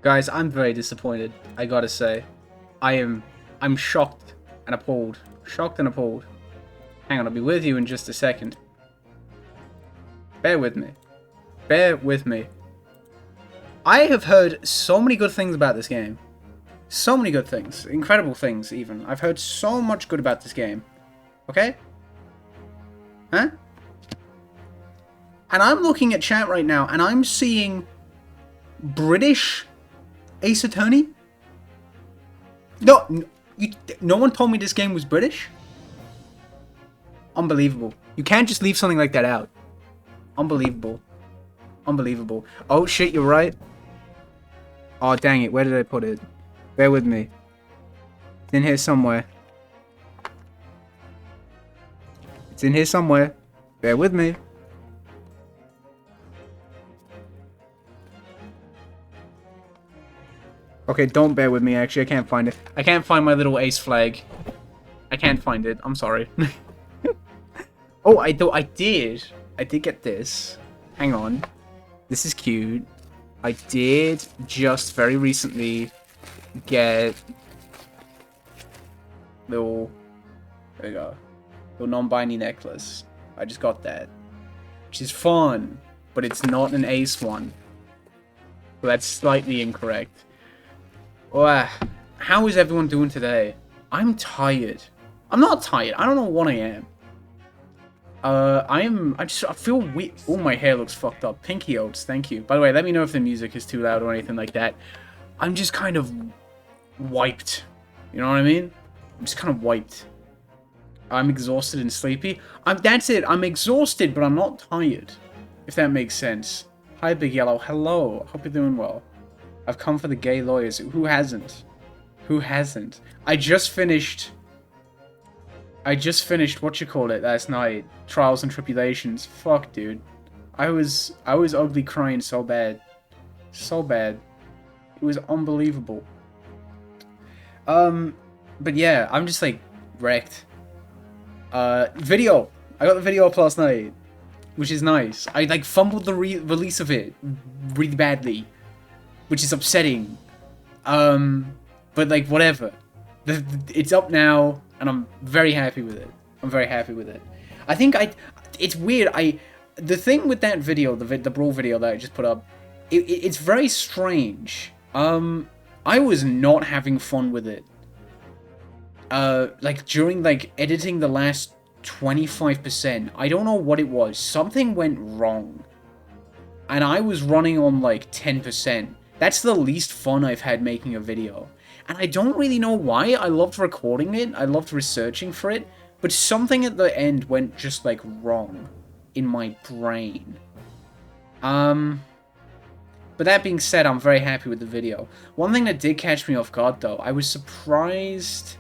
Guys, I'm very disappointed, I gotta say. I'm shocked and appalled. Shocked and appalled. Hang on, I'll be with you in just a second. Bear with me. Bear with me. I have heard so many good things about this game. So many good things. Incredible things, even. I've heard so much good about this game. Okay? Huh? And I'm looking at chat right now, and I'm seeing British Ace Attorney? No one told me this game was British? Unbelievable. You can't just leave something like that out. Unbelievable. Unbelievable. Oh shit, you're right. Oh dang it, where did I put it? Bear with me. It's in here somewhere. It's in here somewhere. Bear with me. Okay, don't bear with me, actually. I can't find it. I can't find my little ace flag. I can't find it. I'm sorry. Oh, I did. I did get this. Hang on. This is cute. I did just very recently get little... There you go. Little non-binary necklace. I just got that. Which is fun. But it's not an ace one. So that's slightly incorrect. Wow. How is everyone doing today? I'm tired. I'm not tired. I don't know what I am. I feel weak. Oh, my hair looks fucked up. Pinky oats, thank you. By the way, let me know if the music is too loud or anything like that. I'm just kind of wiped. You know what I mean? I'm just kind of wiped. I'm exhausted and sleepy. That's it. I'm exhausted, but I'm not tired. If that makes sense. Hi, Big Yellow. Hello. Hope you're doing well. I've come for the gay lawyers. Who hasn't? Who hasn't? I just finished what you call it last night. Trials and Tribulations. Fuck, dude. I was ugly crying so bad. So bad. It was unbelievable. But yeah, I'm just like wrecked. Video. I got the video up last night, which is nice. I like fumbled the release of it really badly, which is upsetting. But like whatever. It's up now, and I'm very happy with it. I'm very happy with it. I think it's weird. The thing with that video, the brawl video that I just put up, it's very strange. I was not having fun with it. Like during like editing the last 25%, I don't know what it was. Something went wrong, and I was running on like 10%. That's the least fun I've had making a video. And I don't really know why. I loved recording it. I loved researching for it. But something at the end went just, like, wrong in my brain. But that being said, I'm very happy with the video. One thing that did catch me off guard, though, I was surprised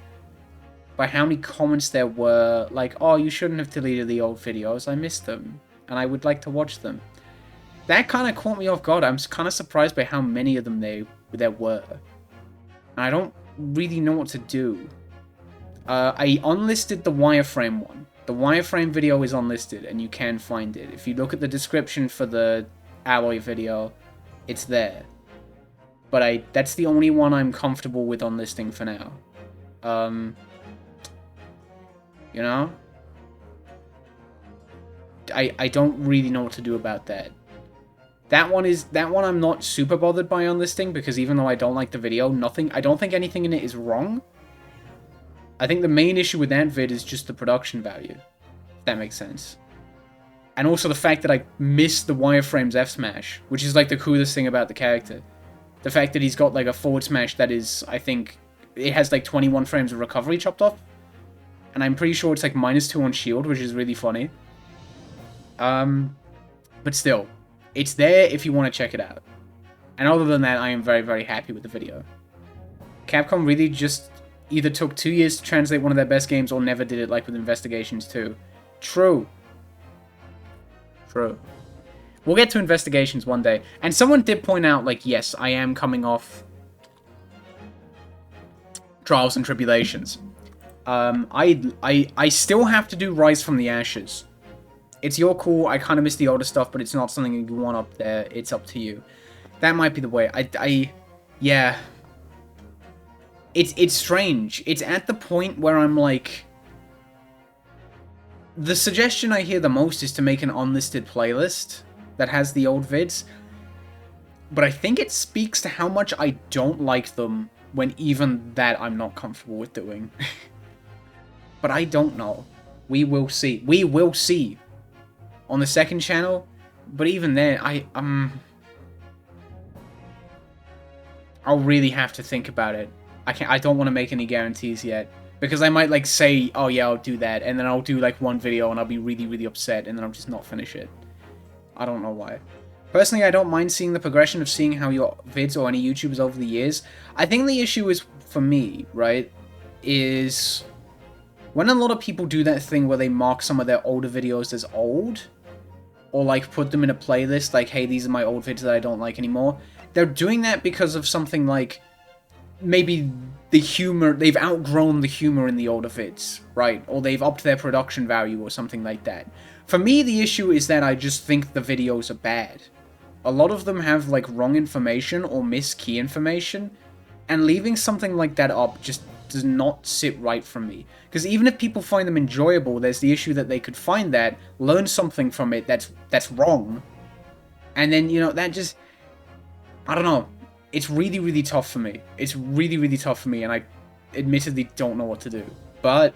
by how many comments there were. Like, oh, you shouldn't have deleted the old videos. I missed them. And I would like to watch them. That kind of caught me off guard. I'm kind of surprised by how many of them there were. And I don't really know what to do. I unlisted the wireframe one. The wireframe video is unlisted, and you can find it. If you look at the description for the alloy video, it's there. But that's the only one I'm comfortable with unlisting for now. You know? I don't really know what to do about that. That one I'm not super bothered by unlisting, because even though I don't like the video, I don't think anything in it is wrong. I think the main issue with that vid is just the production value, if that makes sense. And also the fact that I missed the wireframes F smash, which is like the coolest thing about the character. The fact that he's got like a forward smash that is, I think, it has like 21 frames of recovery chopped off. And I'm pretty sure it's like -2 on shield, which is really funny. But still. It's there if you want to check it out. And other than that, I am very, very happy with the video. Capcom really just either took 2 years to translate one of their best games or never did it, like with Investigations 2. True. True. We'll get to Investigations one day. And someone did point out, like, yes, I am coming off Trials and Tribulations. I still have to do Rise from the Ashes. It's your call. I kind of miss the older stuff, but it's not something you want up there. It's up to you. That might be the way. Yeah. It's strange. It's at the point where I'm like... The suggestion I hear the most is to make an unlisted playlist that has the old vids. But I think it speaks to how much I don't like them when even that I'm not comfortable with doing. But I don't know. We will see. We will see. On the second channel. But even then, I'll really have to think about it. I don't want to make any guarantees yet. Because I might, like, say, oh yeah, I'll do that, and then I'll do, like, one video, and I'll be really, really upset, and then I'll just not finish it. I don't know why. Personally, I don't mind seeing the progression of seeing how your vids or any YouTubers over the years. I think the issue is, for me, right, is... When a lot of people do that thing where they mark some of their older videos as old, or, like, put them in a playlist, like, hey, these are my old vids that I don't like anymore, they're doing that because of something like... Maybe the humor, they've outgrown the humor in the older vids, right? Or they've upped their production value or something like that. For me, the issue is that I just think the videos are bad. A lot of them have, like, wrong information or miss key information, and leaving something like that up just does not sit right for me. Because even if people find them enjoyable, there's the issue that they could find that, learn something from it that's wrong, and then, you know, that just... I don't know. It's really, really tough for me. It's really, really tough for me, and I admittedly don't know what to do. But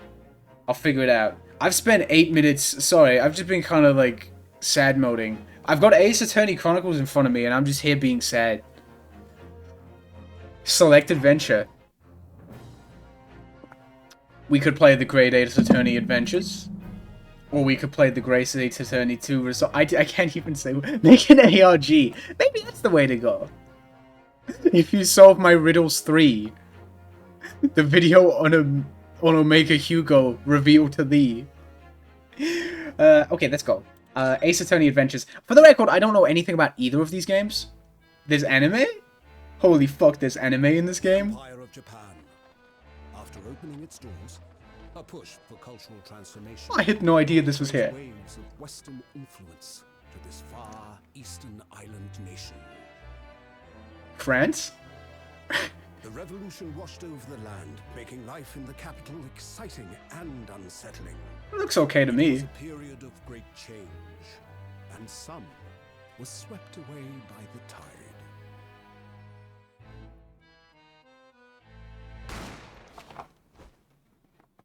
I'll figure it out. I've spent 8 minutes... Sorry, I've just been kind of, like, sad-moding. I've got Ace Attorney Chronicles in front of me, and I'm just here being sad. Select Adventure. We could play the Great Ace Attorney Adventures. Or we could play the Great Ace Attorney 2 Result. I can't even say... Make an ARG. Maybe that's the way to go. If you solve my riddles 3, the video on Omega Hugo revealed to thee. Okay, let's go. Ace Attorney Adventures. For the record, I don't know anything about either of these games. There's anime? Holy fuck, there's anime in this game? Empire of Japan. After opening its doors, a push for cultural transformation. I had no idea this was here. Waves of Western influence to this far eastern island nation. France? The revolution washed over the land, making life in the capital exciting and unsettling. It looks okay to It me. was a period of great change, and some was swept away by the tide.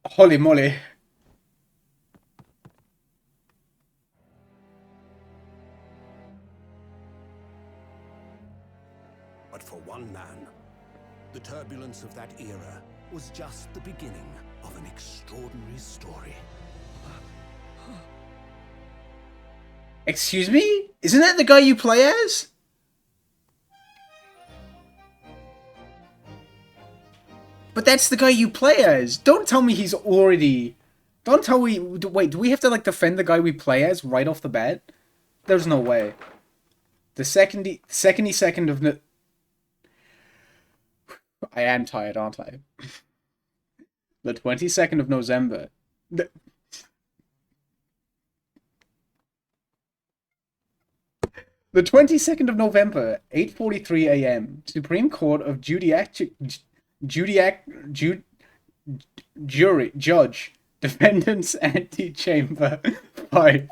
Holy moly. But for one man, the turbulence of that era was just the beginning of an extraordinary story. Excuse me? Isn't that the guy you play as? But that's the guy you play as. Don't tell me he's already... Don't tell me... Wait, do we have to, like, defend the guy we play as right off the bat? There's no way. The second of... I am tired, aren't I? The 22nd of November. The 22nd of November, 8:43 a.m. Supreme Court of Jury, Judge, Defendants Antechamber 5.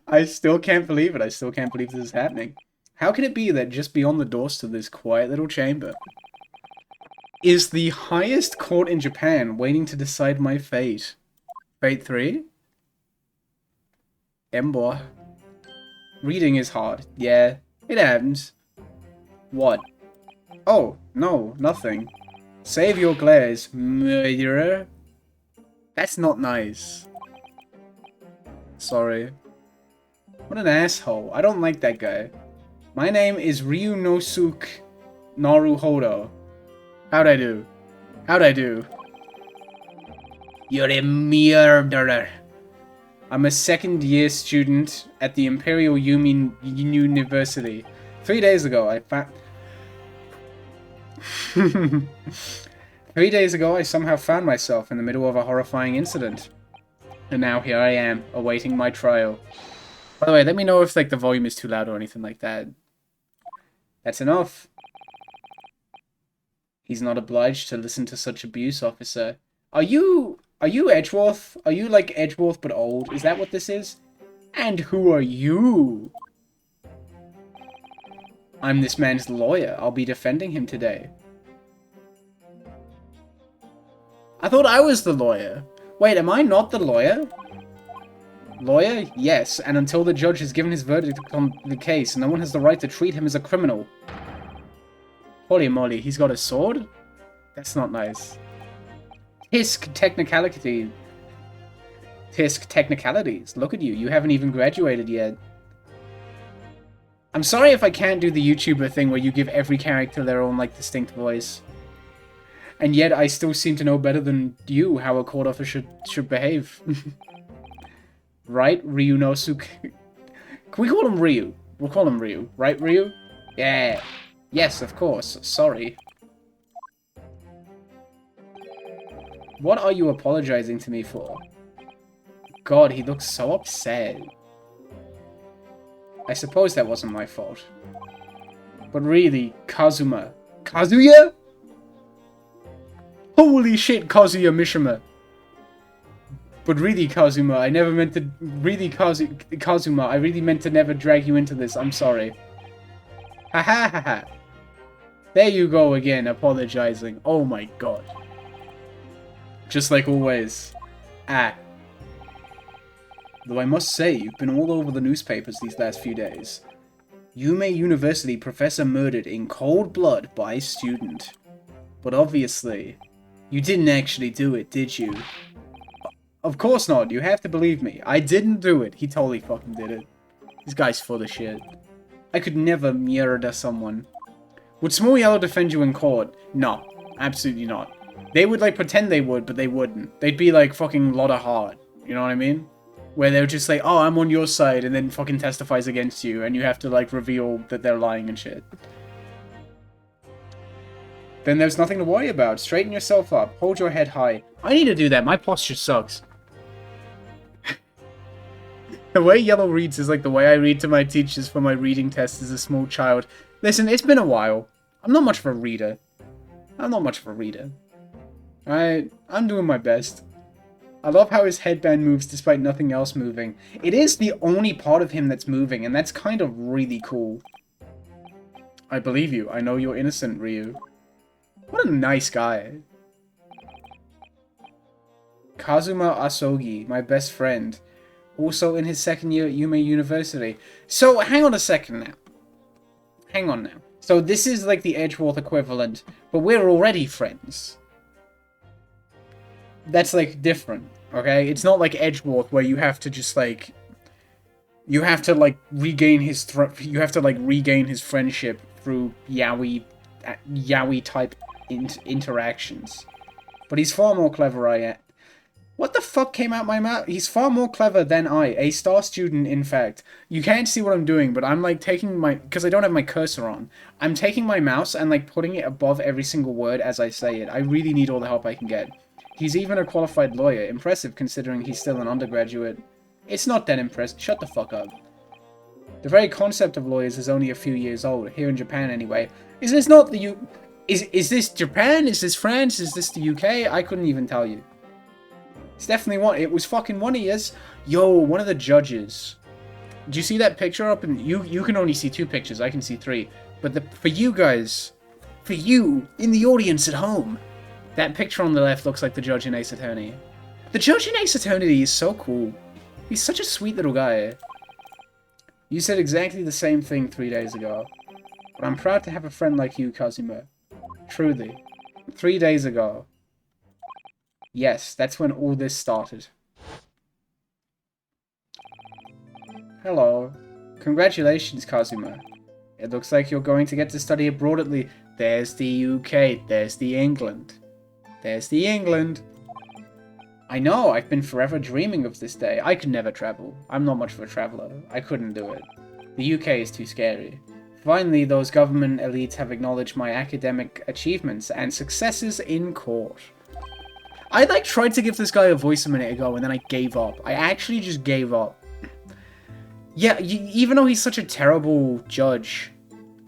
I still can't believe it. I still can't believe this is happening. How can it be that just beyond the doors to this quiet little chamber is the highest court in Japan waiting to decide my fate? Fate 3? Embo. Reading is hard. Yeah, it happens. What? Oh, no, nothing. Save your glares, murderer. That's not nice. Sorry. What an asshole. I don't like that guy. My name is Ryunosuke Naruhodo. How'd I do? How'd I do? You're a murderer. I'm a second-year student at the Imperial University. 3 days ago, I found... 3 days ago, I somehow found myself in the middle of a horrifying incident. And now here I am, awaiting my trial. By the way, let me know if, like, the volume is too loud or anything like that. That's enough. He's not obliged to listen to such abuse, officer. Are you Edgeworth? Are you like Edgeworth but old? Is that what this is? And who are you? I'm this man's lawyer. I'll be defending him today. I thought I was the lawyer. Wait, am I not the lawyer? Lawyer? Yes, and until the judge has given his verdict on the case, no one has the right to treat him as a criminal. Holy moly, he's got a sword? That's not nice. Tisk technicality. Tisk technicalities. Look at you, you haven't even graduated yet. I'm sorry if I can't do the YouTuber thing where you give every character their own, like, distinct voice. And yet I still seem to know better than you how a court officer should behave. Right? Ryunosuke. Can we call him Ryu? We'll call him Ryu. Right, Ryu? Yeah. Yes, of course. Sorry. What are you apologizing to me for? God, he looks so upset. I suppose that wasn't my fault. But really, Kazuma. Kazuya? Holy shit, Kazuya Mishima. But really, Kazuma, I never meant to... Really, Kazuma, I really meant to never drag you into this. I'm sorry. Ha ha ha ha. There you go again, apologizing. Oh my god. Just like always. Ah. Though I must say, you've been all over the newspapers these last few days. Yume University professor murdered in cold blood by student. But obviously, you didn't actually do it, did you? Of course not, you have to believe me. I didn't do it. He totally fucking did it. This guy's full of shit. I could never murder someone. Would Small Yellow defend you in court? No, absolutely not. They would, like, pretend they would, but they wouldn't. They'd be like fucking Lotta Hart. You know what I mean? Where they're just like, oh, I'm on your side, and then fucking testifies against you, and you have to, like, reveal that they're lying and shit. Then there's nothing to worry about. Straighten yourself up. Hold your head high. I need to do that. My posture sucks. The way Yellow reads is like the way I read to my teachers for my reading test as a small child. Listen, it's been a while. I'm not much of a reader. I'm doing my best. I love how his headband moves despite nothing else moving. It is the only part of him that's moving, and that's kind of really cool. I believe you. I know you're innocent, Ryu. What a nice guy. Kazuma Asogi, my best friend. Also in his second year at Yume University. So, hang on a second now. Hang on now. So this is like the Edgeworth equivalent, but we're already friends. That's like different, okay? It's not like Edgeworth where you have to just like... You have to like regain his regain his friendship through yaoi type interactions. But he's far more clever, I am. What the fuck came out my mouth? He's far more clever than I. A star student, in fact. You can't see what I'm doing, but I'm like taking my... Because I don't have my cursor on. I'm taking my mouse and like putting it above every single word as I say it. I really need all the help I can get. He's even a qualified lawyer. Impressive considering he's still an undergraduate. It's not that impressive. Shut the fuck up. The very concept of lawyers is only a few years old. Here in Japan, anyway. Is this not the Is this Japan? Is this France? Is this the UK? I couldn't even tell you. It's definitely one. It was fucking 1 years. Yo, one of the judges. Do you see that picture up? And you can only see 2 pictures. I can see 3. But for you guys, for you in the audience at home, that picture on the left looks like the judge in Ace Attorney. The judge in Ace Attorney is so cool. He's such a sweet little guy. You said exactly the same thing 3 days ago. But I'm proud to have a friend like you, Kazuma. Truly. 3 days ago. Yes, that's when all this started. Hello. Congratulations, Kazuma. It looks like you're going to get to study abroad at least. There's the UK. There's the England. There's the England. I know, I've been forever dreaming of this day. I could never travel. I'm not much of a traveler. I couldn't do it. The UK is too scary. Finally, those government elites have acknowledged my academic achievements and successes in court. I like tried to give this guy a voice a minute ago and then I gave up. I actually just gave up. Yeah, even though he's such a terrible judge,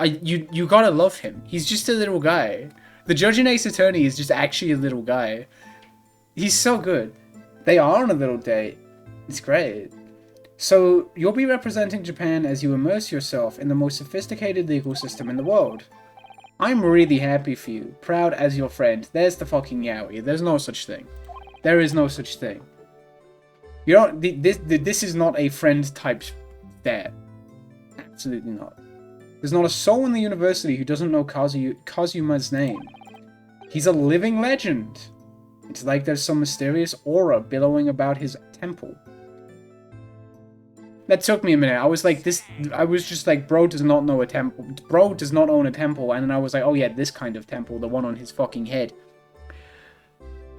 you gotta love him. He's just a little guy. The judge in Ace Attorney is just actually a little guy. He's so good. They are on a little date. It's great. So, you'll be representing Japan as you immerse yourself in the most sophisticated legal system in the world. I'm really happy for you. Proud as your friend. There's the fucking yaoi. There's no such thing. There is no such thing. You don't... This is not a friend type stat. Absolutely not. There's not a soul in the university who doesn't know Kazuma's name. He's a living legend. It's like there's some mysterious aura billowing about his temple. That took me a minute. I was just like, bro does not know a temple. Bro does not own a temple. And then I was like, oh yeah, this kind of temple. The one on his fucking head.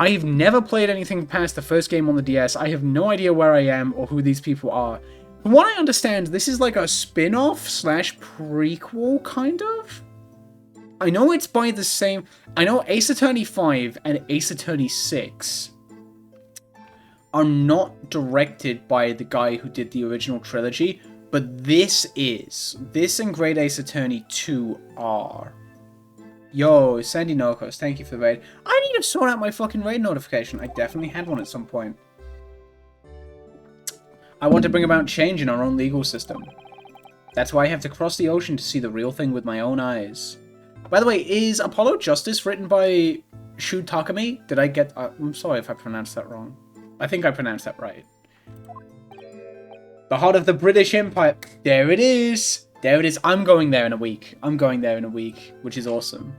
I've never played anything past the first game on the DS. I have no idea where I am or who these people are. From what I understand, this is like a spin-off slash prequel, kind of? I know it's by the same... I know Ace Attorney 5 and Ace Attorney 6... are not directed by the guy who did the original trilogy, but this is. This and Great Ace Attorney 2 are. Yo, Sandy Nokos, thank you for the raid. I need to sort out my fucking raid notification. I definitely had one at some point. I want to bring about change in our own legal system. That's why I have to cross the ocean to see the real thing with my own eyes. By the way, is Apollo Justice written by Shu Takami? Did I get... I'm sorry if I pronounced that wrong. I think I pronounced that right. The heart of the British Empire. There it is. There it is. I'm going there in a week. I'm going there in a week, which is awesome.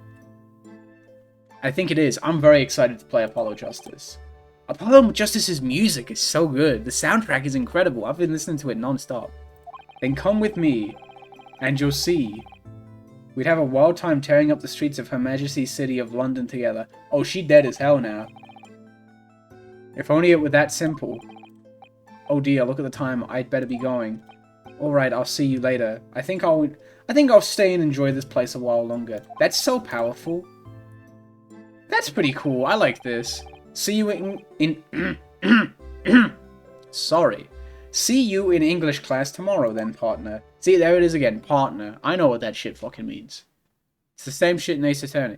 I think it is. I'm very excited to play Apollo Justice. Apollo Justice's music is so good. The soundtrack is incredible. I've been listening to it non-stop. Then come with me, and you'll see. We'd have a wild time tearing up the streets of Her Majesty's city of London together. Oh, she dead as hell now. If only it were that simple. Oh dear, look at the time. I'd better be going. Alright, I'll see you later. I think I'll stay and enjoy this place a while longer. That's so powerful. That's pretty cool. I like this. See you in Sorry. See you in English class tomorrow then, partner. See, there it is again. Partner. I know what that shit fucking means. It's the same shit in Ace Attorney.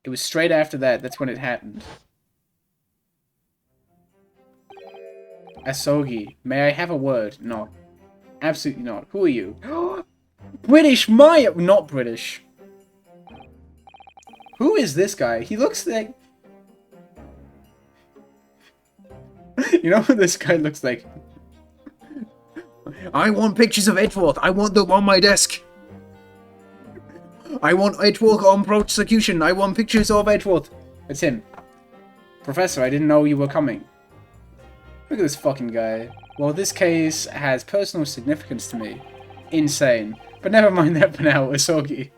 It was straight after that. That's when it happened. Asogi, may I have a word? No. Absolutely not. Who are you? British Maya! Not British. Who is this guy? He looks like... You know what this guy looks like? I want pictures of Edgeworth. I want them on my desk. I want Edgeworth on prosecution. I want pictures of Edgeworth. It's him. Professor, I didn't know you were coming. Look at this fucking guy. Well, this case has personal significance to me. Insane. But never mind that for now, Asogi.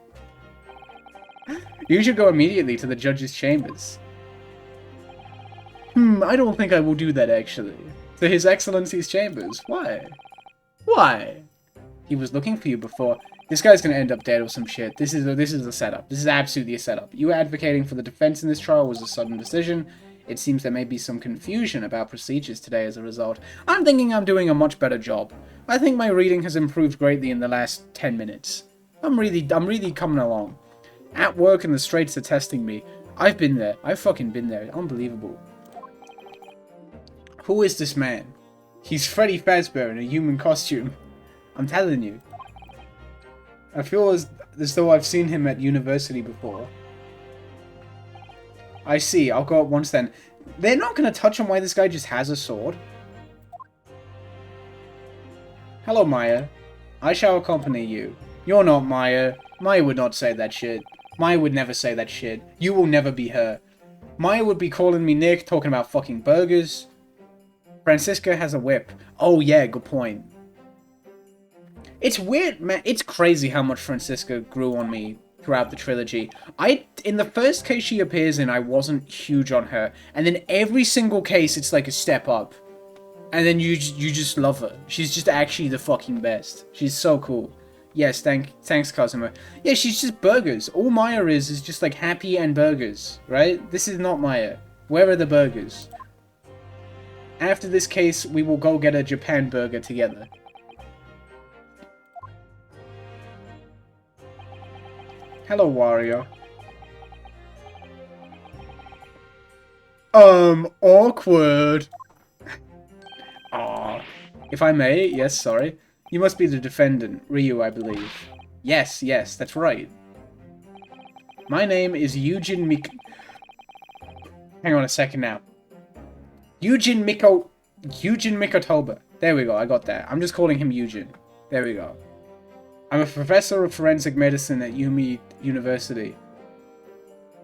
You should go immediately to the judge's chambers. I don't think I will do that, actually. To His Excellency's chambers. Why? Why? He was looking for you before. This guy's gonna end up dead or some shit. This is a setup. This is absolutely a setup. You advocating for the defense in this trial was a sudden decision. It seems there may be some confusion about procedures today as a result. I'm thinking I'm doing a much better job. I think my reading has improved greatly in the last 10 minutes. I'm really coming along. At work and the Straits are testing me. I've been there. I've fucking been there. Unbelievable. Who is this man? He's Freddy Fazbear in a human costume. I'm telling you. I feel as though I've seen him at university before. I see. I'll go at once then. They're not going to touch on why this guy just has a sword. Hello, Maya. I shall accompany you. You're not Maya. Maya would not say that shit. Maya would never say that shit. You will never be her. Maya would be calling me Nick, talking about fucking burgers. Francisca has a whip. Oh yeah, good point. It's weird, man. It's crazy how much Francisca grew on me throughout the trilogy. In the first case she appears in, I wasn't huge on her. And then every single case, it's like a step up. And then you just love her. She's just actually the fucking best. She's so cool. Yes, thanks, Cosimo. Yeah, she's just burgers. All Maya is just like happy and burgers, right? This is not Maya. Where are the burgers? After this case, we will go get a Japan burger together. Hello, Wario. Awkward. Aw. If I may, yes, sorry. You must be the defendant, Ryu, I believe. Yes, yes, that's right. My name is Eugen Mik... Hang on a second now. Eugen Mikotoba. There we go, I got that. I'm just calling him Eugen. There we go. I'm a professor of forensic medicine at Yumi University.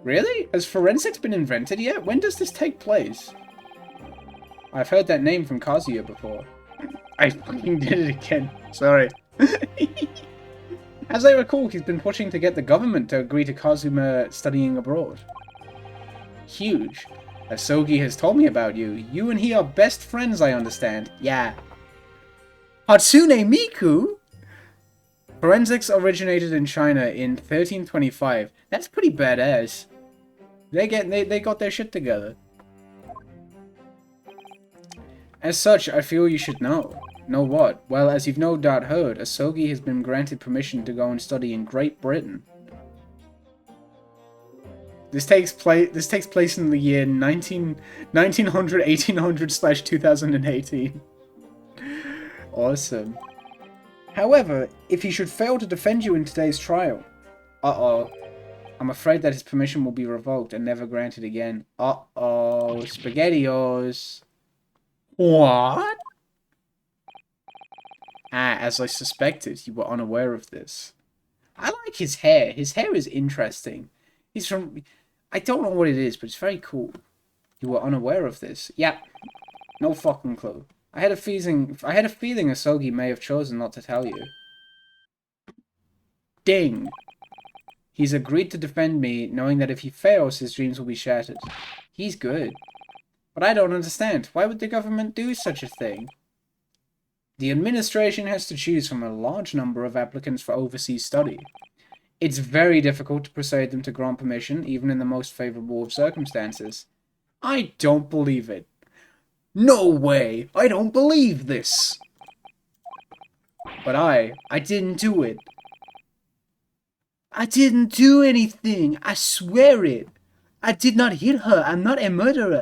Really? Has forensics been invented yet? When does this take place? I've heard that name from Kazuya before. I fucking did it again. Sorry. As I recall, he's been pushing to get the government to agree to Kazuma studying abroad. Huge. Asogi has told me about you. You and he are best friends, I understand. Yeah. Hatsune Miku? Forensics originated in China in 1325. That's pretty badass. They got their shit together. As such, I feel you should know. Know what? Well, as you've no doubt heard, Asogi has been granted permission to go and study in Great Britain. This takes place in the year 1800/2018. Awesome. However, if he should fail to defend you in today's trial, I'm afraid that his permission will be revoked and never granted again. SpaghettiOs. What? Ah, as I suspected, you were unaware of this. I like his hair. His hair is interesting. He's from... I don't know what it is, but it's very cool. You were unaware of this. Yeah. No fucking clue. I had a feeling Asogi may have chosen not to tell you. Ding. He's agreed to defend me, knowing that if he fails, his dreams will be shattered. He's good. But I don't understand. Why would the government do such a thing? The administration has to choose from a large number of applicants for overseas study. It's very difficult to persuade them to grant permission, even in the most favorable of circumstances. I don't believe it. No way! I don't believe this! But I didn't do it. I didn't do anything! I swear it! I did not hit her! I'm not a murderer!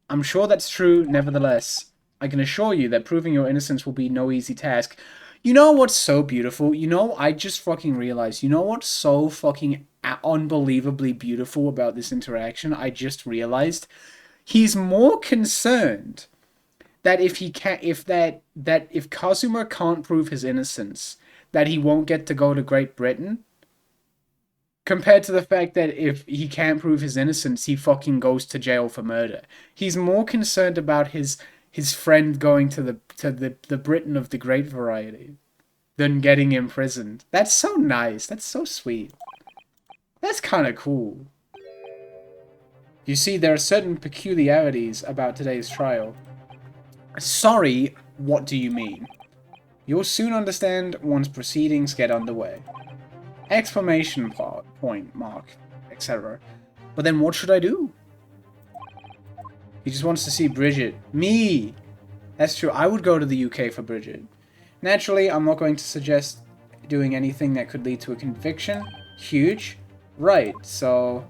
I'm sure that's true, nevertheless. I can assure you that proving your innocence will be no easy task. You know what's so beautiful? You know, I just fucking realized, you know what's so fucking unbelievably beautiful about this interaction? I just realized he's more concerned that if Kazuma can't prove his innocence, that he won't get to go to Great Britain, compared to the fact that if he can't prove his innocence, he fucking goes to jail for murder. He's more concerned about his friend going to the Britain of the Great variety than getting imprisoned. That's so nice. That's so sweet. That's kind of cool. You see, there are certain peculiarities about today's trial. Sorry, what do you mean? You'll soon understand once proceedings get underway. Exclamation point, mark, etc. But then what should I do? He just wants to see Bridget. Me! That's true. I would go to the UK for Bridget. Naturally, I'm not going to suggest doing anything that could lead to a conviction. Huge. Right, so...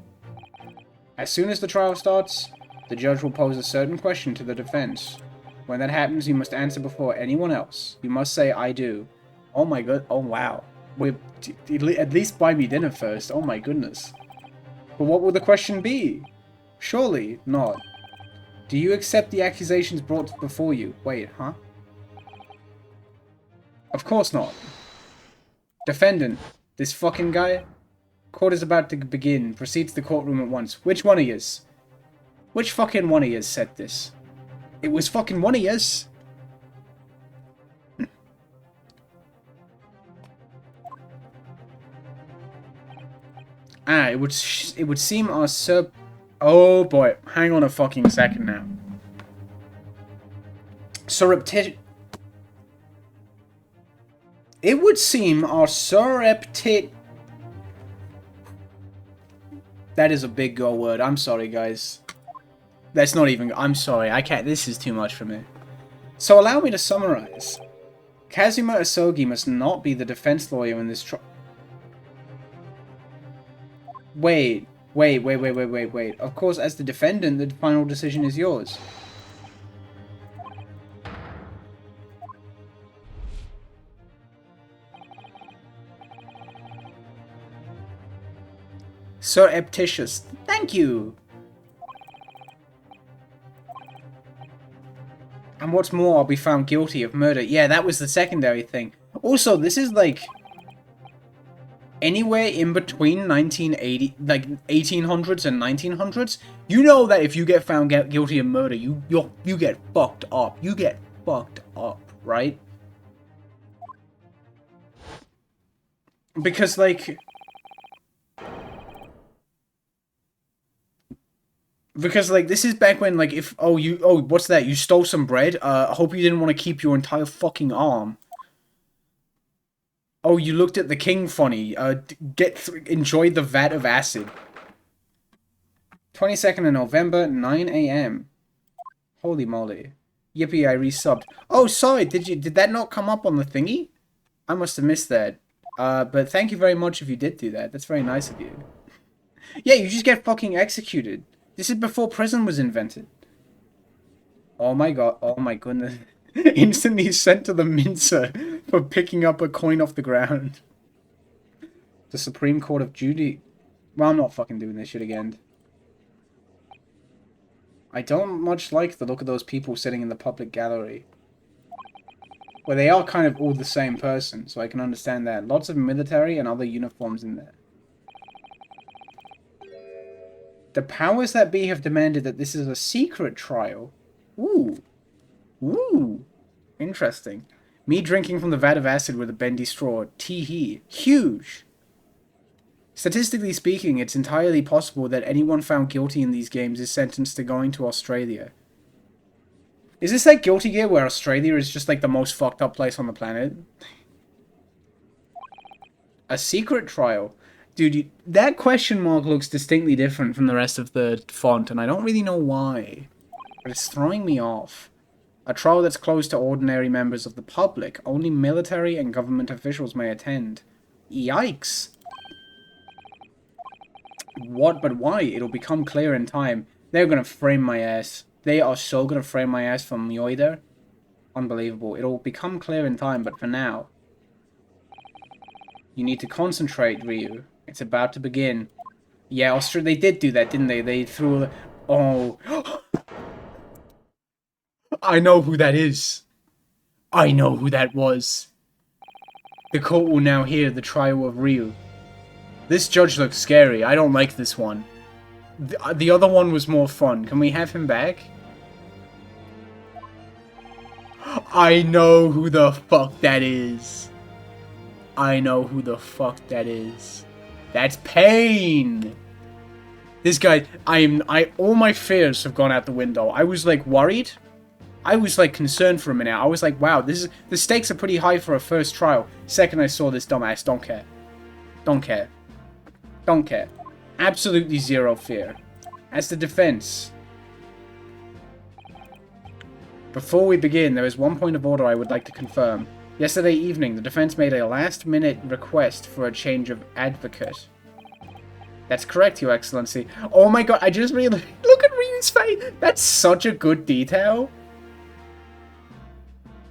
As soon as the trial starts, the judge will pose a certain question to the defense. When that happens, you must answer before anyone else. You must say, I do. Oh my god. Oh wow. Wait, at least buy me dinner first. Oh my goodness. But what will the question be? Surely not. Do you accept the accusations brought before you? Wait, huh? Of course not. Defendant, this fucking guy? Court is about to begin. Proceed to the courtroom at once. Which one of yous? Which fucking one of yous said this? It was fucking one of yous. It would seem our Oh boy, hang on a fucking second now. It would seem our That is a big go word. I'm sorry, guys. That's not even... I'm sorry, I can't... This is too much for me. So allow me to summarize. Kazuma Asogi must not be the defense lawyer in this trial. Wait, wait. Of course, as the defendant, the final decision is yours. Surreptitious. Thank you. And what's more, I'll be found guilty of murder. Yeah, that was the secondary thing. Also, this is like anywhere in between 1980, like 1800s and 1900s. You know that if you get found guilty of murder, you get fucked up. You get fucked up, right? Because like this is back when like if what's that? You stole some bread? I hope you didn't want to keep your entire fucking arm. Oh, you looked at the king funny. Enjoy the vat of acid. 22nd of November, 9 a.m. Holy moly. Yippee, I resubbed. Oh, sorry, did that not come up on the thingy? I must have missed that. But thank you very much if you did do that. That's very nice of you. Yeah, you just get fucking executed. This is before prison was invented. Oh my god, oh my goodness. Instantly sent to the mincer for picking up a coin off the ground. The Supreme Court of Judy. Well, I'm not fucking doing this shit again. I don't much like the look of those people sitting in the public gallery. Well, they are kind of all the same person, so I can understand that. Lots of military and other uniforms in there. The powers that be have demanded that this is a secret trial. Ooh. Ooh. Interesting. Me drinking from the vat of acid with a bendy straw. Tee-hee. Huge. Statistically speaking, it's entirely possible that anyone found guilty in these games is sentenced to going to Australia. Is this like Guilty Gear where Australia is just like the most fucked up place on the planet? A secret trial? Dude, that question mark looks distinctly different from the rest of the font, and I don't really know why. But it's throwing me off. A trial that's closed to ordinary members of the public. Only military and government officials may attend. Yikes. What, but why? It'll become clear in time. They're gonna frame my ass. They are so gonna frame my ass for Myoider. Unbelievable. It'll become clear in time, but for now... You need to concentrate, Ryu. It's about to begin. Yeah, they did do that, didn't they? They threw... Oh... I know who that is. I know who that was. The court will now hear the trial of Ryu. This judge looks scary. I don't like this one. The other one was more fun. Can we have him back? I know who the fuck that is. I know who the fuck that is. That's Pain! This guy, all my fears have gone out the window. I was like worried. I was like concerned for a minute. I was like, wow, the stakes are pretty high for a first trial. Second I saw this dumbass, don't care. Don't care. Don't care. Absolutely zero fear. As the defense. Before we begin, there is one point of order I would like to confirm. Yesterday evening, the defense made a last-minute request for a change of advocate. That's correct, Your Excellency. Oh my god, I just really... Look at Ryu's face! That's such a good detail.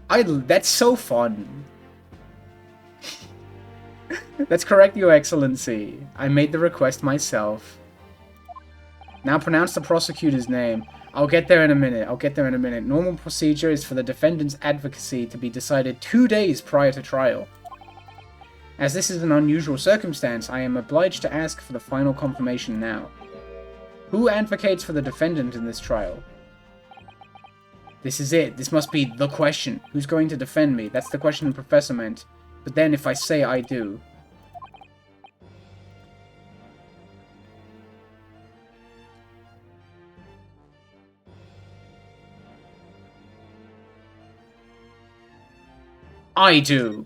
That's so fun. That's correct, Your Excellency. I made the request myself. Now pronounce the prosecutor's name. I'll get there in a minute. Normal procedure is for the defendant's advocacy to be decided 2 days prior to trial. As this is an unusual circumstance, I am obliged to ask for the final confirmation now. Who advocates for the defendant in this trial? This is it. This must be the question. Who's going to defend me? That's the question the professor meant. But then if I say I do... I do.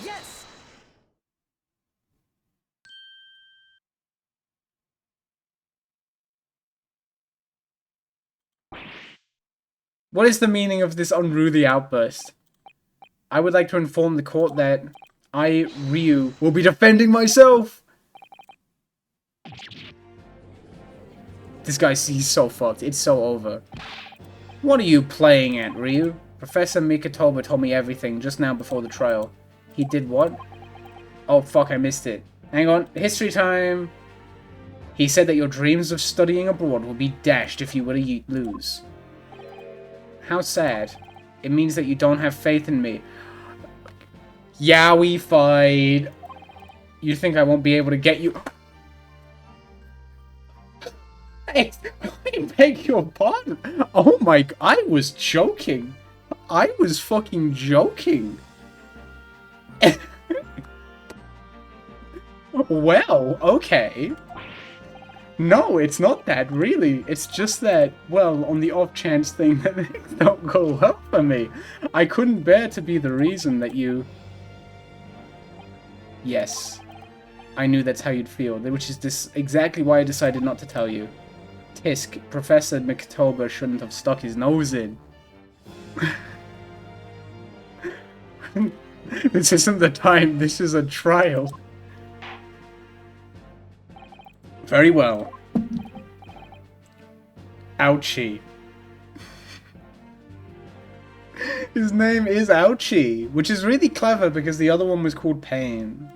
Yes. What is the meaning of this unruly outburst? I would like to inform the court that... I, Ryu, will be defending myself! This guy, he's so fucked. It's so over. What are you playing at, Ryu? Professor Mikitoba told me everything just now before the trial. He did what? Oh, fuck, I missed it. Hang on. History time. He said that your dreams of studying abroad will be dashed if you were to lose. How sad. It means that you don't have faith in me. Yeah, we fight. You think I won't be able to get you... I beg your pardon. Oh my... I was joking. I was fucking joking. Well, okay. No, it's not that, really. It's just that, well, on the off chance thing that things don't go well for me, I couldn't bear to be the reason that you... Yes. I knew that's how you'd feel, which is exactly why I decided not to tell you. Tisk, Professor Mikitoba shouldn't have stuck his nose in. This isn't the time, this is a trial. Very well. Ouchie. His name is Ouchie, which is really clever because the other one was called Pain.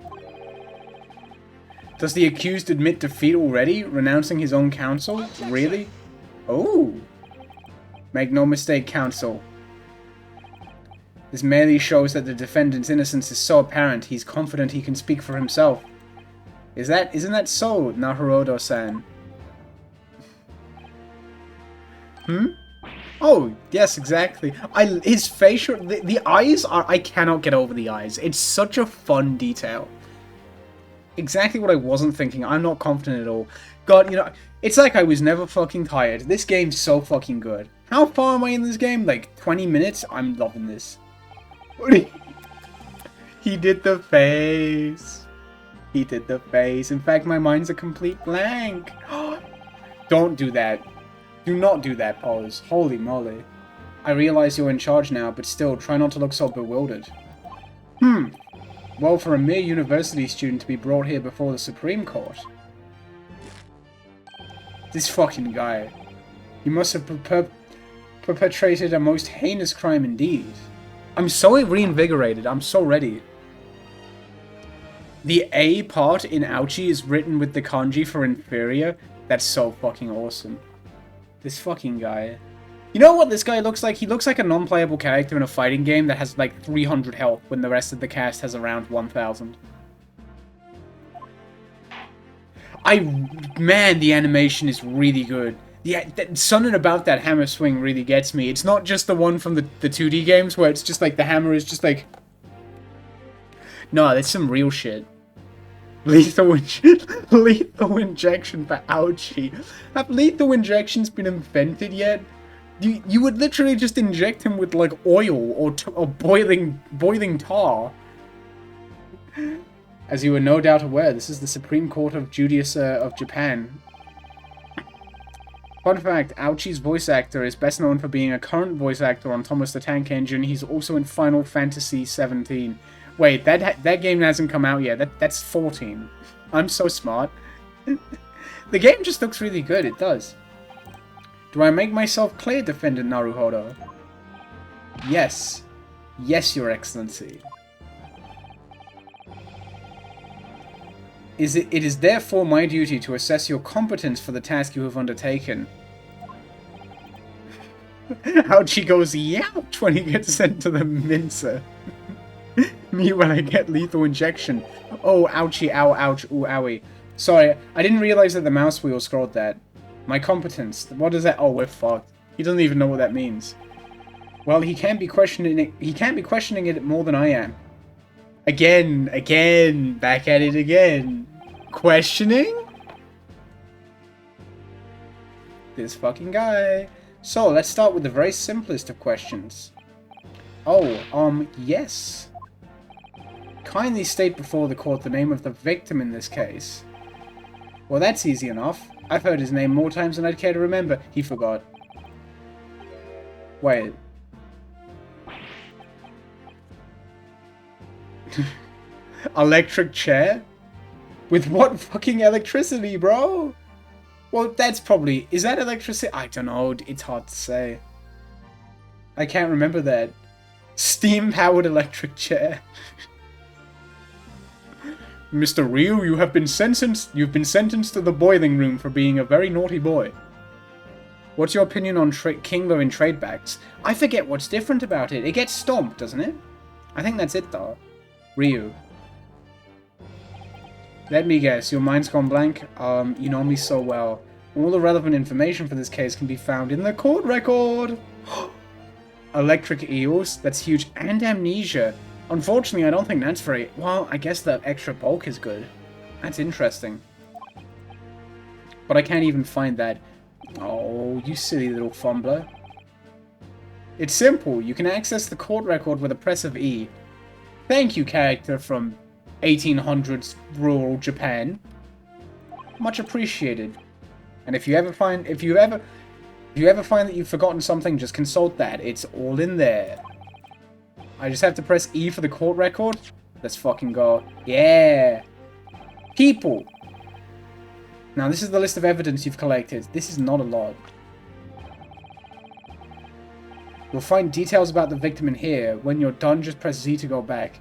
Does the accused admit defeat already, renouncing his own counsel? Really? Oh. Make no mistake, counsel. This merely shows that the defendant's innocence is so apparent, he's confident he can speak for himself. Isn't that so, Naruhodo-san? Hmm? Oh, yes, exactly. His facial... The eyes are... I cannot get over the eyes. It's such a fun detail. Exactly what I wasn't thinking. I'm not confident at all. God, you know, it's like I was never fucking tired. This game's so fucking good. How far am I in this game? Like, 20 minutes? I'm loving this. He did the face. He did the face. In fact, my mind's a complete blank. Don't do that. Do not do that, Pose. Holy moly. I realize you're in charge now, but still, try not to look so bewildered. Well, for a mere university student to be brought here before the Supreme Court. This fucking guy. He must have perpetrated a most heinous crime indeed. I'm so reinvigorated. I'm so ready. The A part in Ouchie is written with the kanji for inferior. That's so fucking awesome. This fucking guy. You know what this guy looks like? He looks like a non-playable character in a fighting game that has like 300 health when the rest of the cast has around 1,000. Man, the animation is really good. Something about that hammer swing really gets me. It's not just the one from the 2D games where it's just like the hammer is just like... No, that's some real shit. Lethal injection for Ouchie. Have lethal injections been invented yet? You would literally just inject him with like oil or boiling tar. As you are no doubt aware, this is the Supreme Court of Justice of Japan. Fun fact, Ouchie's voice actor is best known for being a current voice actor on Thomas the Tank Engine. He's also in Final Fantasy 17. Wait, that game hasn't come out yet. That's 14. I'm so smart. The game just looks really good, it does. Do I make myself clear, Defendant Naruhodo? Yes. Yes, Your Excellency. It is therefore my duty to assess your competence for the task you have undertaken. Ouchie goes yowch when he gets sent to the mincer. Me when I get lethal injection. Oh, ouchie, ow, ouch, ooh, owie. Sorry, I didn't realize that the mouse wheel scrolled that. My competence. What is that? Oh, we're fucked. He doesn't even know what that means. Well, he can't be questioning it. He can't be questioning it more than I am. Again, back at it again. Questioning? This fucking guy. So, let's start with the very simplest of questions. Oh, yes. Kindly state before the court the name of the victim in this case. Well, that's easy enough. I've heard his name more times than I'd care to remember. He forgot. Wait. Electric chair? With what fucking electricity, bro? Well, that's probably... Is that electricity? I don't know. It's hard to say. I can't remember that. Steam-powered electric chair. Mr. Ryu, you have been sentenced. You've been sentenced to the boiling room for being a very naughty boy. What's your opinion on Kingler in tradebacks? I forget what's different about it. It gets stomped, doesn't it? I think that's it, though. Ryu. Let me guess. Your mind's gone blank? You know me so well. All the relevant information for this case can be found in the court record. Electric eels? That's huge. And amnesia. Unfortunately, I don't think that's very... Well, I guess that extra bulk is good. That's interesting. But I can't even find that. Oh, you silly little fumbler. It's simple. You can access the court record with a press of E. Thank you, character from 1800s rural Japan. Much appreciated. And if you ever find that you've forgotten something, just consult that. It's all in there. I just have to press E for the court record. Let's fucking go. Yeah. People. Now, this is the list of evidence you've collected. This is not a lot. You'll find details about the victim in here. When you're done, just press Z to go back.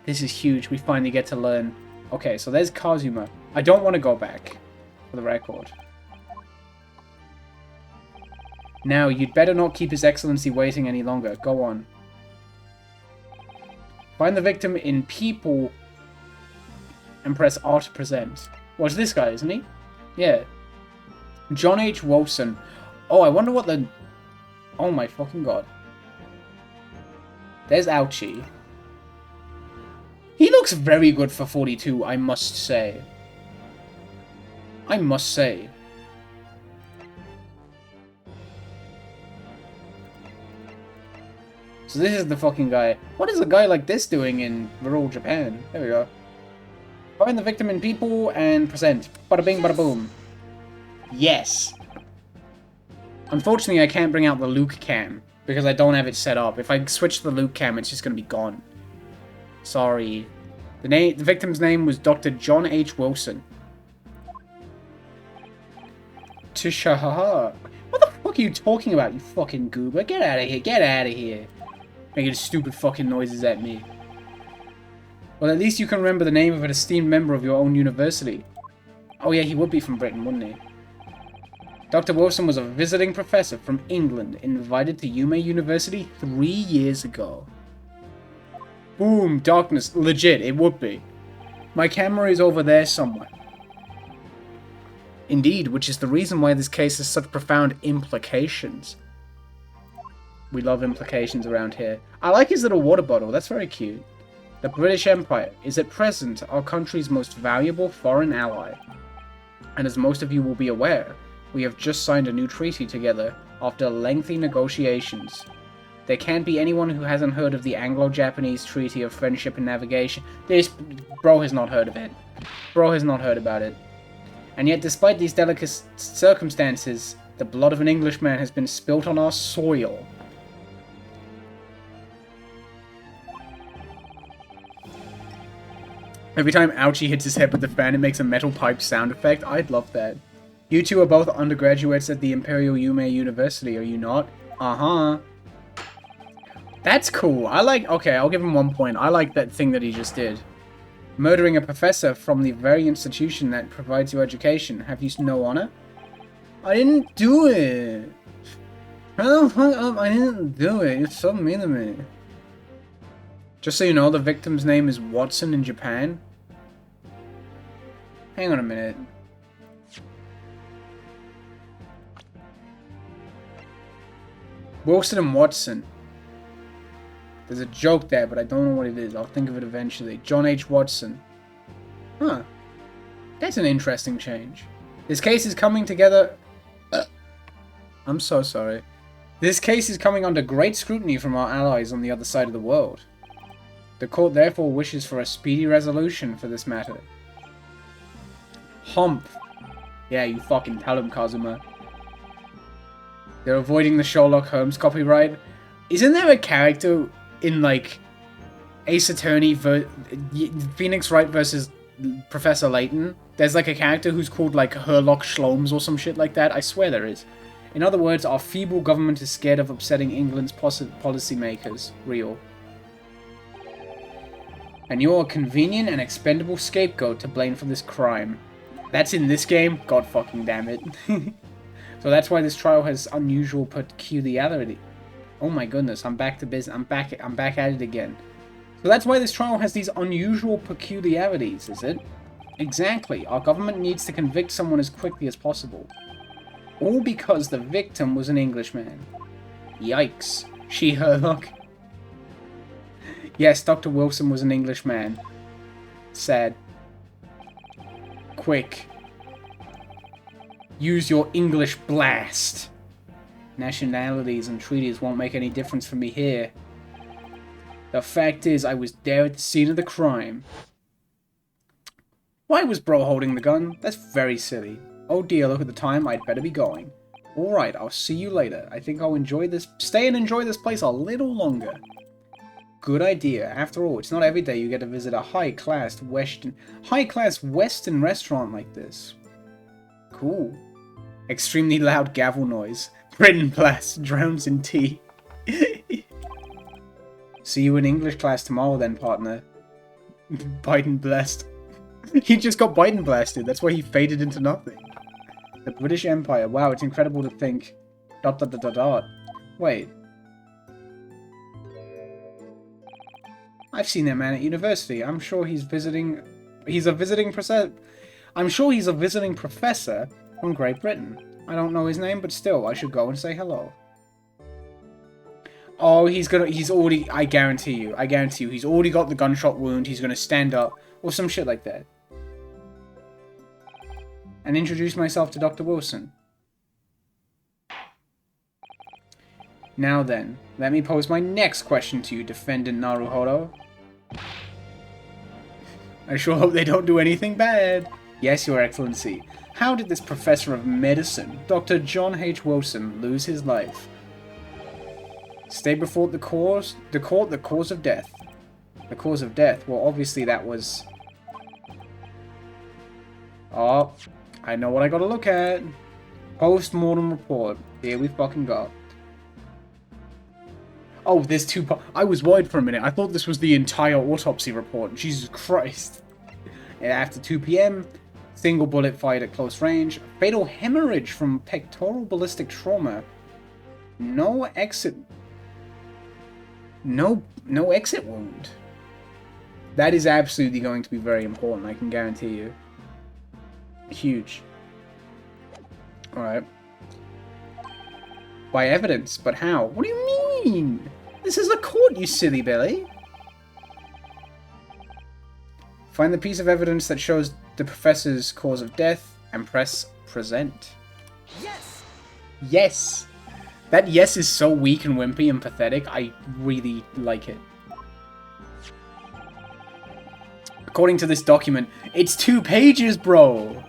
This is huge. We finally get to learn. Okay, so there's Kazuma. I don't want to go back, for the record. Now, you'd better not keep His Excellency waiting any longer. Go on. Find the victim in people and press R to present. Well, it's this guy, isn't he? Yeah. John H. Wilson. Oh, I wonder what the... Oh my fucking god. There's Ouchie. He looks very good for 42, I must say. I must say. So this is the fucking guy. What is a guy like this doing in rural Japan? There we go. Find the victim in people and present. Bada bing, bada boom. Yes. Unfortunately, I can't bring out the Luke cam because I don't have it set up. If I switch to the Luke cam, it's just gonna be gone. Sorry. The victim's name was Dr. John H. Wilson. Tishahaha. What the fuck are you talking about, you fucking goober? Get out of here. Get out of here. Making stupid fucking noises at me. Well, at least you can remember the name of an esteemed member of your own university. Oh yeah, he would be from Britain, wouldn't he? Dr. Wilson was a visiting professor from England, invited to Yume University 3 years ago. Boom, darkness. Legit, it would be. My camera is over there somewhere. Indeed, which is the reason why this case has such profound implications. We love implications around here. I like his little water bottle, that's very cute. The British Empire is at present our country's most valuable foreign ally. And as most of you will be aware, we have just signed a new treaty together after lengthy negotiations. There can't be anyone who hasn't heard of the Anglo-Japanese Treaty of Friendship and Navigation. Bro has not heard of it. Bro has not heard about it. And yet, despite these delicate circumstances, the blood of an Englishman has been spilt on our soil. Every time Ouchie hits his head with the fan, it makes a metal pipe sound effect. I'd love that. You two are both undergraduates at the Imperial Yume University, are you not? Uh-huh. That's cool. Okay, I'll give him 1 point. I like that thing that he just did. Murdering a professor from the very institution that provides you education. Have you no honor? I didn't do it. Shut the fuck up, I didn't do it. You're so mean to me. Just so you know, the victim's name is Watson in Japan. Hang on a minute. Wilson and Watson. There's a joke there, but I don't know what it is. I'll think of it eventually. John H. Watson. Huh. That's an interesting change. This case is coming together... I'm so sorry. This case is coming under great scrutiny from our allies on the other side of the world. The court therefore wishes for a speedy resolution for this matter. Humph. Yeah, you fucking tell him, Kazuma. They're avoiding the Sherlock Holmes copyright. Isn't there a character in, like, Ace Attorney Phoenix Wright versus Professor Layton. There's like a character who's called like Herlock Shlomes or some shit like that. I swear there is. In other words, our feeble government is scared of upsetting England's policymakers. Real. And you're a convenient and expendable scapegoat to blame for this crime. That's in this game? God fucking damn it. So that's why this trial has unusual peculiarity. Oh my goodness, I'm back to business. I'm back at it again. So that's why this trial has these unusual peculiarities, is it? Exactly. Our government needs to convict someone as quickly as possible. All because the victim was an Englishman. Yikes. She, her, look. Yes, Dr. Wilson was an Englishman. Sad. Quick. Use your English blast. Nationalities and treaties won't make any difference for me here. The fact is, I was there at the scene of the crime. Why was bro holding the gun? That's very silly. Oh dear, look at the time, I'd better be going. Alright, I'll see you later. I think I'll stay and enjoy this place a little longer. Good idea. After all, it's not every day you get to visit a high-class Western restaurant like this. Cool. Extremely loud gavel noise. Britain blast drowns in tea. See you in English class tomorrow then, partner. Biden blessed. He just got Biden blasted. That's why he faded into nothing. The British Empire. Wow, it's incredible to think. ... Wait. I've seen that man at university. I'm sure he's visiting... I'm sure he's a visiting professor from Great Britain. I don't know his name, but still, I should go and say hello. Oh, he's already... I guarantee you, he's already got the gunshot wound. He's gonna stand up, or some shit like that. And introduce myself to Dr. Wilson. Now then, let me pose my next question to you, Defendant Naruhodo. I sure hope they don't do anything bad. Yes, Your Excellency. How did this professor of medicine, Dr. John H. Wilson, lose his life? Stay before the cause of death. The cause of death? Well, obviously that was... Oh, I know what I gotta look at. Post-mortem report. Here we fucking go. Oh, there's two parts. I was worried for a minute. I thought this was the entire autopsy report. Jesus Christ. After 2 p.m., single bullet fired at close range. Fatal hemorrhage from pectoral ballistic trauma. No exit... No exit wound. That is absolutely going to be very important, I can guarantee you. Huge. Alright. By evidence, but how? What do you mean? This is a court, you silly Billy. Find the piece of evidence that shows the professor's cause of death and press present. Yes! Yes! That yes is so weak and wimpy and pathetic, I really like it. According to this document, it's 2 pages, bro!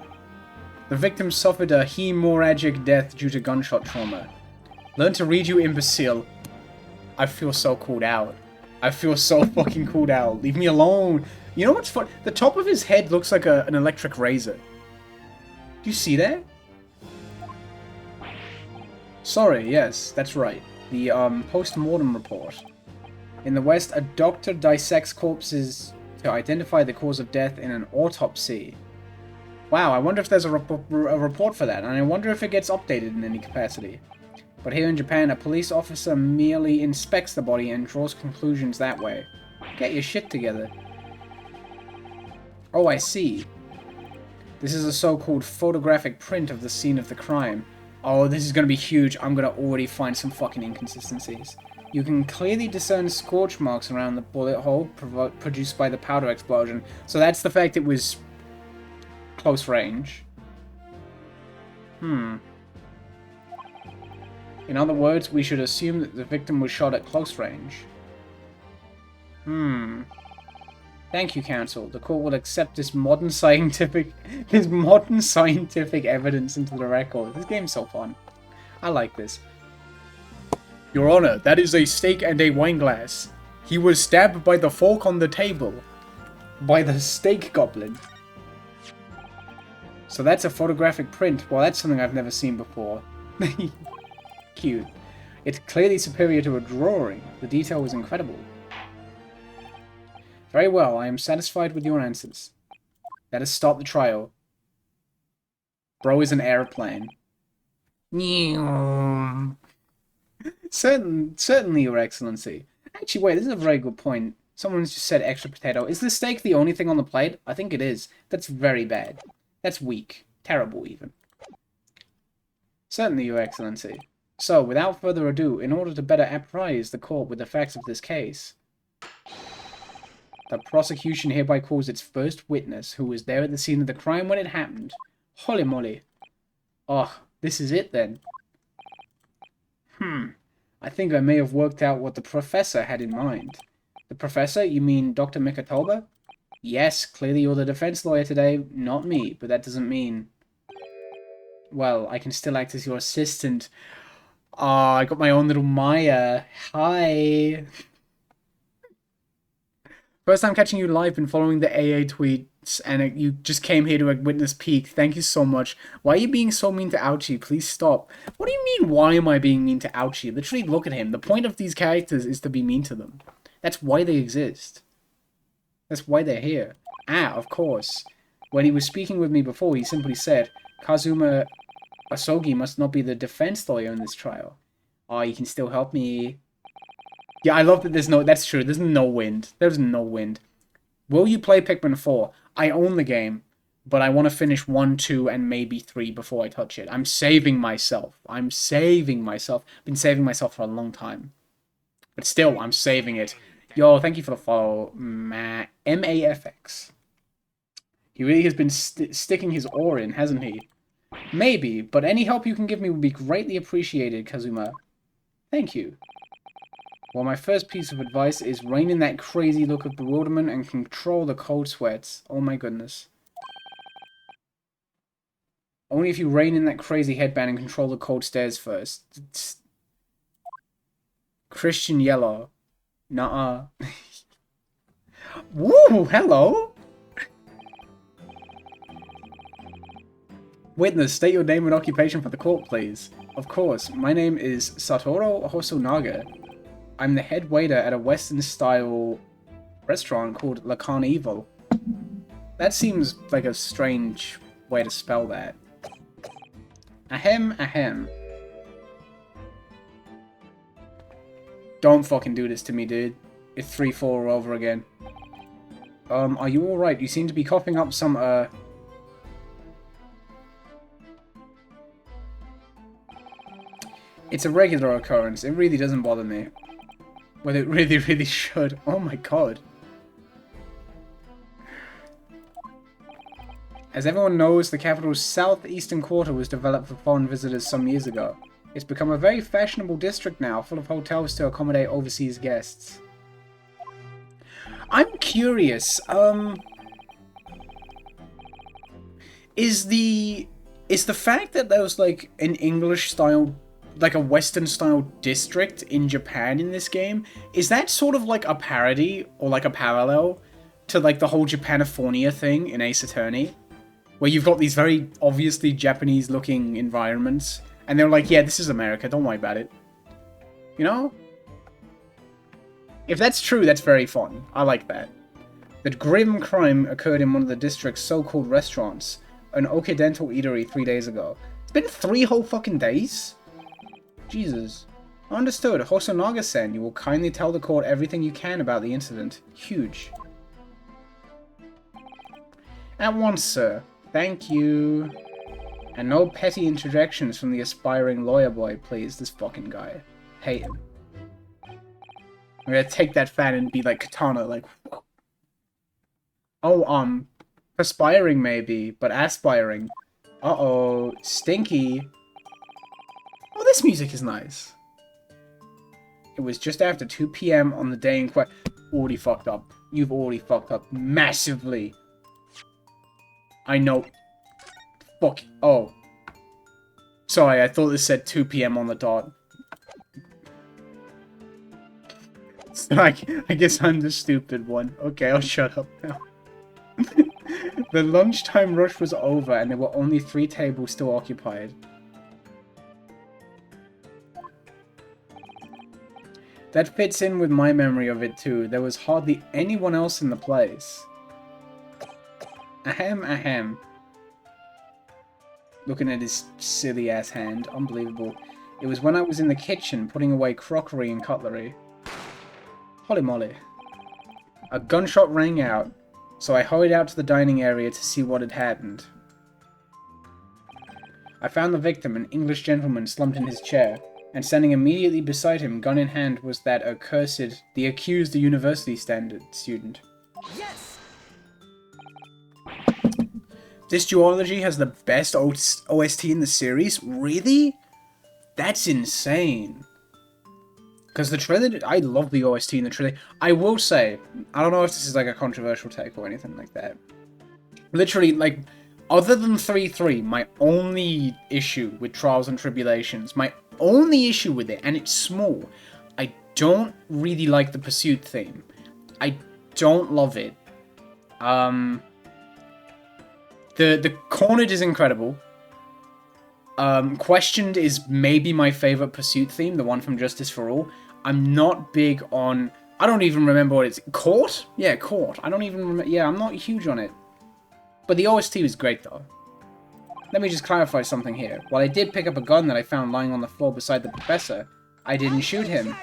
The victim suffered a hemorrhagic death due to gunshot trauma. Learn to read, you imbecile. I feel so called out. I feel so fucking called out. Leave me alone. You know what's fun? The top of his head looks like an electric razor. Do you see that? Sorry, yes, that's right. The post-mortem report. In the West, a doctor dissects corpses to identify the cause of death in an autopsy. Wow, I wonder if there's a report for that, and I wonder if it gets updated in any capacity. But here in Japan, a police officer merely inspects the body and draws conclusions that way. Get your shit together. Oh, I see. This is a so-called photographic print of the scene of the crime. Oh, this is gonna be huge. I'm gonna already find some fucking inconsistencies. You can clearly discern scorch marks around the bullet hole produced by the powder explosion. So that's the fact it was close range. In other words, we should assume that the victim was shot at close range. Thank you, counsel. The court will accept this modern scientific evidence into the record. This game's so fun. I like this. Your Honor, that is a steak and a wine glass. He was stabbed by the fork on the table. By the steak goblin. So that's a photographic print. Well, that's something I've never seen before. Cute. It's clearly superior to a drawing. The detail was incredible. Very well, I am satisfied with your answers. Let us start the trial. Bro is an airplane. Certainly, Your Excellency. Actually, wait, this is a very good point. Someone's just said extra potato. Is the steak the only thing on the plate? I think it is. That's very bad. That's weak. Terrible, even. Certainly, Your Excellency. So, without further ado, in order to better apprise the court with the facts of this case, the prosecution hereby calls its first witness, who was there at the scene of the crime when it happened. Holy moly. Oh, this is it then. I think I may have worked out what the professor had in mind. The professor? You mean Dr. Mikatoba? Yes, clearly you're the defense lawyer today, not me, but that doesn't mean... Well, I can still act as your assistant. Ah, I got my own little Maya. Hi. First time catching you live, been following the AA tweets, and you just came here to witness peak. Thank you so much. Why are you being so mean to Ouchie? Please stop. What do you mean, why am I being mean to Ouchie? Literally, look at him. The point of these characters is to be mean to them. That's why they exist. That's why they're here. Ah, of course. When he was speaking with me before, he simply said, Kazuma Asogi must not be the defense lawyer in this trial. Oh, you can still help me. Yeah, I love that there's no... That's true. There's no wind. There's no wind. Will you play Pikmin 4? I own the game, but I want to finish 1, 2, and maybe 3 before I touch it. I'm saving myself. I'm saving myself. Been saving myself for a long time. But still, I'm saving it. Yo, thank you for the follow, MAFX. He really has been sticking his oar in, hasn't he? Maybe, but any help you can give me would be greatly appreciated, Kazuma. Thank you. Well, my first piece of advice is rein in that crazy look of bewilderment and control the cold sweats. Oh my goodness. Only if you rein in that crazy headband and control the cold stares first. It's... Christian Yellow. Nuh-uh. Woo! Hello! Witness, state your name and occupation for the court, please. Of course, my name is Satoru Hosonaga. I'm the head waiter at a Western-style restaurant called La Carnival. That seems like a strange way to spell that. Ahem, ahem. Don't fucking do this to me, dude. It's 3-4 over again. Are you alright? You seem to be coughing up some, It's a regular occurrence. It really doesn't bother me. But it really, really should. Oh my god. As everyone knows, the capital's southeastern quarter was developed for foreign visitors some years ago. It's become a very fashionable district now, full of hotels to accommodate overseas guests. I'm curious, is the fact that there was like an English style, like a Western style district in Japan in this game, is that sort of like a parody or like a parallel to like the whole Japanifornia thing in Ace Attorney, where you've got these very obviously Japanese looking environments and they're like, yeah, this is America, don't worry about it, you know? If that's true, that's very fun. I like that. The grim crime occurred in one of the district's so-called restaurants, an Occidental eatery 3 days ago. It's been 3 whole fucking days? Jesus. Understood. Hosonaga-sen, you will kindly tell the court everything you can about the incident. Huge. At once, sir. Thank you. And no petty interjections from the aspiring lawyer boy, please. This fucking guy. Hate him. I'm gonna take that fan and be like Katana, like... Oh, perspiring maybe, but aspiring. Uh-oh. Stinky. Oh, this music is nice. It was just after 2 PM on the day in question. Already fucked up. You've already fucked up massively. I know. Fuck. Oh. Sorry, I thought this said 2 PM on the dot. So I guess I'm the stupid one. Okay, I'll shut up now. The lunchtime rush was over and there were only 3 tables still occupied. That fits in with my memory of it too. There was hardly anyone else in the place. Ahem, ahem. Looking at his silly ass hand. Unbelievable. It was when I was in the kitchen putting away crockery and cutlery. Holy moly. A gunshot rang out, so I hurried out to the dining area to see what had happened. I found the victim, an English gentleman slumped in his chair, and standing immediately beside him, gun in hand, was that the accused university student. Yes! This duology has the best OST in the series? Really? That's insane. Because the trailer, I love the OST in the trailer. I will say, I don't know if this is like a controversial take or anything like that. Literally, like, other than 3-3, my only issue with Trials and Tribulations, my only issue with it, and it's small, I don't really like the Pursuit theme. I don't love it. The Cornered is incredible. Questioned is maybe my favorite Pursuit theme, the one from Justice for All. I'm not big on... I don't even remember what it's... Court? Yeah, Court. I don't even remember... Yeah, I'm not huge on it. But the OST was great, though. Let me just clarify something here. While I did pick up a gun that I found lying on the floor beside the professor, I didn't shoot him.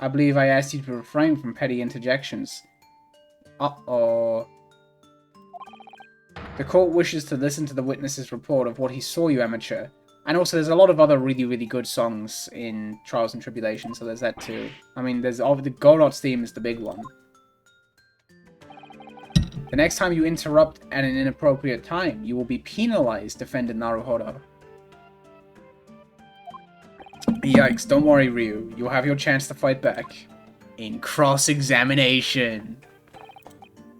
I believe I asked you to refrain from petty interjections. Uh-oh. The court wishes to listen to the witness's report of what he saw, you amateur. And also, there's a lot of other really, really good songs in Trials and Tribulations, so there's that too. I mean, there's the Godot's theme is the big one. The next time you interrupt at an inappropriate time, you will be penalized, defended Naruhodo. Yikes, don't worry, Ryu. You'll have your chance to fight back. In cross-examination.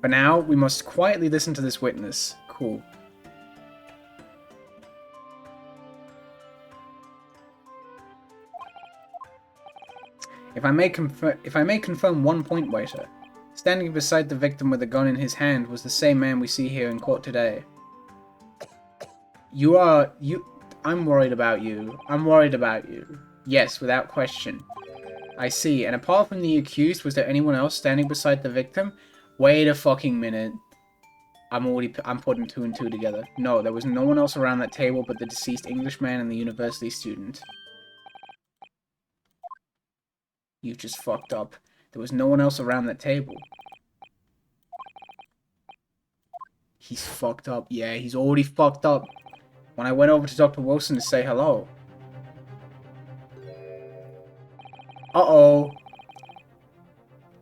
For now, we must quietly listen to this witness. Cool. If I may confirm one point, waiter. Standing beside the victim with a gun in his hand was the same man we see here in court today. I'm worried about you. I'm worried about you. Yes, without question. I see. And apart from the accused, was there anyone else standing beside the victim? Wait a fucking minute. I'm putting 2 and 2 together. No, there was no one else around that table but the deceased Englishman and the university student. You just fucked up. There was no one else around that table. He's fucked up. Yeah, he's already fucked up. When I went over to Dr. Wilson to say hello. Uh-oh.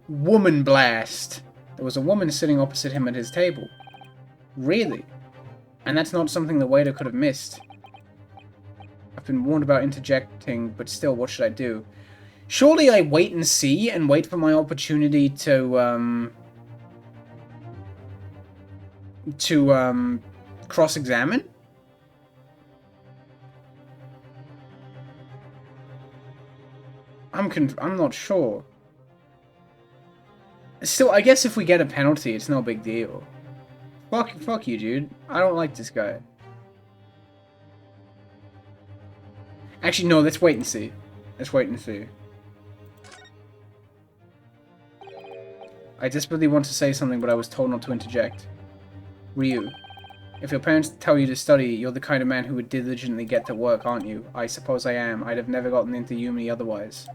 Woman blast. There was a woman sitting opposite him at his table. Really? And that's not something the waiter could have missed. I've been warned about interjecting, but still, what should I do? Surely I wait and see and wait for my opportunity to cross-examine? I'm not sure. Still, I guess if we get a penalty, it's no big deal. Fuck you, dude. I don't like this guy. Actually, no, let's wait and see. Let's wait and see. I desperately want to say something, but I was told not to interject. Ryu, if your parents tell you to study, you're the kind of man who would diligently get to work, aren't you? I suppose I am. I'd have never gotten into uni otherwise.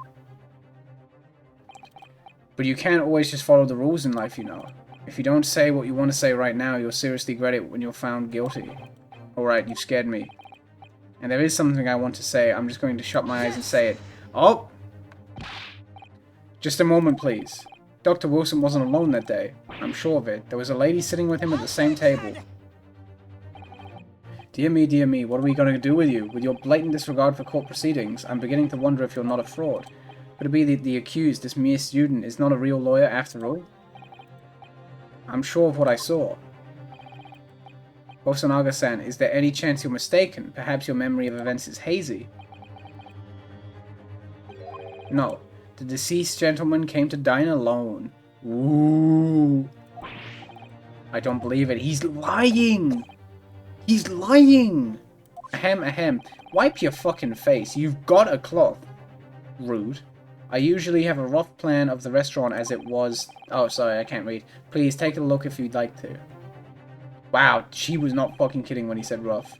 But you can't always just follow the rules in life, you know. If you don't say what you want to say right now, you'll seriously regret it when you're found guilty. Alright, you've scared me. And there is something I want to say. I'm just going to shut my eyes and say it. Oh! Just a moment, please. Dr. Wilson wasn't alone that day. I'm sure of it. There was a lady sitting with him at the same table. Dear me, what are we going to do with you? With your blatant disregard for court proceedings, I'm beginning to wonder if you're not a fraud. Could it be the accused, this mere student, is not a real lawyer after all? I'm sure of what I saw. Bosanaga-san, is there any chance you're mistaken? Perhaps your memory of events is hazy? No. The deceased gentleman came to dine alone. Ooh. I don't believe it. He's lying! He's lying! Ahem, ahem. Wipe your fucking face. You've got a cloth. Rude. I usually have a rough plan of the restaurant as it was... Oh, sorry, I can't read. Please, take a look if you'd like to. Wow, she was not fucking kidding when he said rough.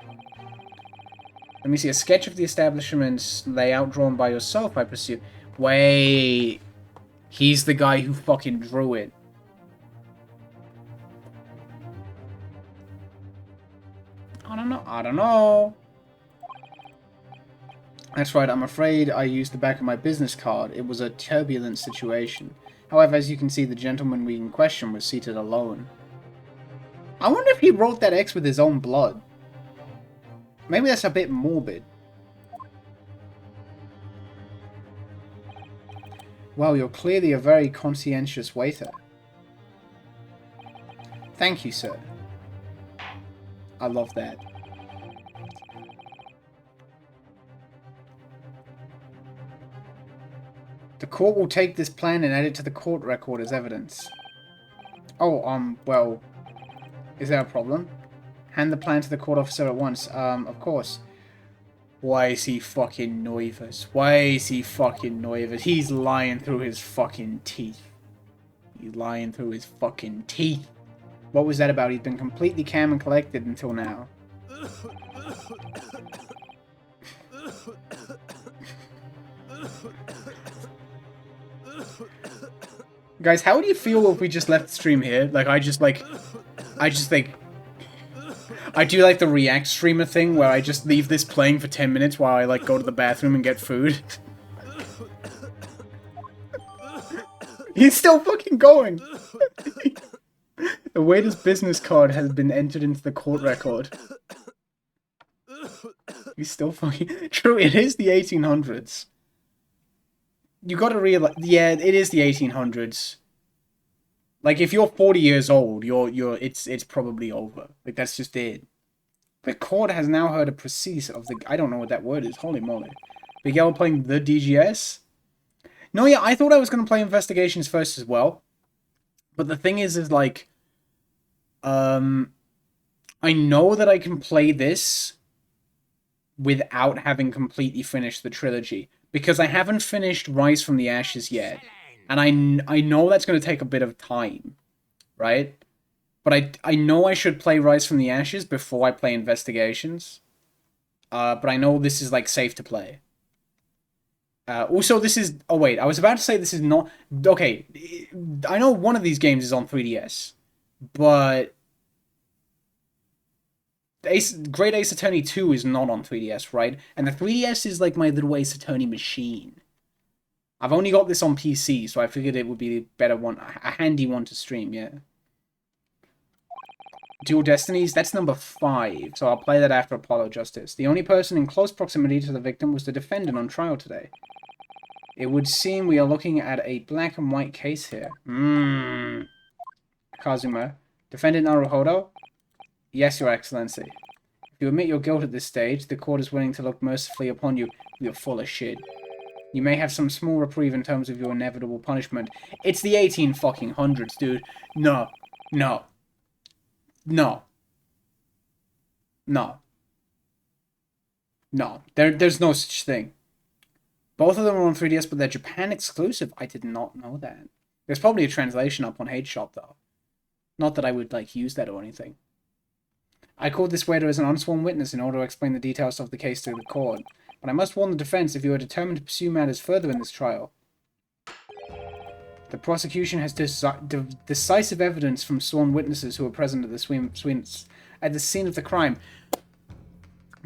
Let me see. A sketch of the establishment's layout drawn by yourself, I presume. Wait. He's the guy who fucking drew it. I don't know. That's right, I'm afraid I used the back of my business card. It was a turbulent situation. However, as you can see, the gentleman we in question was seated alone. I wonder if he wrote that X with his own blood. Maybe that's a bit morbid. Well, you're clearly a very conscientious waiter. Thank you, sir. I love that. The court will take this plan and add it to the court record as evidence. Oh, well, is there a problem? Hand the plan to the court officer at once. Of course. Why is he fucking nervous? Why is he fucking nervous? He's lying through his fucking teeth. He's lying through his fucking teeth. What was that about? He's been completely calm and collected until now. Guys, how would you feel if we just left the stream here? Like, I do like the react streamer thing where I just leave this playing for 10 minutes while I, like, go to the bathroom and get food. He's still fucking going! The waiter's business card has been entered into the court record. He's still fucking... True, it is the 1800s. You gotta realize... Yeah, it is the 1800s. Like, if you're 40 years old, it's probably over. Like, that's just it. The court has now heard a proceed of the... I don't know what that word is. Holy moly. Miguel playing the DGS? No, yeah, I thought I was gonna play Investigations first as well. But the thing is like... I know that I can play this without having completely finished the trilogy. Because I haven't finished Rise from the Ashes yet. And I know that's going to take a bit of time. Right? But I know I should play Rise from the Ashes before I play Investigations. But I know this is, like, safe to play. Also, this is... Oh, wait. I was about to say this is not... Okay. I know one of these games is on 3DS. But... Great Ace Attorney 2 is not on 3DS, right? And the 3DS is like my little Ace Attorney machine. I've only got this on PC, so I figured it would be a better one, a handy one to stream, yeah. Dual Destinies, that's number 5, so I'll play that after Apollo Justice. The only person in close proximity to the victim was the defendant on trial today. It would seem we are looking at a black and white case here. Kazuma. Defendant Naruhodo? Yes, Your Excellency. If you admit your guilt at this stage, the court is willing to look mercifully upon you. You're full of shit. You may have some small reprieve in terms of your inevitable punishment. It's the 1800s, dude. No. No. No. No. No. There's no such thing. Both of them are on 3DS, but they're Japan exclusive. I did not know that. There's probably a translation up on HateShop, though. Not that I would, like, use that or anything. I called this waiter as an unsworn witness in order to explain the details of the case to the court. But I must warn the defense if you are determined to pursue matters further in this trial. The prosecution has decisive evidence from sworn witnesses who were present at the scene of the crime.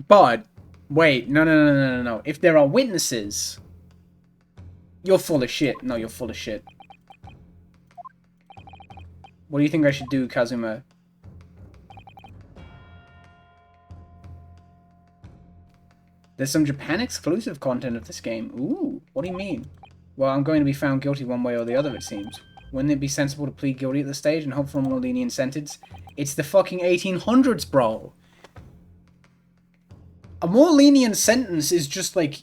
But, wait, no. If there are witnesses, you're full of shit. No, you're full of shit. What do you think I should do, Kazuma? There's some Japan exclusive content of this game. Ooh, what do you mean? Well, I'm going to be found guilty one way or the other, it seems. Wouldn't it be sensible to plead guilty at this stage and hope for a more lenient sentence? It's the fucking 1800s, bro. A more lenient sentence is just, like,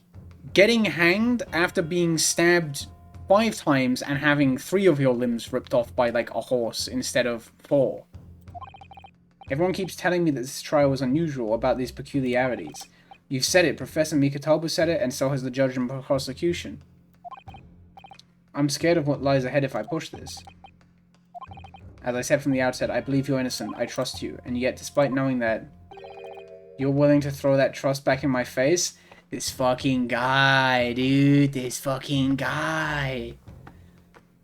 getting hanged after being stabbed 5 times and having 3 of your limbs ripped off by, like, a horse instead of 4. Everyone keeps telling me that this trial was unusual about these peculiarities. You've said it, Professor Mikatoba said it, and so has the judge and prosecution. I'm scared of what lies ahead if I push this. As I said from the outset, I believe you're innocent, I trust you, and yet, despite knowing that, you're willing to throw that trust back in my face? This fucking guy, dude, this fucking guy.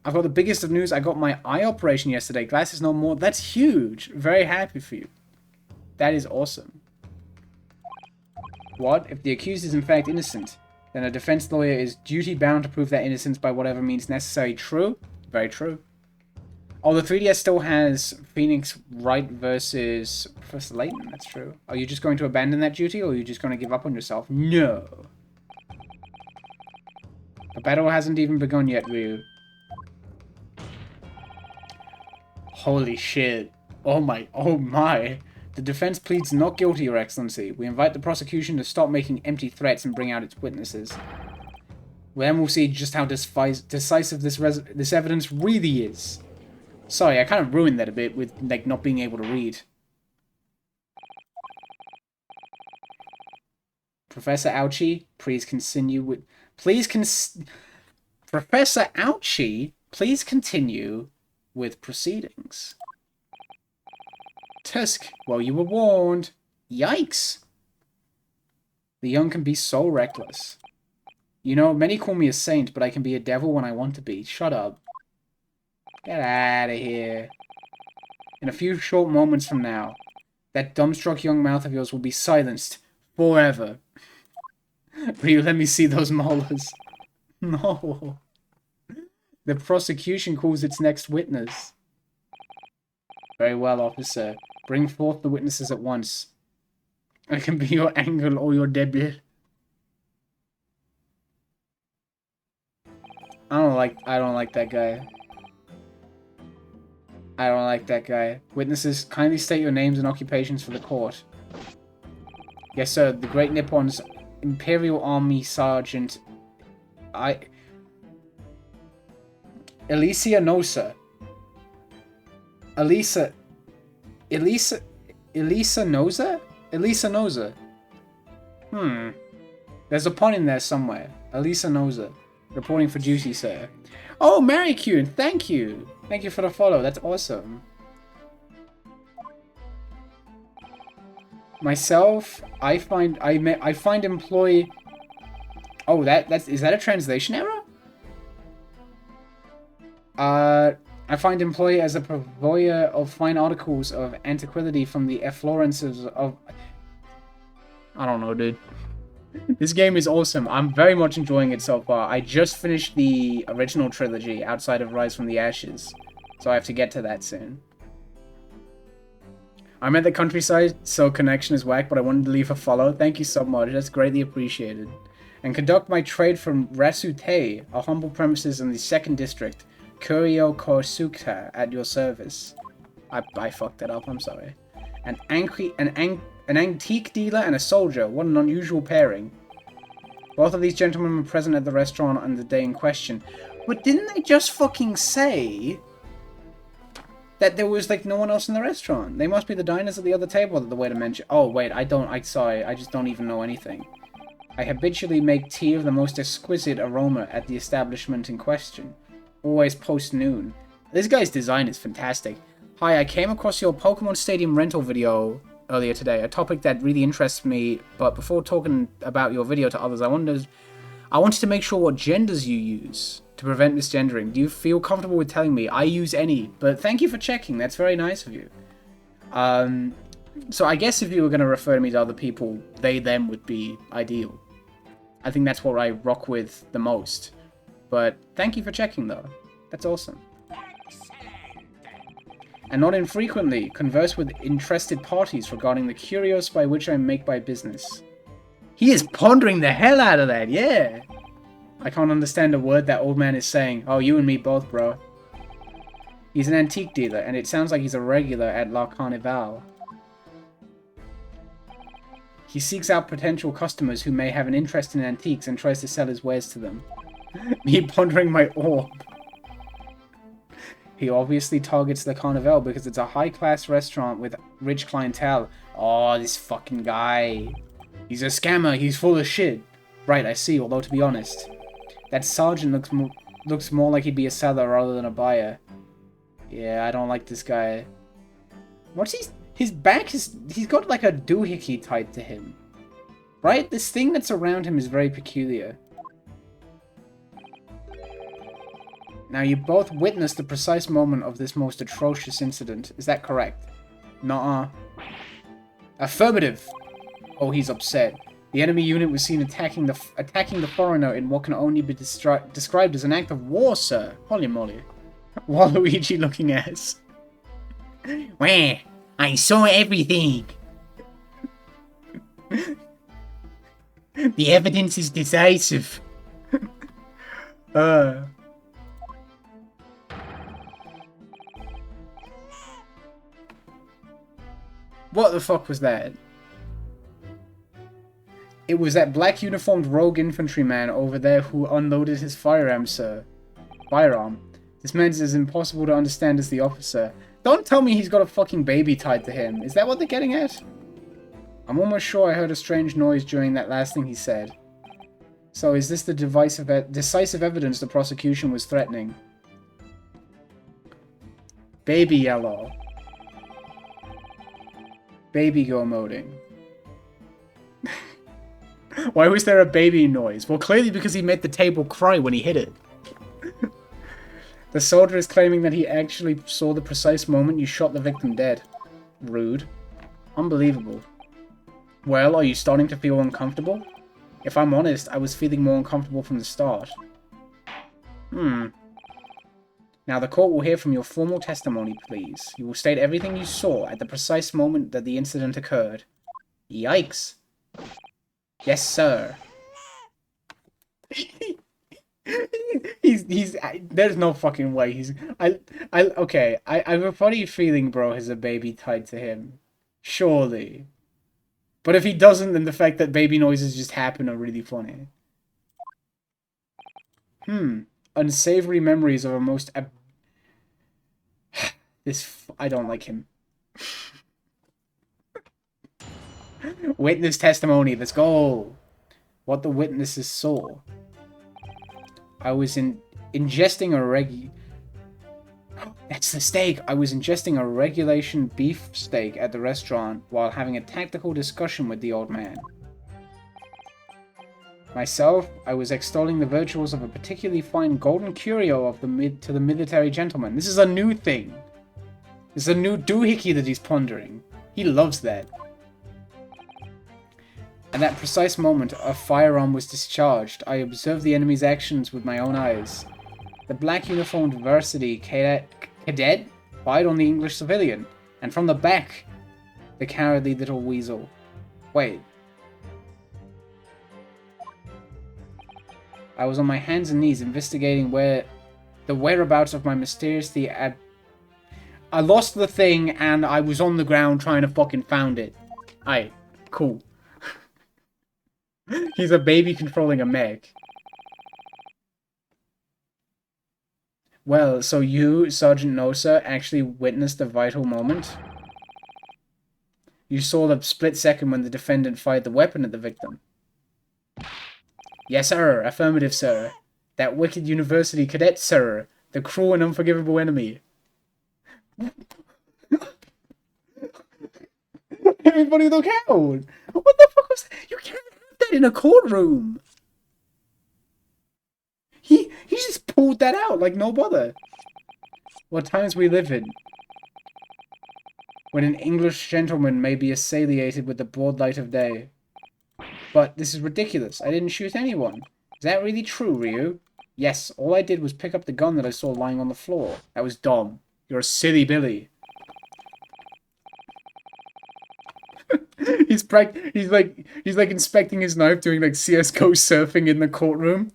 I've got the biggest of news. I got my eye operation yesterday. Glasses no more. That's huge. Very happy for you. That is awesome. What? If the accused is in fact innocent, then a defense lawyer is duty-bound to prove that innocence by whatever means necessary. True? Very true. Oh, the 3DS still has Phoenix Wright versus Professor Layton. That's true. Are you just going to abandon that duty, or are you just going to give up on yourself? No. The battle hasn't even begun yet, Ryu. Holy shit. Oh my. Oh my. The defense pleads not guilty, Your Excellency. We invite the prosecution to stop making empty threats and bring out its witnesses. Then we'll see just how decisive this evidence really is. Sorry, I kind of ruined that a bit with, like, not being able to read. Professor Ouchie, please continue with... Professor Ouchie, please continue with proceedings. Tusk, well, you were warned. Yikes. The young can be so reckless. You know, many call me a saint, but I can be a devil when I want to be. Shut up. Get out of here. In a few short moments from now, that dumbstruck young mouth of yours will be silenced forever. Ryu, let me see those molars. No. The prosecution calls its next witness. Very well, officer. Bring forth the witnesses at once. I can be your angel or your devil. I don't like that guy. I don't like that guy. Witnesses, kindly state your names and occupations for the court. Yes, sir. The Great Nippon's Imperial Army Sergeant... Elisa Nosa. Elisa Nosa? Elisa Nosa. There's a pun in there somewhere. Elisa Nosa. Reporting for duty, sir. Oh, Maricune, thank you. Thank you for the follow. That's awesome. Myself, I find employee. Oh, is that a translation error? I find employee as a purveyor of fine articles of antiquity from the efflorences of... I don't know, dude. This game is awesome. I'm very much enjoying it so far. I just finished the original trilogy outside of Rise from the Ashes, so I have to get to that soon. I'm at the countryside, so connection is whack, but I wanted to leave a follow. Thank you so much. That's greatly appreciated. And conduct my trade from Rasute, a humble premises in the 2nd District. Curio Korsuka at your service. I fucked that up, I'm sorry. An antique dealer and a soldier. What an unusual pairing. Both of these gentlemen were present at the restaurant on the day in question. But didn't they just fucking say that there was, like, no one else in the restaurant? They must be the diners at the other table, the way to mention... Oh, wait, sorry, I just don't even know anything. I habitually make tea of the most exquisite aroma at the establishment in question. Always post-noon. This guy's design is fantastic. Hi, I came across your Pokemon Stadium rental video earlier today, a topic that really interests me, but before talking about your video to others, I wanted to make sure what genders you use to prevent misgendering. Do you feel comfortable with telling me? I use any, but thank you for checking. That's very nice of you. So I guess if you were going to refer me to other people, they, them would be ideal. I think that's what I rock with the most. But thank you for checking, though. That's awesome. And not infrequently, converse with interested parties regarding the curios by which I make my business. He is pondering the hell out of that, yeah! I can't understand a word that old man is saying. Oh, you and me both, bro. He's an antique dealer, and it sounds like he's a regular at La Carnival. He seeks out potential customers who may have an interest in antiques and tries to sell his wares to them. Me pondering my orb. He obviously targets the Carnival because it's a high-class restaurant with rich clientele. Oh, this fucking guy. He's a scammer. He's full of shit. Right, I see, although to be honest, that sergeant looks more like he'd be a seller rather than a buyer. Yeah, I don't like this guy. What's his back is... He's got like a doohickey tied to him. Right? This thing that's around him is very peculiar. Now, you both witnessed the precise moment of this most atrocious incident. Is that correct? Nuh-uh. Affirmative! Oh, he's upset. The enemy unit was seen attacking the foreigner in what can only be described as an act of war, sir. Holy moly. Waluigi looking ass. Where? I saw everything! The evidence is decisive. What the fuck was that? It was that black uniformed rogue infantryman over there who unloaded his firearm, sir. Firearm. This man is as impossible to understand as the officer. Don't tell me he's got a fucking baby tied to him. Is that what they're getting at? I'm almost sure I heard a strange noise during that last thing he said. So is this the decisive evidence the prosecution was threatening? Baby yellow. Baby go moding. Why was there a baby noise? Well, clearly because he made the table cry when he hit it. The soldier is claiming that he actually saw the precise moment you shot the victim dead. Rude. Unbelievable. Well, are you starting to feel uncomfortable? If I'm honest, I was feeling more uncomfortable from the start. Now the court will hear from your formal testimony, please. You will state everything you saw at the precise moment that the incident occurred. Yikes. Yes, sir. There's no fucking way okay, I have a funny feeling bro has a baby tied to him. Surely. But if he doesn't, then the fact that baby noises just happen are really funny. Unsavory memories of a most I don't like him. Witness testimony, let's go. What the witnesses saw. I was ingesting a That's the steak! I was ingesting a regulation beef steak at the restaurant while having a tactical discussion with the old man. Myself, I was extolling the virtues of a particularly fine golden curio to the military gentleman. This is a new thing. This is a new doohickey that he's pondering. He loves that. At that precise moment, a firearm was discharged. I observed the enemy's actions with my own eyes. The black uniformed varsity cadet fired on the English civilian, and from the back, the cowardly little weasel. Wait. I was on my hands and knees investigating the whereabouts of my mysteriously I lost the thing and I was on the ground trying to fucking found it. Aight, cool. He's a baby controlling a mech. Well, so you, Sergeant Nosa, actually witnessed the vital moment? You saw the split second when the defendant fired the weapon at the victim? Yes, sir. Affirmative, sir. That wicked university cadet, sir. The cruel and unforgivable enemy. Everybody look out! What the fuck was that? You can't have that in a courtroom! He just pulled that out like no bother. What times we live in. When an English gentleman may be assaliated with the broad light of day. But this is ridiculous. I didn't shoot anyone. Is that really true, Ryu? Yes, all I did was pick up the gun that I saw lying on the floor. That was dumb. You're a silly Billy. He's like inspecting his knife, doing like CS:GO surfing in the courtroom.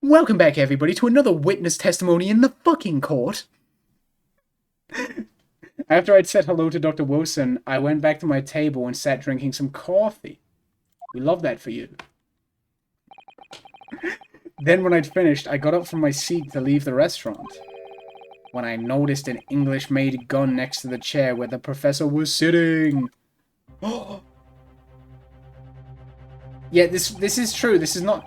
Welcome back, everybody, to another witness testimony in the fucking court. After I'd said hello to Dr. Wilson, I went back to my table and sat drinking some coffee. We love that for you. Then when I'd finished, I got up from my seat to leave the restaurant. When I noticed an English-made gun next to the chair where the professor was sitting. Yeah, this is true. This is not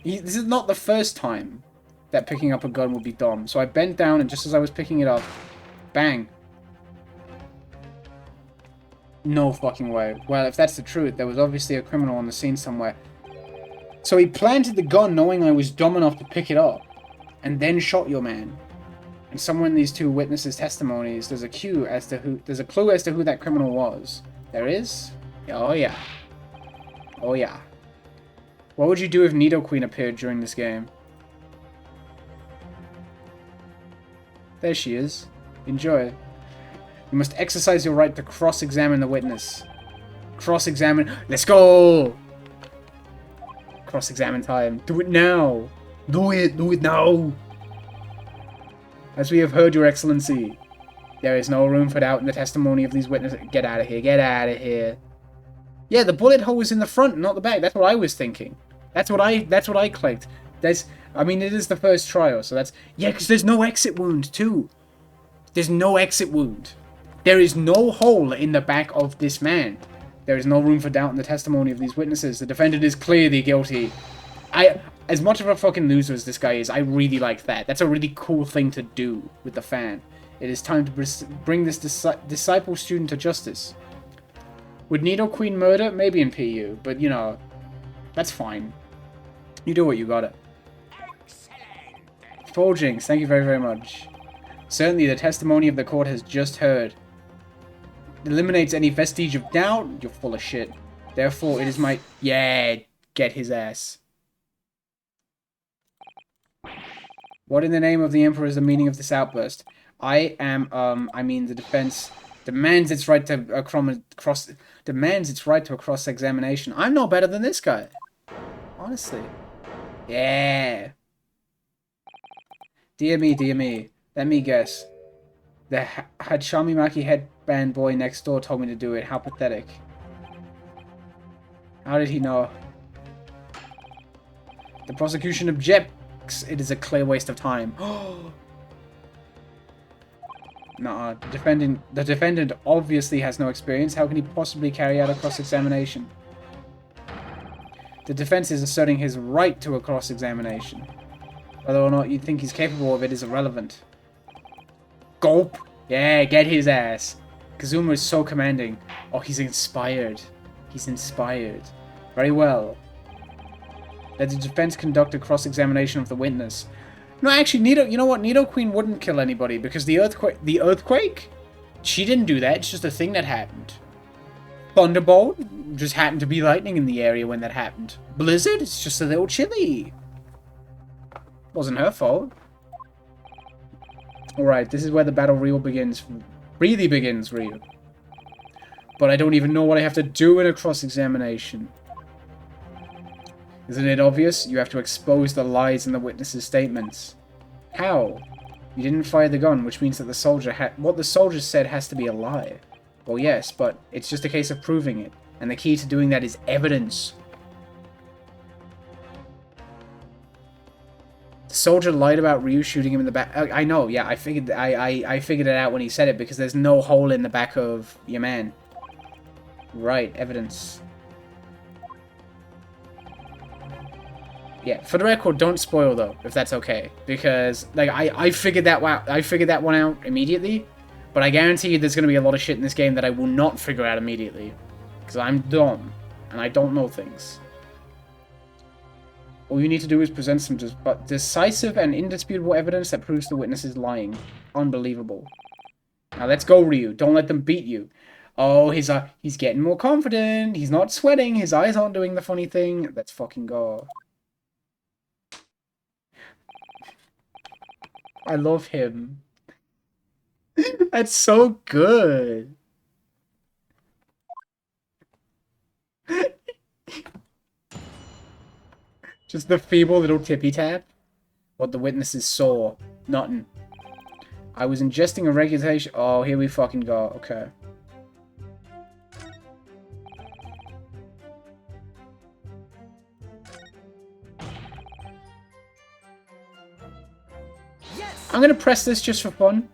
the first time that picking up a gun would be dumb. So I bent down, and just as I was picking it up, bang. No fucking way. Well, if that's the truth, there was obviously a criminal on the scene somewhere. So he planted the gun knowing I was dumb enough to pick it up, and then shot your man. And somewhere in these two witnesses' testimonies, there's a clue as to who that criminal was. There is? Oh yeah. Oh yeah. What would you do if Nidoqueen appeared during this game? There she is. Enjoy. You must exercise your right to cross-examine the witness. Cross-examine. Let's go! Cross-examine time. Do it now! Do it! Do it now! As we have heard, Your Excellency, there is no room for doubt in the testimony of these witnesses. Get out of here. Get out of here. Yeah, the bullet hole was in the front, not the back. That's what I was thinking. That's what I clicked. I mean, it is the first trial, so that's... Yeah, because there's no exit wound, too. There's no exit wound. There is no hole in the back of this man. There is no room for doubt in the testimony of these witnesses. The defendant is clearly guilty. As much of a fucking loser as this guy is, I really like that. That's a really cool thing to do with the fan. It is time to bring this disciple student to justice. Would Nidoqueen murder? Maybe in PU, but you know, that's fine. You do what you gotta. Folgings, thank you very, very much. Certainly, the testimony of the court has just heard eliminates any vestige of doubt. You're full of shit. Therefore, it is my... Yeah, get his ass. What in the name of the Emperor is the meaning of this outburst? I mean, the defense demands its right to a cross-examination. I'm no better than this guy. Honestly. Yeah. Dear me. Let me guess. The Hachamimaki headband boy next door told me to do it. How pathetic. How did he know? The prosecution objects. It is a clear waste of time. Nah, the defendant obviously has no experience. How can he possibly carry out a cross-examination? The defense is asserting his right to a cross-examination. Whether or not you think he's capable of it is irrelevant. Gulp! Yeah, get his ass. Kazuma is so commanding. Oh, he's inspired. He's inspired. Very well. Let the defense conduct a cross-examination of the witness. No, actually, you know what? Nidoqueen wouldn't kill anybody because the earthquake? She didn't do that. It's just a thing that happened. Thunderbolt? Just happened to be lightning in the area when that happened. Blizzard? It's just a little chilly. Wasn't her fault. Alright, this is where the battle begins. Really begins, Ryu. But I don't even know what I have to do in a cross-examination. Isn't it obvious? You have to expose the lies in the witnesses' statements. How? You didn't fire the gun, which means that what the soldier said has to be a lie. Well, yes, but it's just a case of proving it. And the key to doing that is evidence. The soldier lied about Ryu shooting him in the back. I know, yeah, I figured it out when he said it, because there's no hole in the back of your man. Right, evidence. Yeah, for the record, don't spoil though, if that's okay, because like I figured that one out immediately, but I guarantee you there's gonna be a lot of shit in this game that I will not figure out immediately, because I'm dumb and I don't know things. All you need to do is present some decisive and indisputable evidence that proves the witness is lying. Unbelievable. Now let's go, Ryu. Don't let them beat you. Oh, he's getting more confident. He's not sweating. His eyes aren't doing the funny thing. Let's fucking go. I love him. That's so good. Just the feeble little tippy tap. What the witnesses saw. Nothing. I was ingesting a regulation. Oh, here we fucking go. Okay. Yes. I'm gonna press this just for fun.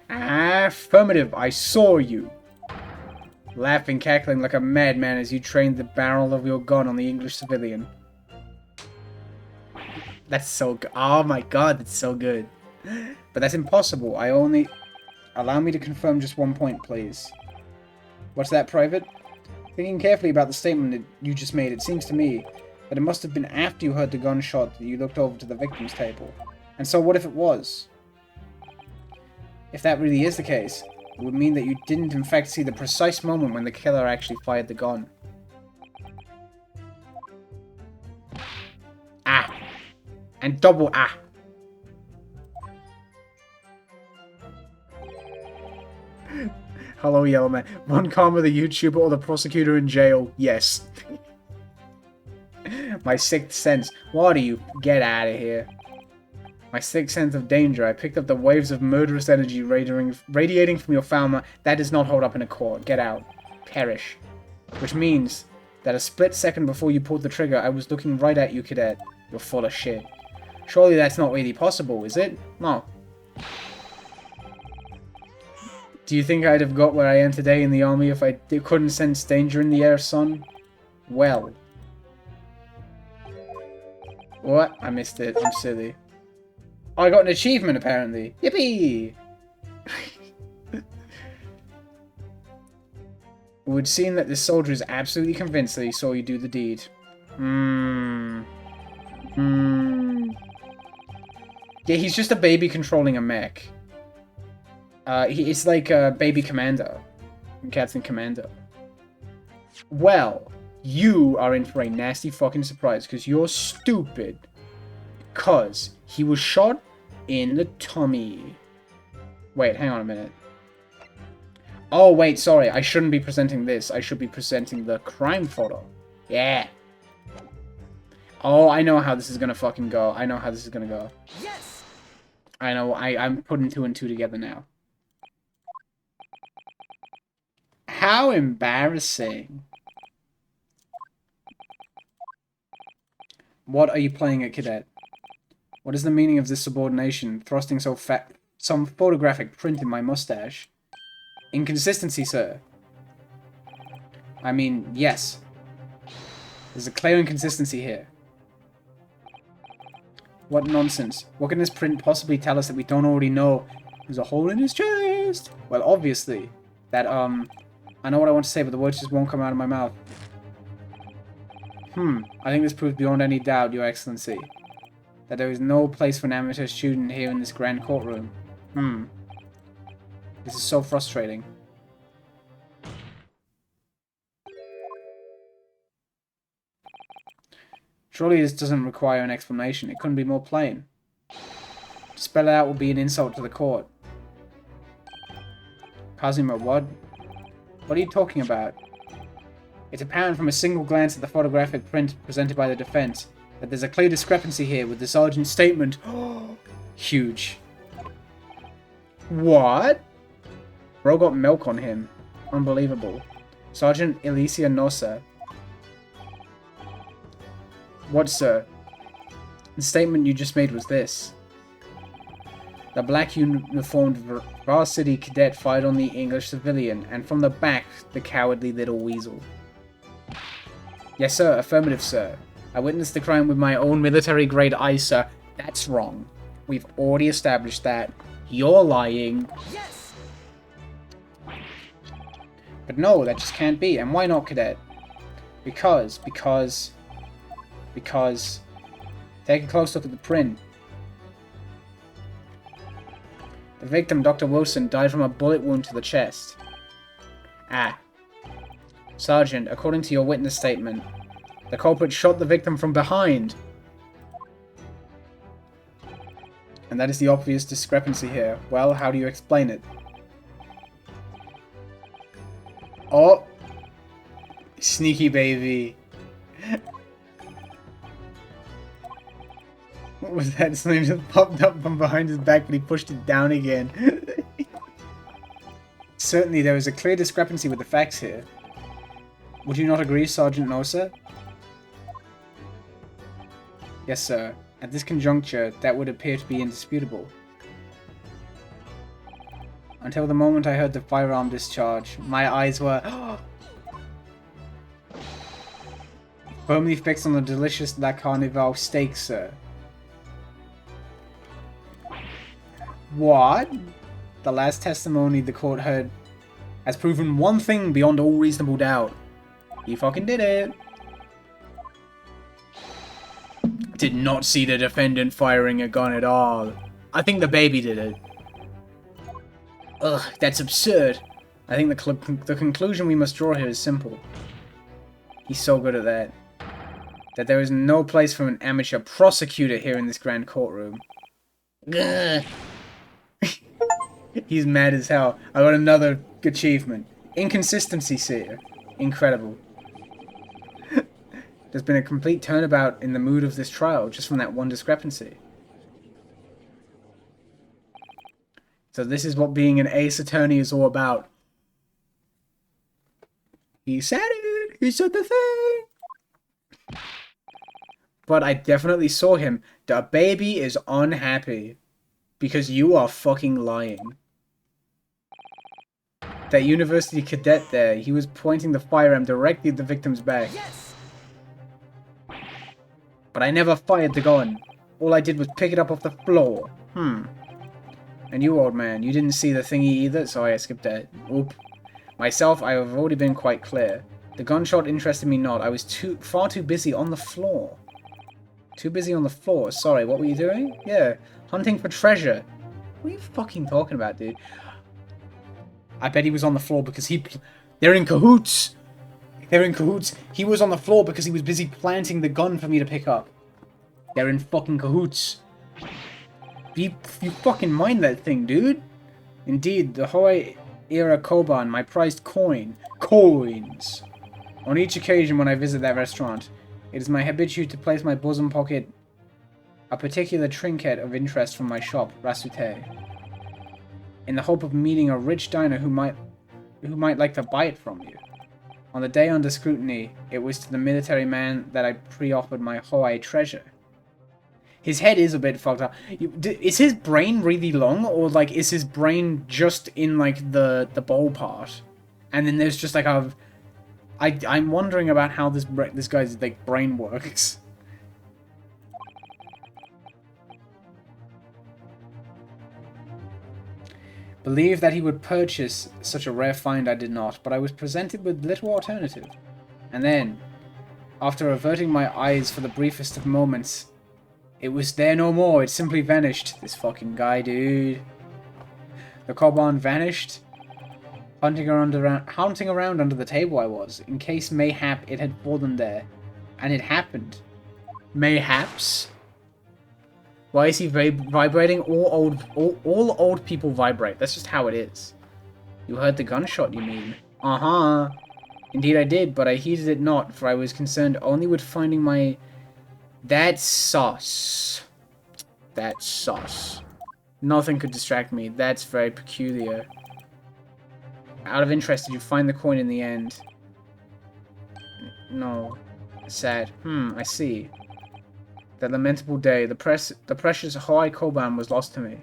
Affirmative, I saw you. Laughing, cackling like a madman as you trained the barrel of your gun on the English civilian. That's so good. Oh my god, that's so good. But that's impossible. I only... Allow me to confirm just one point, please. What's that, Private? Thinking carefully about the statement that you just made, it seems to me that it must have been after you heard the gunshot that you looked over to the victim's table. And so what if it was? If that really is the case, it would mean that you didn't in fact see the precise moment when the killer actually fired the gun. Ah! And double ah! Hello, Yellow Man. One comma, the YouTuber or the prosecutor in jail? Yes. My sixth sense. What do you? Get out of here. My sixth sense of danger. I picked up the waves of murderous energy radiating from your Falmer. That does not hold up in a court. Get out. Perish. Which means that a split second before you pulled the trigger, I was looking right at you, Cadet. You're full of shit. Surely that's not really possible, is it? No. Do you think I'd have got where I am today in the army if I couldn't sense danger in the air, son? Well. What? I missed it. I'm silly. Oh, I got an achievement, apparently. Yippee! It would seem that this soldier is absolutely convinced that he saw you do the deed. Yeah, he's just a baby controlling a mech. It's like a baby commander. Captain Commando. Well, you are in for a nasty fucking surprise because you're stupid. Because he was shot in the tummy. Wait, hang on a minute. Oh, wait, sorry. I shouldn't be presenting this. I should be presenting the crime photo. Yeah. Oh, I know how this is gonna fucking go. I know how this is gonna go. Yes. I know. I'm putting 2 and 2 together now. How embarrassing. What are you playing at, Cadet? What is the meaning of this subordination, thrusting some photographic print in my mustache? Inconsistency, sir. I mean, yes. There's a clear inconsistency here. What nonsense. What can this print possibly tell us that we don't already know? There's a hole in his chest! Well, obviously. That, I know what I want to say, but the words just won't come out of my mouth. I think this proves beyond any doubt, Your Excellency, that there is no place for an amateur student here in this grand courtroom. This is so frustrating. Surely this doesn't require an explanation. It couldn't be more plain. To spell it out would be an insult to the court. Kazuma, what? What are you talking about? It's apparent from a single glance at the photographic print presented by the defense that there's a clear discrepancy here with the sergeant's statement. Huge. What? Bro got milk on him. Unbelievable. Sergeant Elysia Nosa. What, sir? The statement you just made was this. The black uniformed varsity cadet fired on the English civilian, and from the back, the cowardly little weasel. Yes, sir. Affirmative, sir. I witnessed the crime with my own military-grade eyes, sir. That's wrong. We've already established that. You're lying. Yes. But no, that just can't be. And why not, cadet? Because... Take a close look at the print. The victim, Dr. Wilson, died from a bullet wound to the chest. Ah. Sergeant, according to your witness statement, the culprit shot the victim from behind. And that is the obvious discrepancy here. Well, how do you explain it? Oh! Sneaky baby. What was that? Something just popped up from behind his back, but he pushed it down again. Certainly, there is a clear discrepancy with the facts here. Would you not agree, Sergeant Nosa? Yes, sir. At this conjuncture, that would appear to be indisputable. Until the moment I heard the firearm discharge, my eyes were firmly fixed on the delicious La Carnival steak, sir. What? The last testimony the court heard has proven one thing beyond all reasonable doubt. He fucking did it. Did not see the defendant firing a gun at all. I think the baby did it. Ugh, that's absurd. I think the conclusion we must draw here is simple. He's so good at that. That there is no place for an amateur prosecutor here in this grand courtroom. Ugh. He's mad as hell. I got another achievement. Inconsistency, sir. Incredible. There's been a complete turnabout in the mood of this trial just from that one discrepancy. So this is what being an ace attorney is all about. He said it! He said the thing! But I definitely saw him. The baby is unhappy. Because you are fucking lying. That university cadet there, he was pointing the firearm directly at the victim's back. Yes! But I never fired the gun. All I did was pick it up off the floor. And you, old man, you didn't see the thingy either, so I skipped that. Oop. Myself, I have already been quite clear. The gunshot interested me not. I was far too busy on the floor. Too busy on the floor. Sorry, what were you doing? Yeah, hunting for treasure. What are you fucking talking about, dude? I bet he was on the floor because they're in cahoots. They're in cahoots. He was on the floor because he was busy planting the gun for me to pick up. They're in fucking cahoots. You fucking mind that thing, dude. Indeed, the Hawaii-era koban, my prized coin. Coins. On each occasion when I visit that restaurant, it is my habitude to place in my bosom pocket a particular trinket of interest from my shop, Rasute, in the hope of meeting a rich diner who might like to buy it from you. On the day under scrutiny, it was to the military man that I pre-offered my Hawaii treasure. His head is a bit fucked up. Is his brain really long, or like is his brain just in like the bowl part, and then there's just like a. I'm wondering about how this guy's like brain works. Believe that he would purchase such a rare find I did not, but I was presented with little alternative. And then, after averting my eyes for the briefest of moments, it was there no more. It simply vanished. This fucking guy, dude. The koban vanished. Hunting around under the table I was, in case mayhap it had fallen there. And it happened. Mayhaps? Why is he vibrating? All old people vibrate. That's just how it is. You heard the gunshot, you mean? Uh-huh. Indeed I did, but I heeded it not, for I was concerned only with finding my... That's sus. That's sus. Nothing could distract me. That's very peculiar. Out of interest, did you find the coin in the end? No. Sad. I see. That lamentable day, the precious Hawaii koban was lost to me.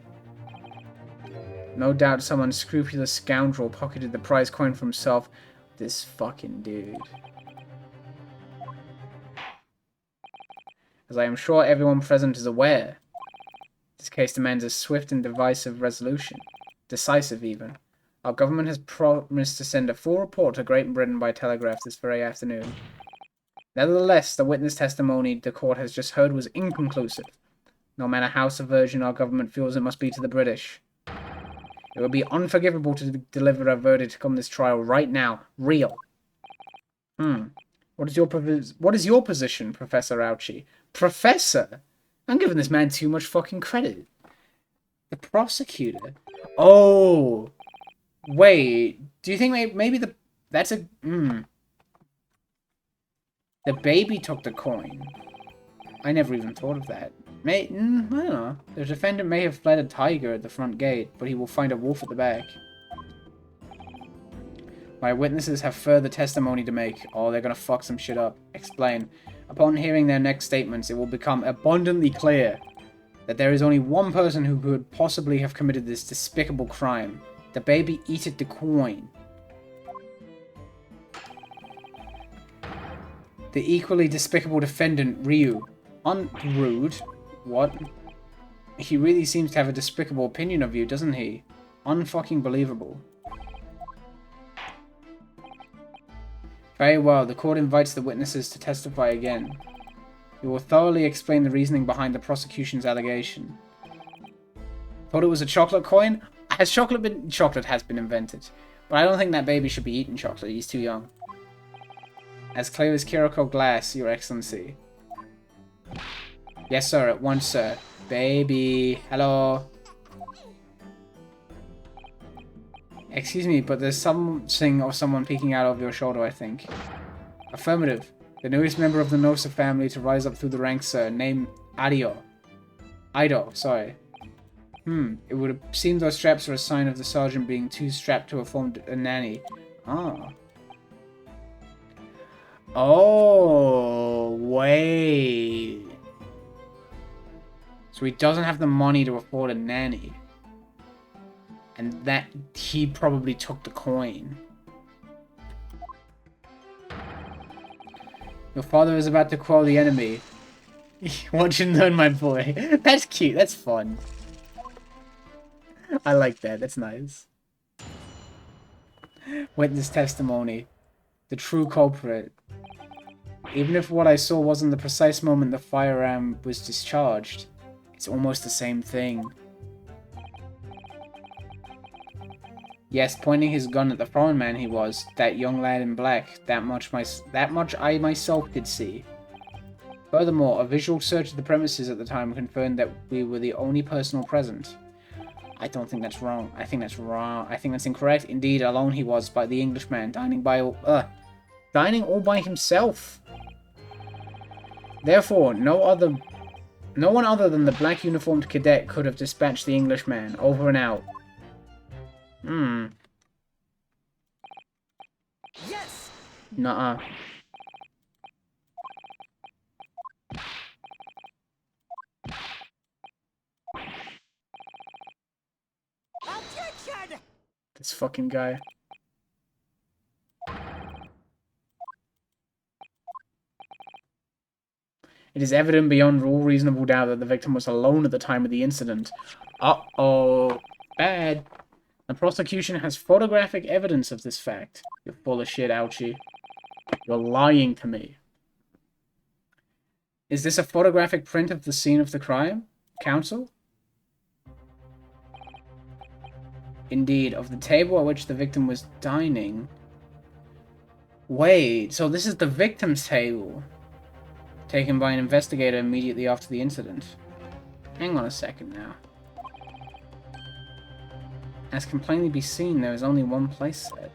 No doubt some unscrupulous scoundrel pocketed the prize coin for himself. This fucking dude. As I am sure everyone present is aware, this case demands a swift and decisive resolution. Decisive, even. Our government has promised to send a full report to Great Britain by telegraph this very afternoon. Nevertheless, the witness testimony the court has just heard was inconclusive. No matter how subversion our government feels it must be to the British. It would be unforgivable to deliver a verdict come this trial right now. Real. What is your position, Professor Ouchie? Professor? I'm giving this man too much fucking credit. The prosecutor? Oh! Wait, do you think maybe that's a... The baby took the coin. I never even thought of that. I don't know. The defendant may have fled a tiger at the front gate, but he will find a wolf at the back. My witnesses have further testimony to make. Oh, they're gonna fuck some shit up. Explain. Upon hearing their next statements, it will become abundantly clear that there is only one person who could possibly have committed this despicable crime. The baby eated the coin. The equally despicable defendant, Ryu. Unrude. What? He really seems to have a despicable opinion of you, doesn't he? Unfucking believable. Very well, the court invites the witnesses to testify again. You will thoroughly explain the reasoning behind the prosecution's allegation. Thought it was a chocolate coin? Has chocolate been... Chocolate has been invented. But I don't think that baby should be eating chocolate, he's too young. As clear as Kiriko glass, Your Excellency. Yes, sir, at once, sir. Baby, hello. Excuse me, but there's something or someone peeking out of your shoulder, I think. Affirmative. The newest member of the Nosa family to rise up through the ranks, sir. Name Ido, sorry. It would seem those straps are a sign of the sergeant being too strapped to have formed a nanny. Ah. Oh, wait. So he doesn't have the money to afford a nanny. And that he probably took the coin. Your father is about to quell the enemy. Watch and learn, my boy. That's cute. That's fun. I like that. That's nice. Witness testimony. The true culprit. Even if what I saw wasn't the precise moment the firearm was discharged, it's almost the same thing. Yes, pointing his gun at the foreign man he was, that young lad in black, that much I myself could see. Furthermore, a visual search of the premises at the time confirmed that we were the only personnel present. I don't think that's wrong. I think that's wrong. I think that's incorrect. Indeed, alone he was, by the Englishman, dining all by himself. Therefore, no one other than the black uniformed cadet could have dispatched the Englishman. Over and out. Yes. Nuh-uh. Objection. This fucking guy. It is evident beyond all reasonable doubt that the victim was alone at the time of the incident. Uh-oh. Bad. The prosecution has photographic evidence of this fact. You're full of shit, Ouchie. You're lying to me. Is this a photographic print of the scene of the crime? Counsel? Indeed, of the table at which the victim was dining. Wait, so this is the victim's table. Taken by an investigator immediately after the incident. Hang on a second now. As can plainly be seen, there is only one place set.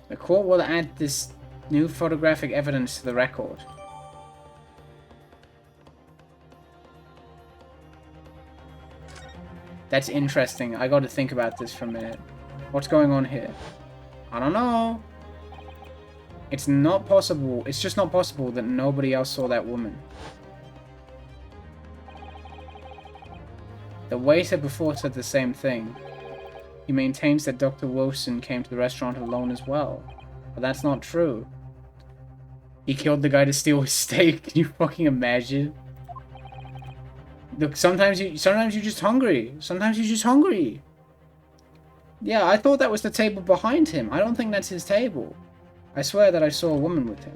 The court will add this new photographic evidence to the record. That's interesting. I got to think about this for a minute. What's going on here? I don't know. It's not possible. It's just not possible that nobody else saw that woman. The waiter before said the same thing. He maintains that Dr. Wilson came to the restaurant alone as well. But that's not true. He killed the guy to steal his steak. Can you fucking imagine? Look, sometimes you're just hungry. Sometimes you're just hungry. Yeah, I thought that was the table behind him. I don't think that's his table. I swear that I saw a woman with him.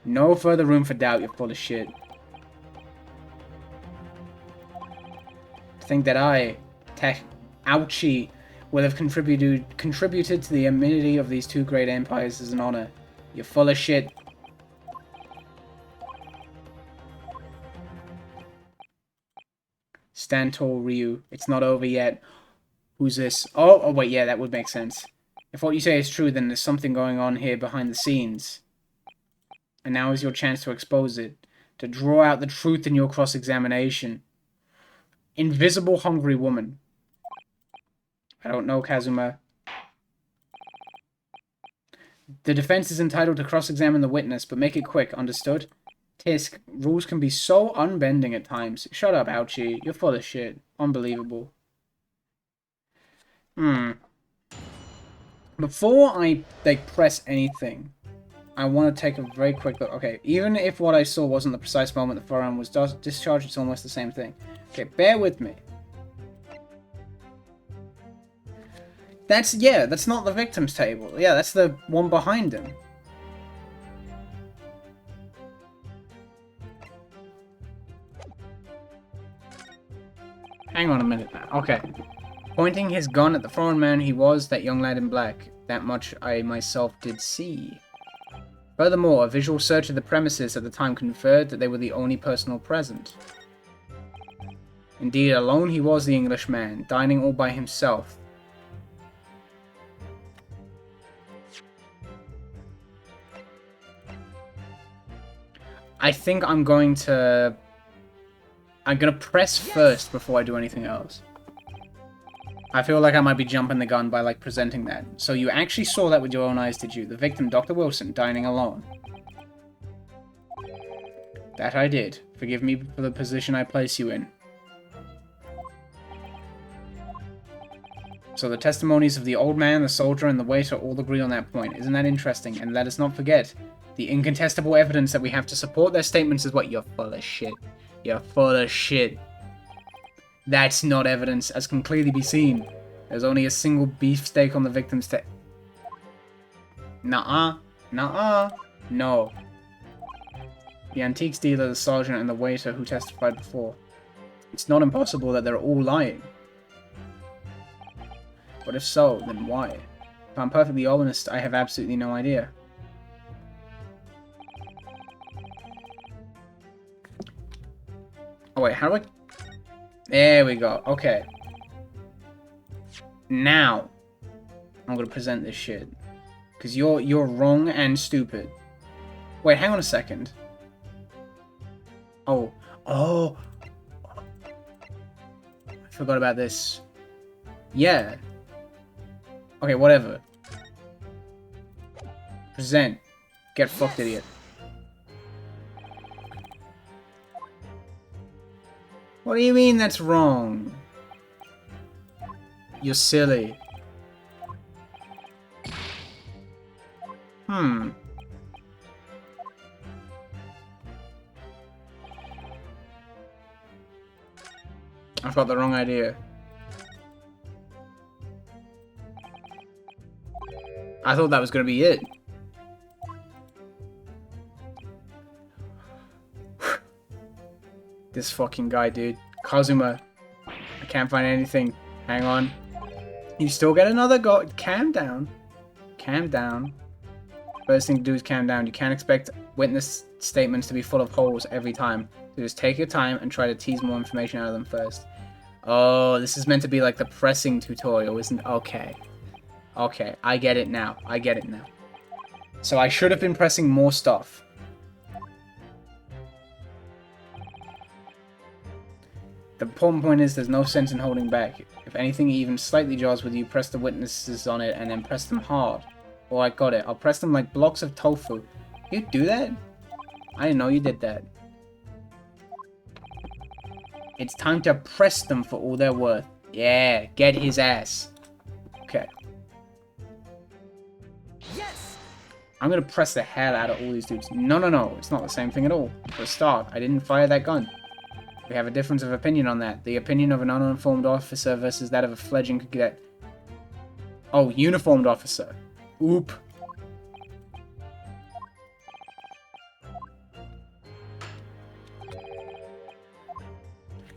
No further room for doubt, you're full of shit. To think that Ouchie, will have contributed to the amenity of these two great empires is an honor. You're full of shit. Stand tall, Ryu. It's not over yet. Who's this? Oh, wait, yeah, that would make sense. If what you say is true, then there's something going on here behind the scenes. And now is your chance to expose it. To draw out the truth in your cross-examination. Invisible hungry woman. I don't know, Kazuma. The defense is entitled to cross-examine the witness, but make it quick, understood? Tisk, rules can be so unbending at times. Shut up, Ouchie. You're full of shit. Unbelievable. Before I, press anything, I want to take a very quick look. Okay, even if what I saw wasn't the precise moment the firearm was discharged, it's almost the same thing. Okay, bear with me. That's not the victim's table. Yeah, that's the one behind him. Hang on a minute now. Okay. Pointing his gun at the foreign man he was, that young lad in black. That much I myself did see. Furthermore, a visual search of the premises at the time conferred that they were the only personnel present. Indeed, alone he was the Englishman, dining all by himself. I think I'm gonna press first before I do anything else. I feel like I might be jumping the gun by, presenting that. So you actually saw that with your own eyes, did you? The victim, Dr. Wilson, dining alone. That I did. Forgive me for the position I place you in. So the testimonies of the old man, the soldier, and the waiter all agree on that point. Isn't that interesting? And let us not forget, the incontestable evidence that we have to support their statements is what? You're full of shit. You're full of shit. That's not evidence, as can clearly be seen. There's only a single beefsteak on the victim's Nuh-uh. Nuh-uh. No. The antiques dealer, the sergeant, and the waiter who testified before. It's not impossible that they're all lying. But if so, then why? If I'm perfectly honest, I have absolutely no idea. Oh wait, how do I... There we go, okay. Now, I'm gonna present this shit. Because you're wrong and stupid. Wait, hang on a second. Oh. I forgot about this. Yeah. Okay, whatever. Present. Get fucked, idiot. What do you mean that's wrong? You're silly. I've got the wrong idea. I thought that was gonna be it. This fucking guy, dude. Kazuma. I can't find anything. Hang on. You still get another go. Calm down. Calm down. First thing to do is calm down. You can't expect witness statements to be full of holes every time. So just take your time and try to tease more information out of them first. Oh, this is meant to be like the pressing tutorial, isn't it? Okay. Okay, I get it now. I get it now. So I should have been pressing more stuff. The important point is there's no sense in holding back. If anything even slightly jars with you, press the witnesses on it and then press them hard. Oh, I got it. I'll press them like blocks of tofu. You do that? I didn't know you did that. It's time to press them for all they're worth. Yeah, get his ass. Okay. Yes. I'm gonna press the hell out of all these dudes. No. It's not the same thing at all. For a start, I didn't fire that gun. We have a difference of opinion on that. The opinion of an uninformed officer versus that of a fledgling cadet. Oh, uniformed officer. Oop.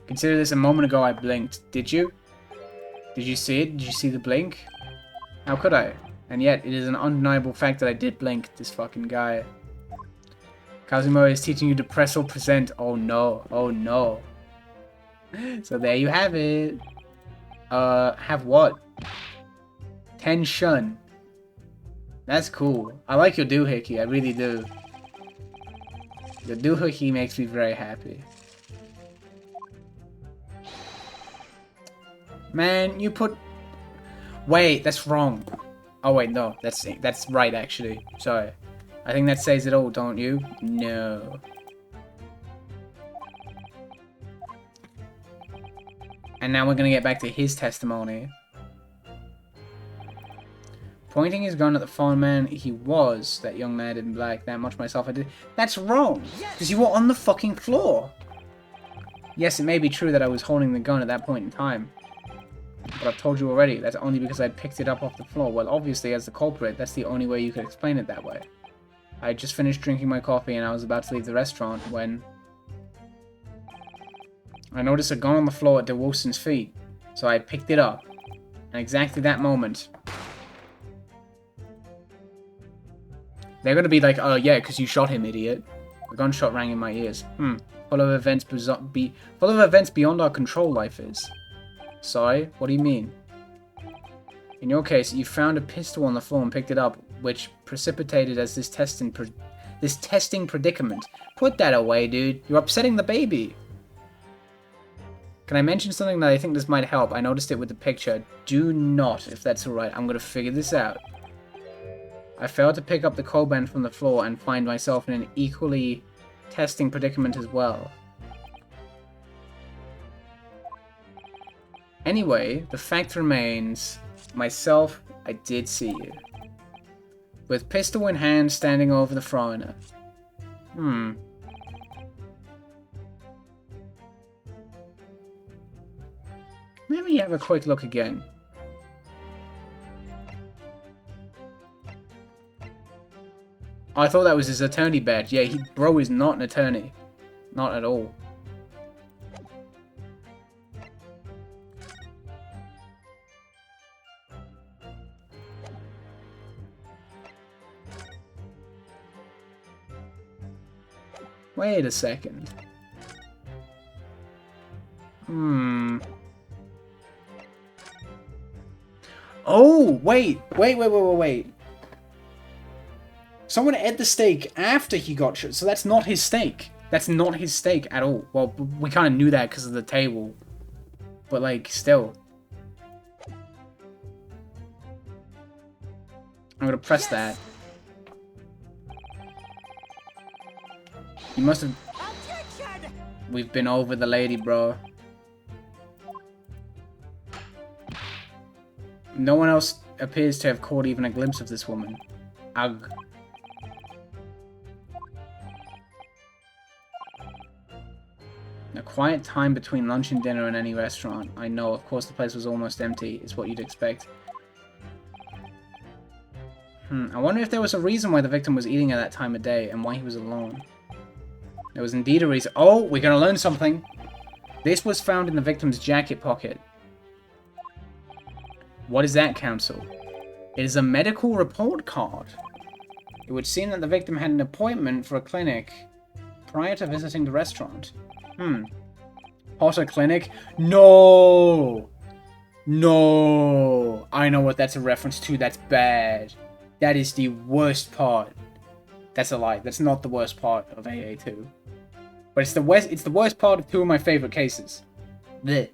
Consider this, a moment ago I blinked. Did you? Did you see it? Did you see the blink? How could I? And yet, it is an undeniable fact that I did blink, this fucking guy. Kazuma is teaching you to press or present. Oh no. Oh no. So there you have it. Have what? Tension. That's cool. I like your doohickey, I really do. Your doohickey makes me very happy. Man, you put... Wait, that's wrong. Oh wait, no, that's right actually. Sorry. I think that says it all, don't you? No. And now we're gonna get back to his testimony. Pointing his gun at the fallen man, he was that young lad in black. That much myself I did. That's wrong! Because you were on the fucking floor! Yes, it may be true that I was holding the gun at that point in time. But I've told you already, that's only because I picked it up off the floor. Well, obviously, as the culprit, that's the only way you could explain it that way. I had just finished drinking my coffee and I was about to leave the restaurant when... I noticed a gun on the floor at DeWolfson's feet. So I picked it up. And exactly that moment... They're gonna be like, oh yeah, because you shot him, idiot. A gunshot rang in my ears. Full of events beyond our control, life is. Sorry? What do you mean? In your case, you found a pistol on the floor and picked it up, which precipitated as this testing predicament. Put that away, dude. You're upsetting the baby. Can I mention something that I think this might help? I noticed it with the picture. Do not, if that's alright. I'm gonna figure this out. I failed to pick up the Coban from the floor and find myself in an equally testing predicament as well. Anyway, the fact remains, myself, I did see you. With pistol in hand, standing over the foreigner. Maybe have a quick look again. I thought that was his attorney badge. Yeah, bro is not an attorney. Not at all. Wait a second. Oh, wait. Someone ate the steak after he got shot, so that's not his steak. That's not his steak at all. Well, we kind of knew that because of the table. But, like, still. I'm gonna press that. You must have... We've been over the lady, bro. No one else appears to have caught even a glimpse of this woman. Ugh. A quiet time between lunch and dinner in any restaurant. I know, of course the place was almost empty. It's what you'd expect. I wonder if there was a reason why the victim was eating at that time of day and why he was alone. There was indeed a reason. Oh, we're gonna learn something. This was found in the victim's jacket pocket. What is that, counsel? It is a medical report card. It would seem that the victim had an appointment for a clinic prior to visiting the restaurant. Potter Clinic? No! No! I know what that's a reference to. That's bad. That is the worst part. That's a lie. That's not the worst part of AA2. But it's the worst part of two of my favorite cases. Blech.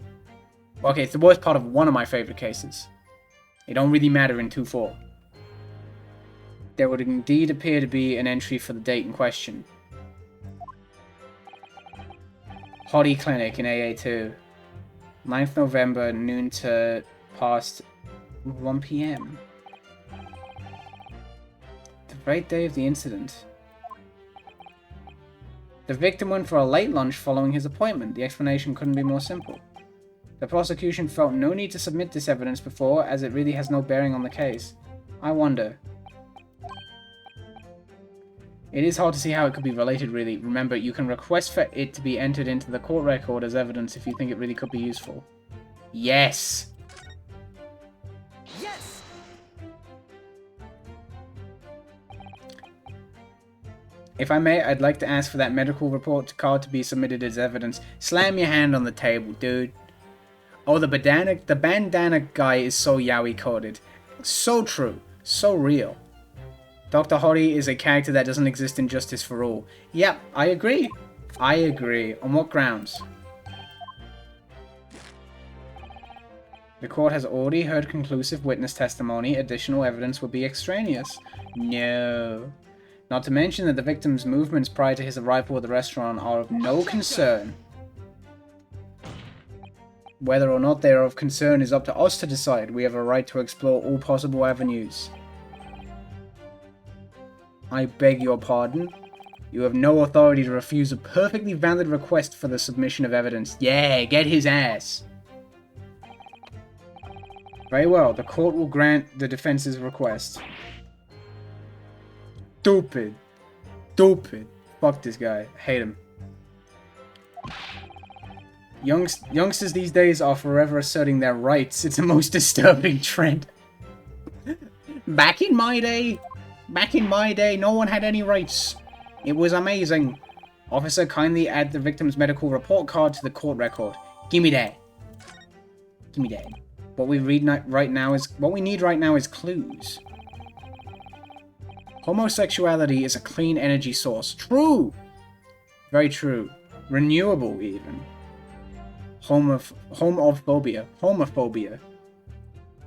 Okay, it's the worst part of one of my favorite cases. It don't really matter in 2-4. There would indeed appear to be an entry for the date in question. Hottie Clinic in AA2. 9th November, noon to past 1 PM. The right day of the incident. The victim went for a late lunch following his appointment. The explanation couldn't be more simple. The prosecution felt no need to submit this evidence before, as it really has no bearing on the case. I wonder. It is hard to see how it could be related, really. Remember, you can request for it to be entered into the court record as evidence if you think it really could be useful. Yes! Yes! If I may, I'd like to ask for that medical report card to be submitted as evidence. Slam your hand on the table, dude. Oh, the bandana guy is so yaoi coded. So true. So real. Dr. Hori is a character that doesn't exist in Justice for All. Yep, I agree. I agree. On what grounds? The court has already heard conclusive witness testimony. Additional evidence will be extraneous. No. Not to mention that the victim's movements prior to his arrival at the restaurant are of no concern. Whether or not they are of concern is up to us to decide. We have a right to explore all possible avenues. I beg your pardon? You have no authority to refuse a perfectly valid request for the submission of evidence. Yeah, get his ass. Very well, the court will grant the defense's request. Stupid. Stupid. Fuck this guy. Hate him. Youngsters these days are forever asserting their rights. It's a most disturbing trend. Back in my day, no one had any rights. It was amazing. Officer, kindly add the victim's medical report card to the court record. Give me that. Give me that. What we need right now is clues. Homosexuality is a clean energy source. True. Very true. Renewable, even. Homophobia.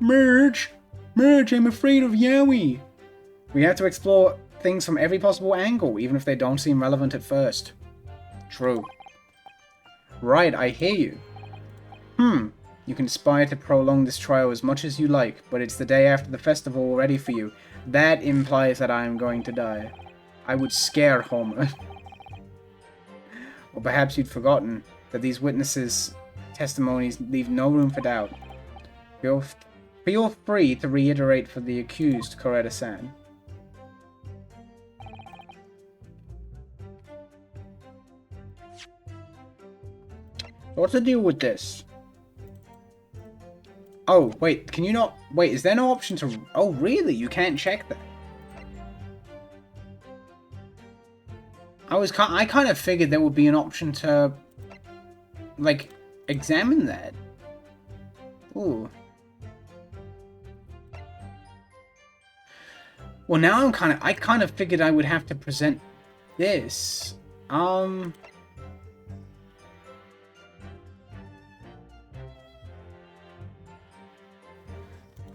Merge, I'm afraid of yaoi. We have to explore things from every possible angle, even if they don't seem relevant at first. True. Right, I hear you. You can aspire to prolong this trial as much as you like, but it's the day after the festival already for you. That implies that I am going to die. I would scare Homer. Or perhaps you'd forgotten that these witnesses' testimonies leave no room for doubt. Feel free to reiterate for the accused, Koreda-san. What's the deal with this? Oh, wait, can you not... Wait, is there no option to... Oh, really? You can't check that? I kind of figured there would be an option to... like, examine that. Ooh. Well, now I kind of figured I would have to present this.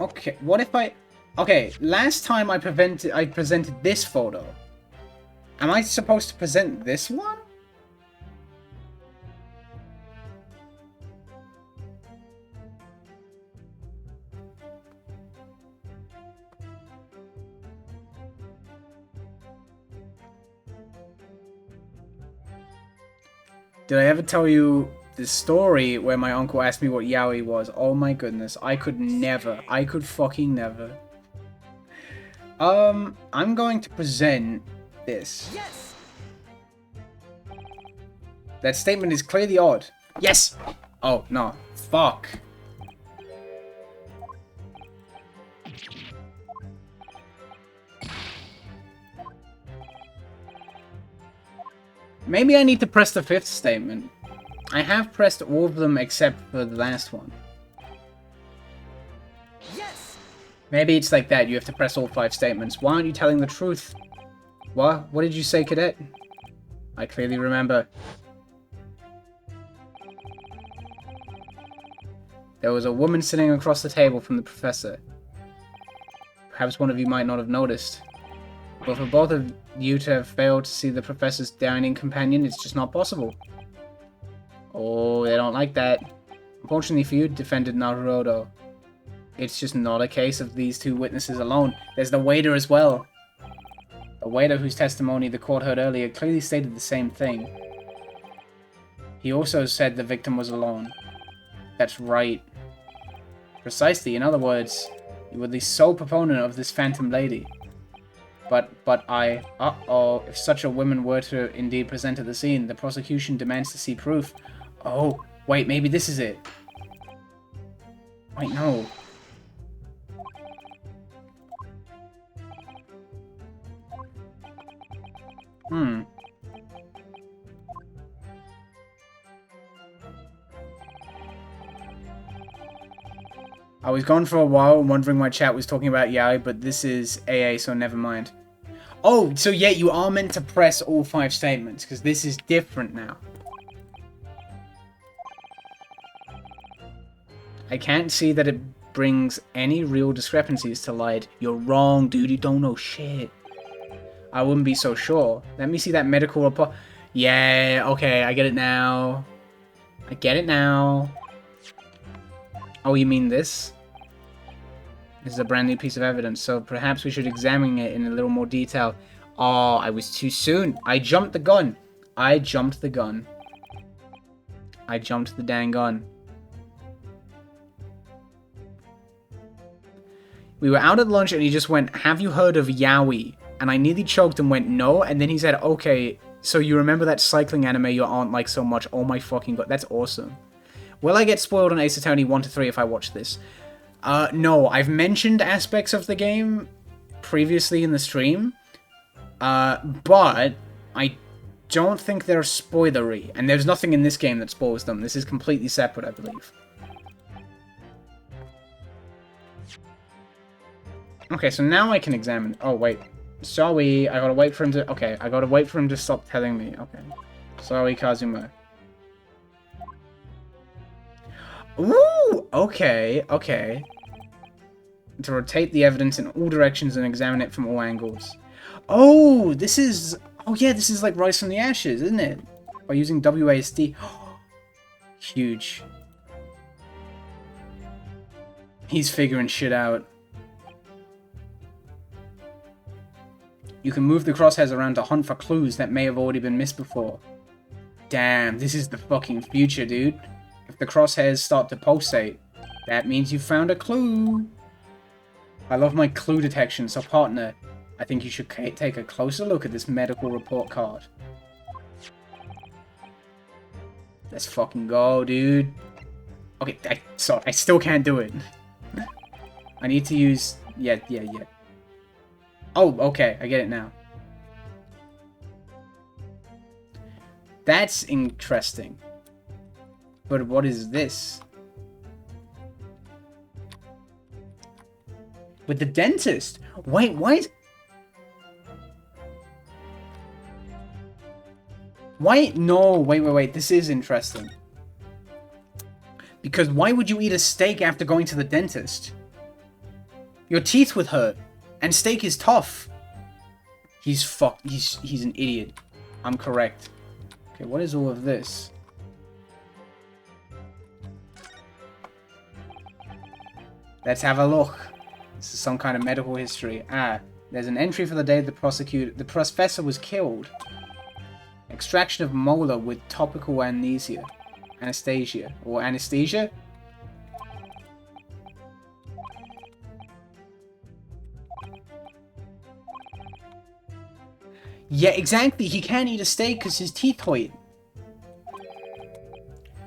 Okay, what if I... Okay, last time I presented this photo. Am I supposed to present this one? Did I ever tell you the story where my uncle asked me what yaoi was? Oh my goodness, I could fucking never. I'm going to present this. Yes! That statement is clearly odd. Yes! Oh, no. Fuck. Maybe I need to press the fifth statement. I have pressed all of them except for the last one. Yes! Maybe it's like that, you have to press all 5 statements. Why aren't you telling the truth? What? What did you say, cadet? I clearly remember. There was a woman sitting across the table from the professor. Perhaps one of you might not have noticed. But for both of you to have failed to see the professor's dining companion, it's just not possible. Oh, they don't like that. Unfortunately for you, defended Naruto. It's just not a case of these 2 witnesses alone. There's the waiter as well. The waiter whose testimony the court heard earlier clearly stated the same thing. He also said the victim was alone. That's right. Precisely, in other words, you were the sole proponent of this phantom lady. But uh-oh, if such a woman were to indeed present at the scene, the prosecution demands to see proof. Oh, wait, maybe this is it. Wait, no. Hmm. I was gone for a while and wondering why chat was talking about Yaoi, but this is AA, so never mind. Oh, so yeah, you are meant to press all 5 statements, because this is different now. I can't see that it brings any real discrepancies to light. You're wrong, dude, you don't know shit. I wouldn't be so sure. Let me see that medical report. Yeah, okay, I get it now. I get it now. Oh, you mean this? This is a brand new piece of evidence, so perhaps we should examine it in a little more detail. Oh, I was too soon. I jumped the gun. I jumped the gun. I jumped the dang gun. We were out at lunch and he just went, "Have you heard of Yaoi?" And I nearly choked and went, "No." And then he said, "Okay, so you remember that cycling anime your aunt likes so much? Oh my fucking god, that's awesome." Will I get spoiled on Ace Attorney 1 to 3 if I watch this? No, I've mentioned aspects of the game previously in the stream, but I don't think they're spoilery, and there's nothing in this game that spoils them. This is completely separate, I believe. Okay, so now I can examine... Oh, wait. Sorry, I gotta wait for him to... Okay, I gotta wait for him to stop telling me. Okay. Sorry, Kazuma. Ooh! Okay, okay. To rotate the evidence in all directions and examine it from all angles. Oh, this is... Oh, yeah, this is like Rise from the Ashes, isn't it? By using WASD. Huge. He's figuring shit out. You can move the crosshairs around to hunt for clues that may have already been missed before. Damn, this is the fucking future, dude. If the crosshairs start to pulsate, that means you found a clue. I love my clue detection, so partner, I think you should take a closer look at this medical report card. Let's fucking go, dude. Okay, sorry, I still can't do it. I need to use... Yeah. Oh, okay, I get it now. That's interesting. But what is this? With the dentist? Wait, what? Why? No, wait. This is interesting. Because why would you eat a steak after going to the dentist? Your teeth would hurt. And steak is tough. He's fucked. He's an idiot. I'm correct. Okay, what is all of this? Let's have a look. This is some kind of medical history. Ah, there's an entry for the day the professor was killed. Extraction of molar with topical anesthesia. Anesthesia? Yeah, exactly. He can't eat a steak because his teeth hurt.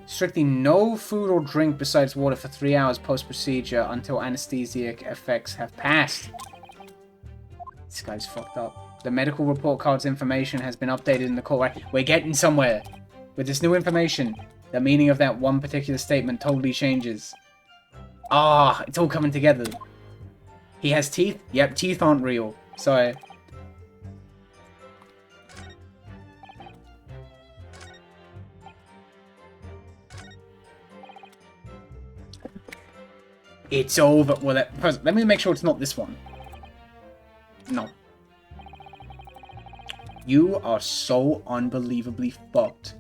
Strictly no food or drink besides water for 3 hours post-procedure until anesthesic effects have passed. This guy's fucked up. The medical report card's information has been updated in the court. We're getting somewhere. With this new information, the meaning of that one particular statement totally changes. Ah, it's all coming together. He has teeth? Yep, teeth aren't real. Sorry. It's over. Well, first, let me make sure it's not this one. No. You are so unbelievably fucked.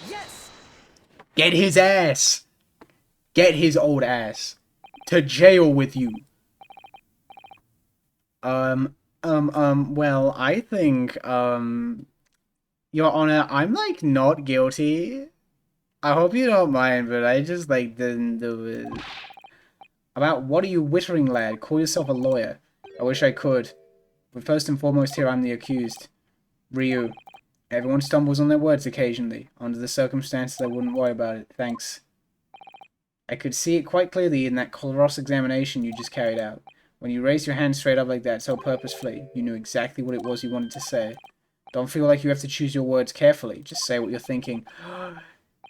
Yes! Get his ass! Get his old ass. To jail with you. Well, I think, Your Honor, I'm, like, not guilty. I hope you don't mind, but I just, like, didn't do it. About what are you wittering, lad? Call yourself a lawyer. I wish I could. But first and foremost here, I'm the accused. Ryu. Everyone stumbles on their words occasionally. Under the circumstances, I wouldn't worry about it. Thanks. I could see it quite clearly in that cross-examination you just carried out. When you raised your hand straight up like that so purposefully, you knew exactly what it was you wanted to say. Don't feel like you have to choose your words carefully. Just say what you're thinking.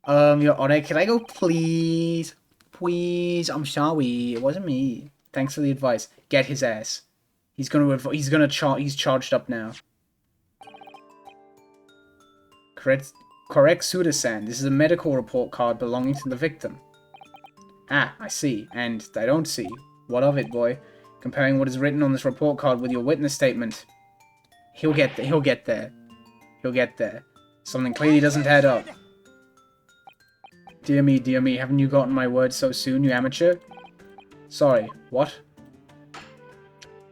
Your Honor, can I go, please? Please, I'm sorry. It wasn't me. Thanks for the advice. Get his ass. He's charged up now. Correct, Suda-san. This is a medical report card belonging to the victim. Ah, I see. And I don't see. What of it, boy? Comparing what is written on this report card with your witness statement. He'll get there. He'll get there. He'll get there. Something clearly doesn't add up. Dear me, haven't you gotten my words so soon, you amateur? Sorry, what?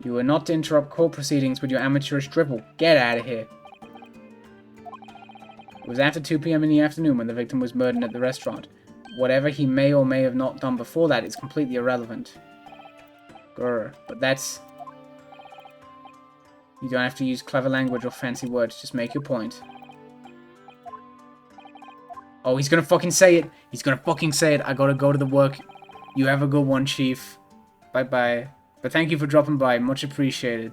You were not to interrupt court proceedings with your amateurish drivel. Get out of here. It was after 2 p.m. in the afternoon when the victim was murdered at the restaurant. Whatever he may or may have not done before that is completely irrelevant. Grr, but that's... You don't have to use clever language or fancy words, just make your point. Oh, he's gonna fucking say it! He's gonna fucking say it! I gotta go to the work. You have a good one, Chief. Bye-bye. But thank you for dropping by, much appreciated.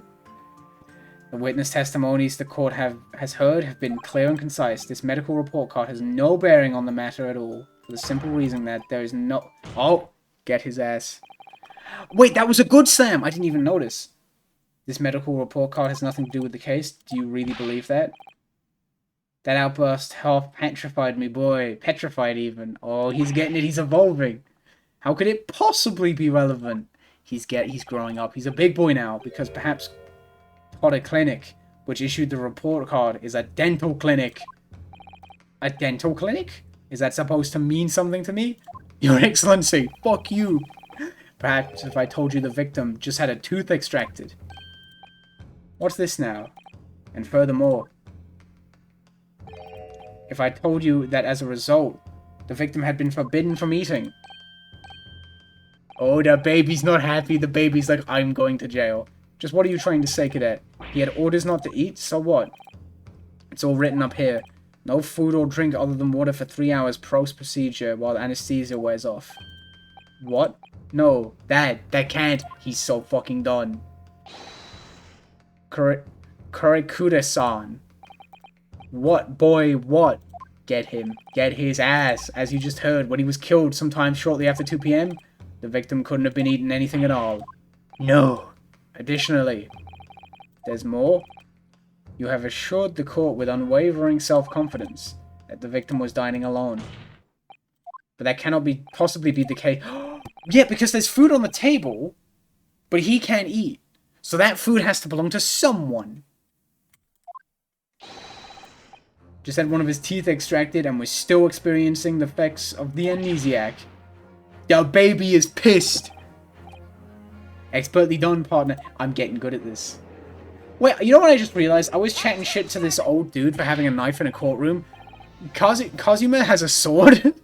The witness testimonies the court has heard have been clear and concise. This medical report card has no bearing on the matter at all, for the simple reason that there is no... Oh! Get his ass. Wait, that was a good slam! I didn't even notice. This medical report card has nothing to do with the case. Do you really believe that? That outburst half petrified me, boy. Petrified, even. Oh, he's getting it. He's evolving. How could it possibly be relevant? He's growing up. He's a big boy now, because perhaps Potter Clinic, which issued the report card, is a dental clinic. A dental clinic? Is that supposed to mean something to me? Your Excellency, fuck you. Perhaps if I told you the victim just had a tooth extracted. What's this now? And furthermore, if I told you that as a result, the victim had been forbidden from eating. Oh, the baby's not happy. The baby's like, I'm going to jail. Just what are you trying to say, cadet? He had orders not to eat, so what? It's all written up here. No food or drink other than water for 3 hours post-procedure while anesthesia wears off. What? No, that can't. He's so fucking done. Kurikuda-san. What, boy, what? Get him. Get his ass. As you just heard, when he was killed sometime shortly after 2 p.m., the victim couldn't have been eating anything at all. No. Additionally, there's more. You have assured the court with unwavering self-confidence that the victim was dining alone. But that cannot possibly be the case. Yeah, because there's food on the table, but he can't eat. So that food has to belong to someone. Just had one of his teeth extracted and was still experiencing the effects of the amnesiac. The baby is pissed. Expertly done, partner. I'm getting good at this. Wait, you know what I just realized? I was chatting shit to this old dude for having a knife in a courtroom. Kazuma has a sword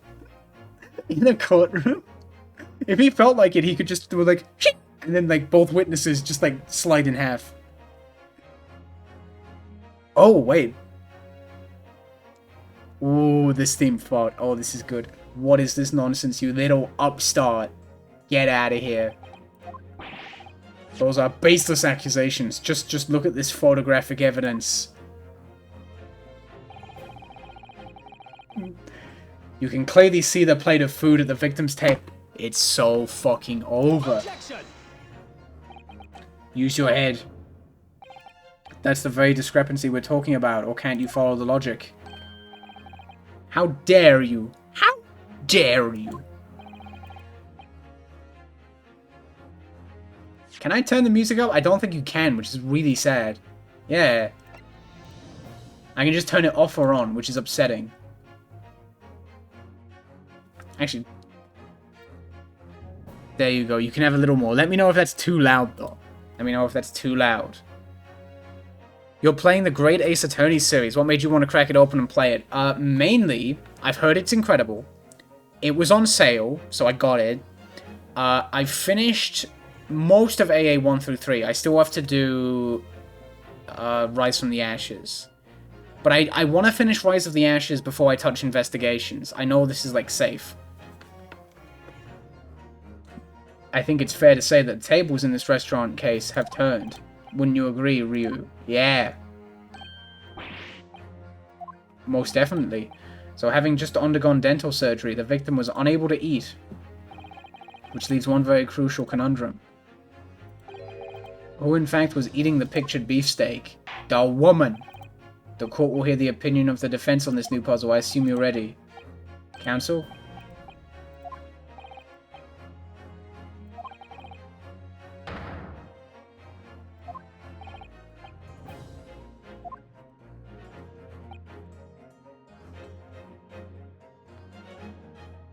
in a courtroom. If he felt like it, he could just do like, shit, and then like both witnesses just like slide in half. Oh, wait. Ooh, this theme fought. Oh, this is good. What is this nonsense, you little upstart? Get out of here. Those are baseless accusations. Just look at this photographic evidence. You can clearly see the plate of food at the victim's table. It's so fucking over. Objection! Use your head. That's the very discrepancy we're talking about, or can't you follow the logic? How dare you? How dare you? Can I turn the music up? I don't think you can, which is really sad. Yeah. I can just turn it off or on, which is upsetting. Actually. There you go. You can have a little more. Let me know if that's too loud, though. Let me know if that's too loud. You're playing the Great Ace Attorney series. What made you want to crack it open and play it? Mainly, I've heard it's incredible. It was on sale, so I got it. I finished most of AA 1 through 3. I still have to do Rise from the Ashes. But I want to finish Rise of the Ashes before I touch Investigations. I know this is, like, safe. I think it's fair to say that tables in this restaurant case have turned. Wouldn't you agree, Ryu? Yeah. Most definitely. So having just undergone dental surgery, the victim was unable to eat. Which leaves one very crucial conundrum. Who in fact was eating the pictured beefsteak? The woman! The court will hear the opinion of the defense on this new puzzle. I assume you're ready. Counsel?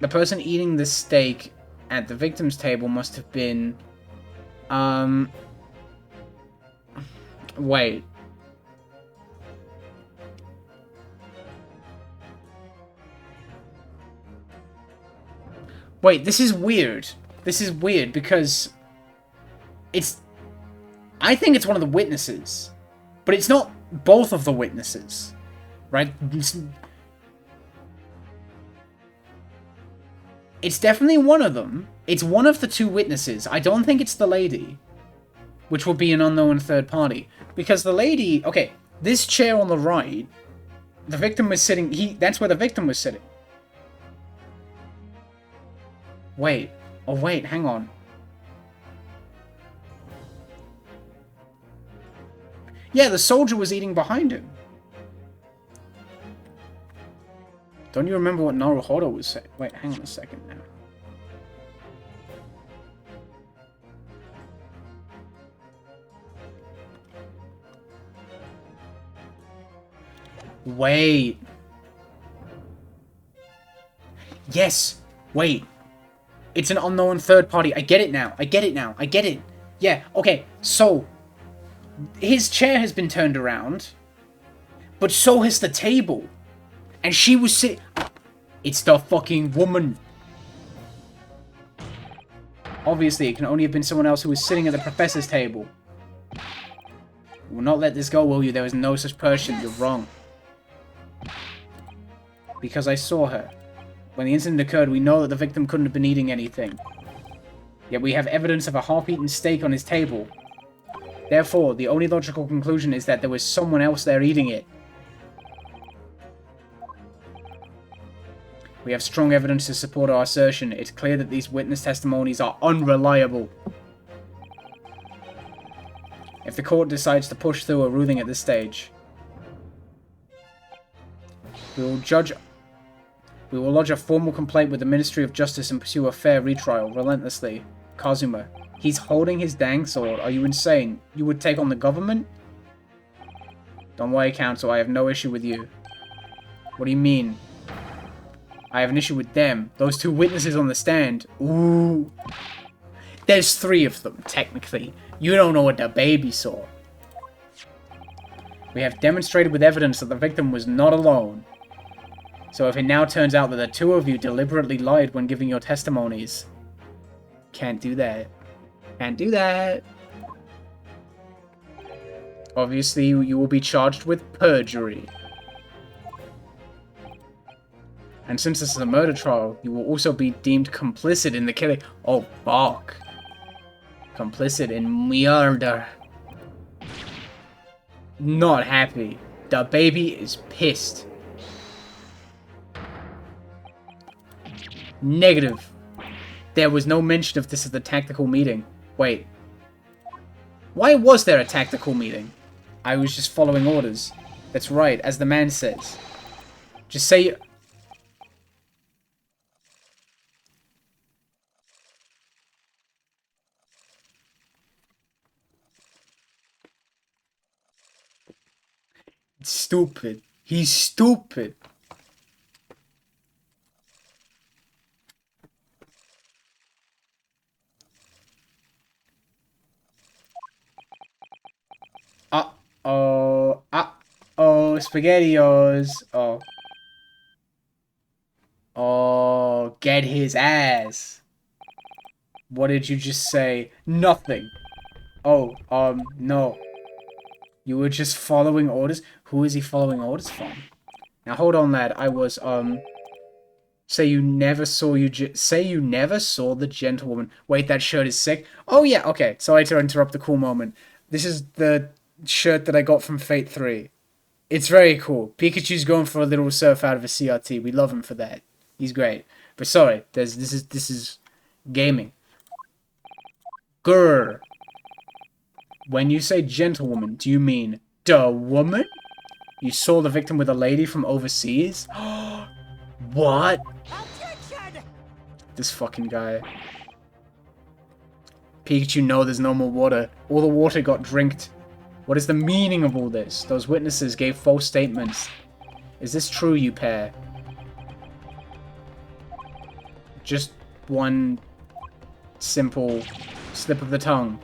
The person eating the steak at the victim's table must have been... Wait. Wait, this is weird. This is weird because... It's... I think it's one of the witnesses. But it's not both of the witnesses. Right? It's definitely one of them. It's one of the two witnesses. I don't think it's the lady. Which would be an unknown third party. Because the lady... Okay, this chair on the right... The victim was sitting... That's where the victim was sitting. Wait. Oh, wait. Hang on. Yeah, the soldier was eating behind him. Don't you remember what Naruhodo was saying? Wait, hang on a second now. Wait. Yes. Wait. It's an unknown third party. I get it now. I get it now. I get it. Yeah, okay. So, his chair has been turned around, but so has the table. And she was sitting... It's the fucking woman. Obviously, it can only have been someone else who was sitting at the professor's table. You will not let this go, will you? There is no such person. You're wrong. Because I saw her. When the incident occurred, we know that the victim couldn't have been eating anything. Yet we have evidence of a half-eaten steak on his table. Therefore, the only logical conclusion is that there was someone else there eating it. We have strong evidence to support our assertion. It's clear that these witness testimonies are unreliable. If the court decides to push through a ruling at this stage, we will lodge a formal complaint with the Ministry of Justice and pursue a fair retrial, relentlessly. Kazuma, he's holding his dang sword. Are you insane? You would take on the government? Don't worry, counsel. I have no issue with you. What do you mean? I have an issue with them. Those two witnesses on the stand. Ooh. There's 3 of them, technically. You don't know what the baby saw. We have demonstrated with evidence that the victim was not alone. So if it now turns out that the 2 of you deliberately lied when giving your testimonies... Can't do that. Can't do that. Obviously, you will be charged with perjury. And since this is a murder trial, you will also be deemed complicit in the killing. Oh, fuck. Complicit in murder. Not happy. The baby is pissed. Negative. There was no mention of this at the tactical meeting. Wait. Why was there a tactical meeting? I was just following orders. That's right, as the man says. Just say... Stupid. He's stupid. Uh-oh. Uh-oh. SpaghettiOs. Oh. Oh. Get his ass. What did you just say? Nothing. Oh, no. You were just following orders? Who is he following orders from? Now, hold on, lad. I was, Say you never saw say you never saw the gentlewoman. Wait, that shirt is sick. Oh yeah, okay. Sorry to interrupt the cool moment. This is the shirt that I got from Fate 3. It's very cool. Pikachu's going for a little surf out of a CRT. We love him for that. He's great. But sorry, this is gaming. Grr. When you say gentlewoman, do you mean the woman? You saw the victim with a lady from overseas? What? Objection! This fucking guy. Pikachu, no, there's no more water. All the water got drinked. What is the meaning of all this? Those witnesses gave false statements. Is this true, you pair? Just one simple slip of the tongue.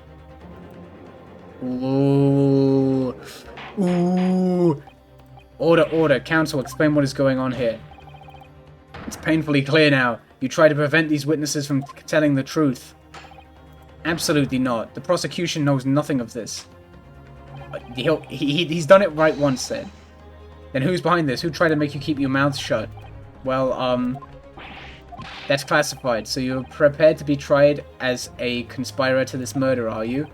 Ooh. Ooh. Order, order. Counsel, explain what is going on here. It's painfully clear now. You try to prevent these witnesses from telling the truth. Absolutely not. The prosecution knows nothing of this. He's done it right once then. Then who's behind this? Who tried to make you keep your mouth shut? Well, that's classified. So you're prepared to be tried as a conspirator to this murder, are you?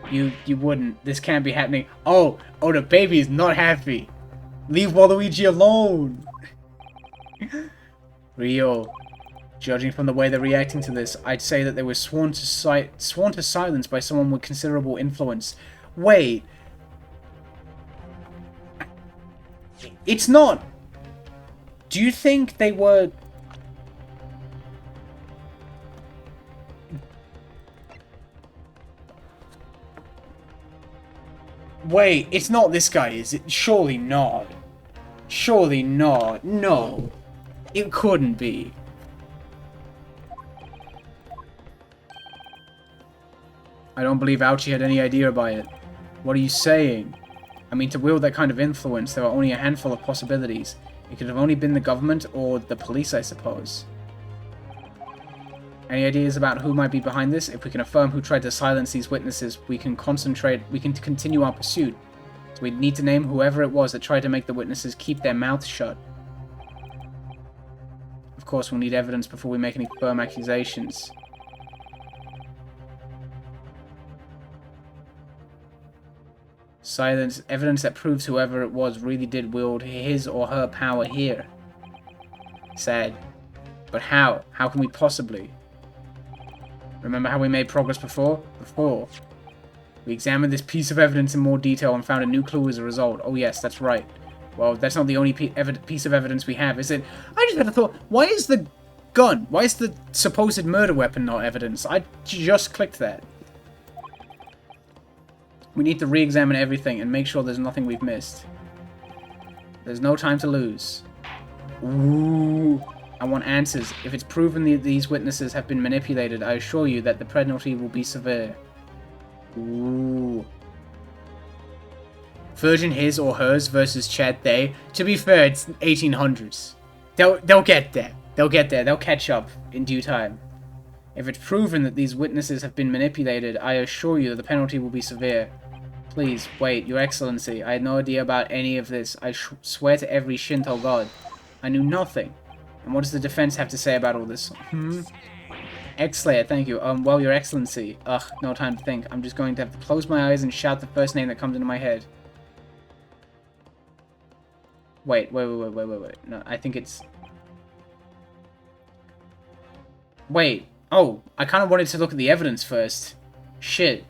You wouldn't. This can't be happening. Oh, the baby is not happy. Leave Waluigi alone. Rio, judging from the way they're reacting to this, I'd say that they were sworn to silence by someone with considerable influence. Wait. It's not. Do you think they were... Wait, it's not this guy, is it? Surely not. Surely not. No. It couldn't be. I don't believe Ouchie had any idea about it. What are you saying? I mean, to wield that kind of influence, there are only a handful of possibilities. It could have only been the government or the police, I suppose. Any ideas about who might be behind this? If we can affirm who tried to silence these witnesses, we can continue our pursuit. So we'd need to name whoever it was that tried to make the witnesses keep their mouths shut. Of course, we'll need evidence before we make any firm accusations. Evidence that proves whoever it was really did wield his or her power here. Sad. But how? How can we possibly? Remember how we made progress before? We examined this piece of evidence in more detail and found a new clue as a result. Oh yes, that's right. Well, that's not the only piece of evidence we have, is it? I just had a thought. Why is the gun? Why is the supposed murder weapon not evidence? I just clicked that. We need to re-examine everything and make sure there's nothing we've missed. There's no time to lose. Ooh. I want answers. If it's proven that these witnesses have been manipulated, I assure you that the penalty will be severe. Ooh. Virgin his or hers versus Chad they. To be fair, it's 1800s. They'll get there. They'll get there. They'll catch up in due time. If it's proven that these witnesses have been manipulated, I assure you that the penalty will be severe. Please, wait, Your Excellency. I had no idea about any of this. I swear to every Shinto god. I knew nothing. And what does the defense have to say about all this? X-Slayer, thank you. Well, Your Excellency. Ugh, no time to think. I'm just going to have to close my eyes and shout the first name that comes into my head. Wait. No, I think it's... Wait. Oh, I kind of wanted to look at the evidence first. Shit.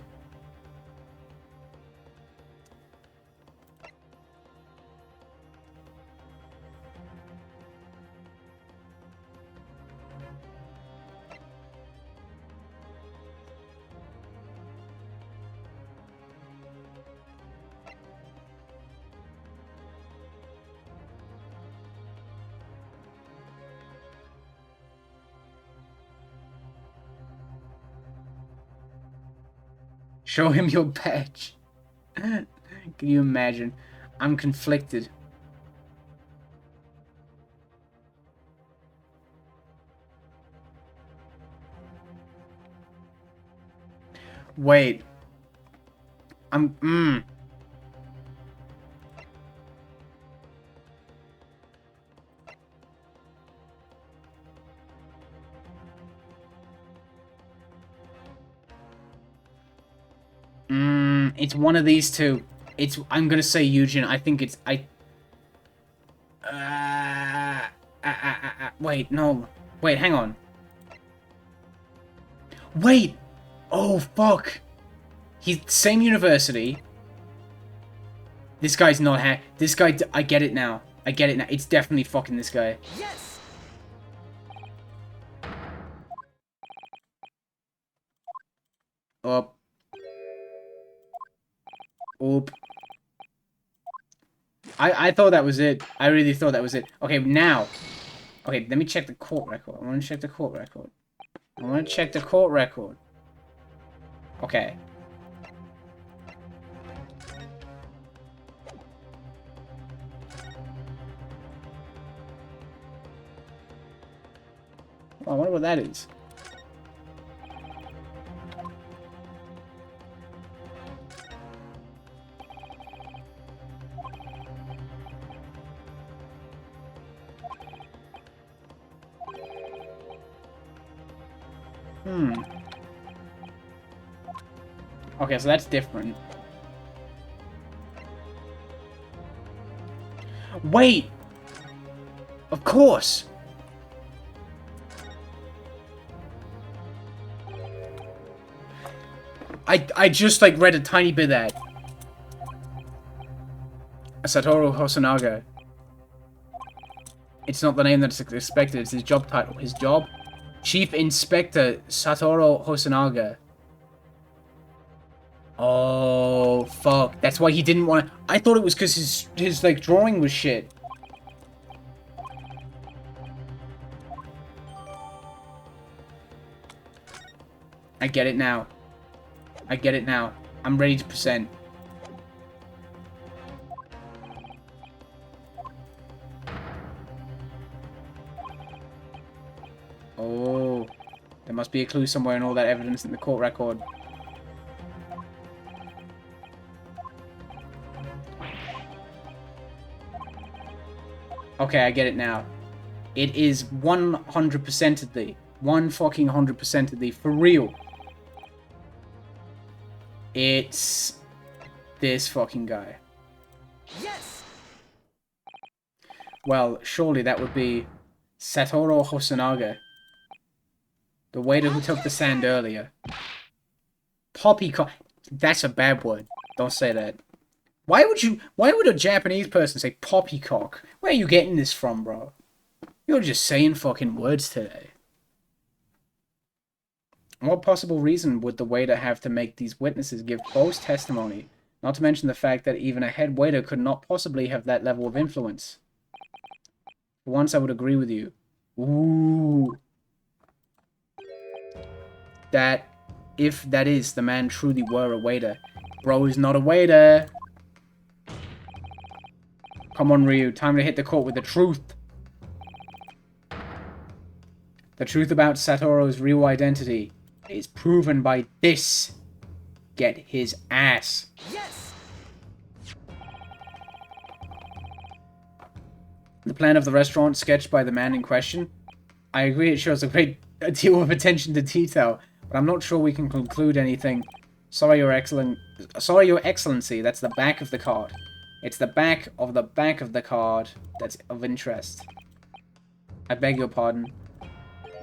Show him your badge. Can you imagine? I'm conflicted. Wait. It's one of these two. I'm gonna say Eugen. I think it's... Wait, no. Wait, hang on. Wait! Oh, fuck! He's same university. This guy's not this guy... I get it now. I get it now. It's definitely fucking this guy. Yes. Up. Oop. I thought that was it. I really thought that was it. Okay, now. Okay, let me check the court record. I want to check the court record. I want to check the court record. Okay. Oh, I wonder what that is. Okay, so that's different. Wait! Of course! I just, like, read a tiny bit of that. Satoru Hosonaga. It's not the name that's expected, it's his job title. His job? Chief Inspector Satoru Hosonaga. Oh, fuck. That's why he didn't want to... I thought it was because his, like, drawing was shit. I get it now. I get it now. I'm ready to present. Oh. There must be a clue somewhere in all that evidence in the court record. Okay, I get it now. It is 100%edly. 100%edly. For real. It's this fucking guy. Yes. Well, surely that would be Satoru Hosonaga. The waiter who took the sand earlier. Poppycock. That's a bad word. Don't say that. Why would a Japanese person say poppycock? Where are you getting this from, bro? You're just saying fucking words today. What possible reason would the waiter have to make these witnesses give false testimony? Not to mention the fact that even a head waiter could not possibly have that level of influence. For once, I would agree with you. Ooh. That, if that is, the man truly were a waiter. Bro is not a waiter. Come on, Ryu. Time to hit the court with the truth. The truth about Satoru's real identity is proven by this. Get his ass. Yes. The plan of the restaurant sketched by the man in question. I agree it shows a great deal of attention to detail, but I'm not sure we can conclude anything. Sorry, Your Excellency, that's the back of the card. It's the back of the card that's of interest. I beg your pardon.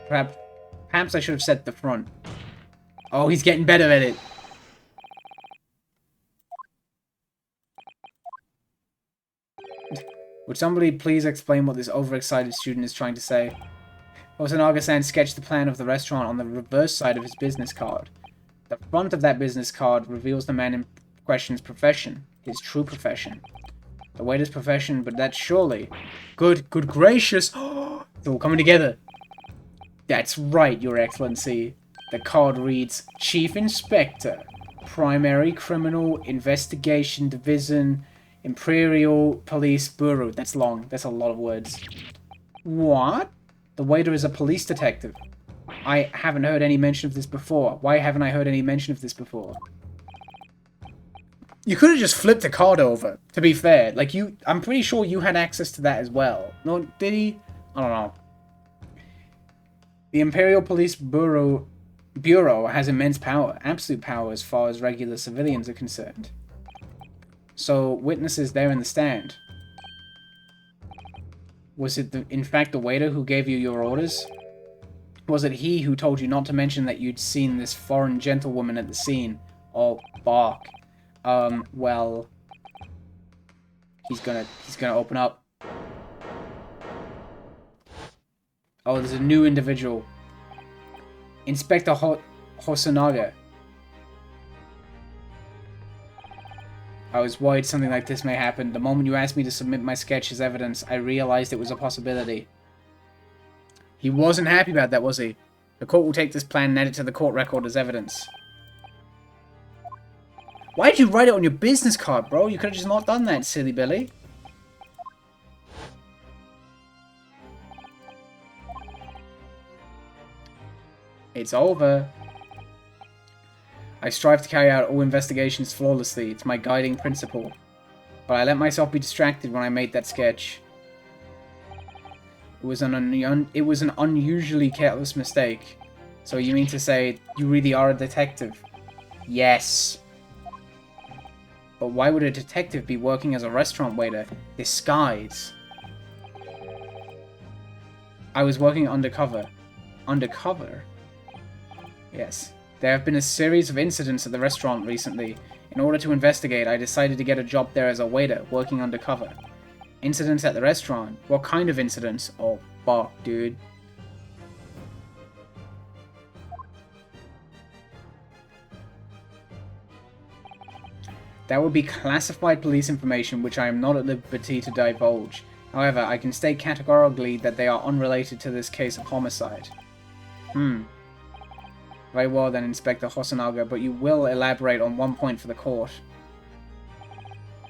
Perhaps I should have said the front. Oh, he's getting better at it. Would somebody please explain what this overexcited student is trying to say? Hosonaga-san sketched the plan of the restaurant on the reverse side of his business card. The front of that business card reveals the man in question's profession, his true profession. The waiter's profession, but that's surely... Good gracious! It's all coming together. That's right, Your Excellency. The card reads, Chief Inspector, Primary Criminal Investigation Division, Imperial Police Bureau. That's long. That's a lot of words. What? The waiter is a police detective. I haven't heard any mention of this before. Why haven't I heard any mention of this before? You could have just flipped the card over, to be fair. Like, I'm pretty sure you had access to that as well. No, did he? I don't know. The Imperial Police Bureau Bureau has immense power, absolute power as far as regular civilians are concerned. So, witnesses there in the stand. Was it, in fact, the waiter who gave you your orders? Was it he who told you not to mention that you'd seen this foreign gentlewoman at the scene? Oh, bark. Well... He's gonna open up. Oh, there's a new individual. Inspector Hosonaga. I was worried something like this may happen. The moment you asked me to submit my sketch as evidence, I realized it was a possibility. He wasn't happy about that, was he? The court will take this plan and add it to the court record as evidence. Why did you write it on your business card, bro? You could have just not done that, silly Billy. It's over. I strive to carry out all investigations flawlessly. It's my guiding principle. But I let myself be distracted when I made that sketch. It was an unusually careless mistake. So you mean to say you really are a detective? Yes. But why would a detective be working as a restaurant waiter? Disguise. I was working undercover. Undercover? Yes. There have been a series of incidents at the restaurant recently. In order to investigate, I decided to get a job there as a waiter, working undercover. Incidents at the restaurant? What kind of incidents? Oh, fuck, dude. That would be classified police information which I am not at liberty to divulge. However, I can state categorically that they are unrelated to this case of homicide. Very well then, Inspector Hosonaga, but you will elaborate on one point for the court.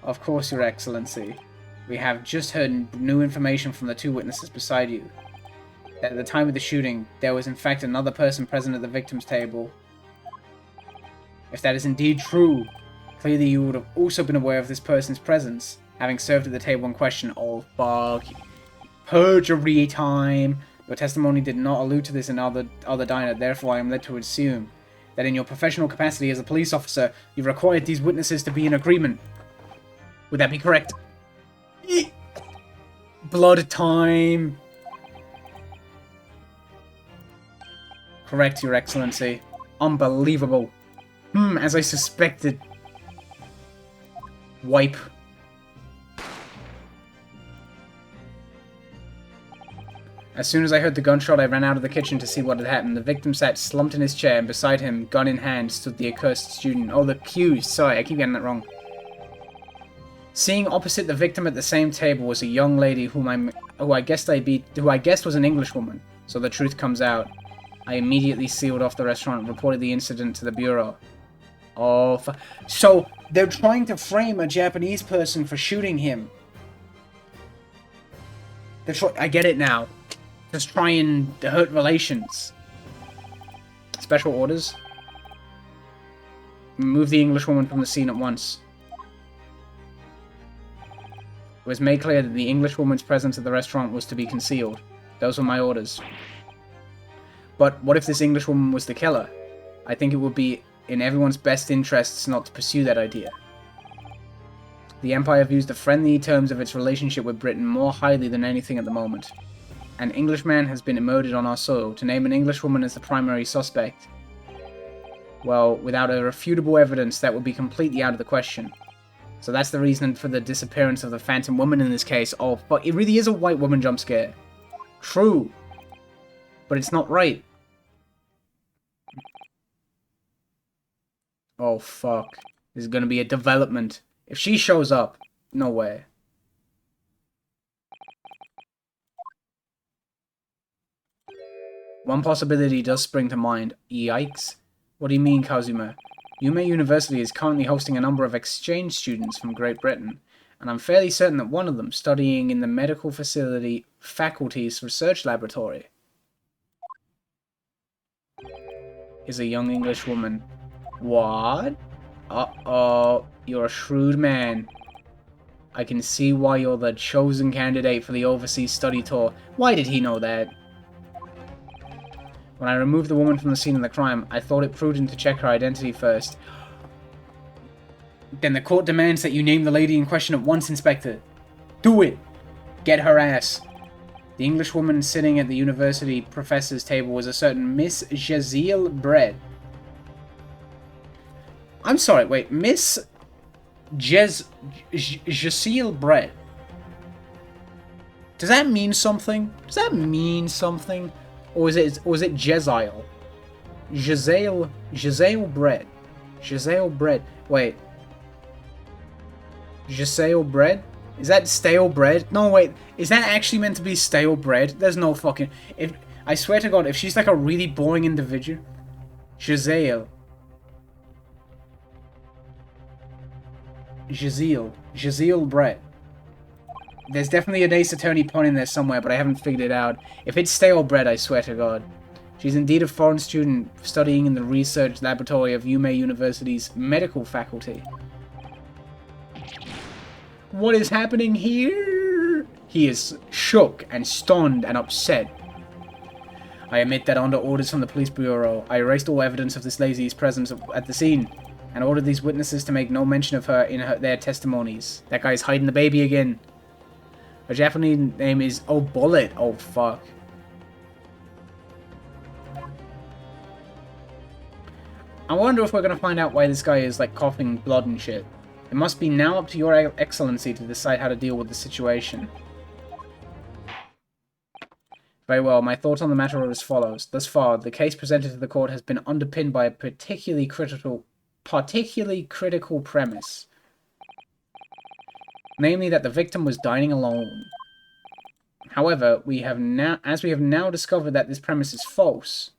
Of course, Your Excellency. We have just heard new information from the two witnesses beside you. At the time of the shooting, there was in fact another person present at the victim's table. If that is indeed true, clearly you would have also been aware of this person's presence, having served at the table in question. Oh, fuck. Perjury time! Your testimony did not allude to this in other diner, therefore I am led to assume that in your professional capacity as a police officer, you've required these witnesses to be in agreement. Would that be correct? Blood time! Correct, Your Excellency. Unbelievable. As I suspected. Wipe. As soon as I heard the gunshot, I ran out of the kitchen to see what had happened. The victim sat slumped in his chair, and beside him, gun in hand, stood the accursed student. Oh, the accused. Sorry, I keep getting that wrong. Seeing opposite the victim at the same table was a young lady who I guessed was an Englishwoman. So the truth comes out. I immediately sealed off the restaurant and reported the incident to the bureau. Oh, so they're trying to frame a Japanese person for shooting him. I get it now. Just trying to hurt relations. Special orders. Remove the Englishwoman from the scene at once. It was made clear that the Englishwoman's presence at the restaurant was to be concealed. Those were my orders. But what if this Englishwoman was the killer? I think it would be in everyone's best interests not to pursue that idea. The Empire views the friendly terms of its relationship with Britain more highly than anything at the moment. An Englishman has been murdered on our soil. To name an Englishwoman as the primary suspect, well, without irrefutable evidence, that would be completely out of the question. So that's the reason for the disappearance of the Phantom Woman in this case. Oh, but it really is a white woman jump scare. True. But it's not right. Oh, fuck. There's gonna be a development. If she shows up, no way. One possibility does spring to mind. Yikes. What do you mean, Kazuma? Yume University is currently hosting a number of exchange students from Great Britain, and I'm fairly certain that one of them, studying in the medical faculty's research laboratory, is a young English woman. What? Uh-oh, you're a shrewd man. I can see why you're the chosen candidate for the overseas study tour. Why did he know that? When I removed the woman from the scene of the crime, I thought it prudent to check her identity first. Then the court demands that you name the lady in question at once, Inspector. Do it! Get her ass. The English woman sitting at the university professor's table was a certain Miss Jazeel Bread. I'm sorry, wait, Miss Jazeel Bread. Does that mean something? Does that mean something? Or is it Jezail? Jazeel Bread. Jazeel Bread. Wait. Jazeel Bread? Is that stale bread? No, wait. Is that actually meant to be stale bread? There's no fucking... I swear to God, if she's like a really boring individual... Jazeel. Jazeel Bread. There's definitely an Ace Attorney pun in there somewhere, but I haven't figured it out. If it's stale bread, I swear to God. She's indeed a foreign student studying in the research laboratory of Yume University's medical faculty. What is happening here? He is shook and stunned and upset. I admit that under orders from the police bureau, I erased all evidence of this lady's presence at the scene, and ordered these witnesses to make no mention of her in their testimonies. That guy's hiding the baby again. Her Japanese name is Bullet. Oh, fuck. I wonder if we're going to find out why this guy is, like, coughing blood and shit. It must be now up to your excellency to decide how to deal with the situation. Very well, my thoughts on the matter are as follows. Thus far, the case presented to the court has been underpinned by a particularly critical premise. Namely, that the victim was dining alone. However, as we have now discovered that this premise is false,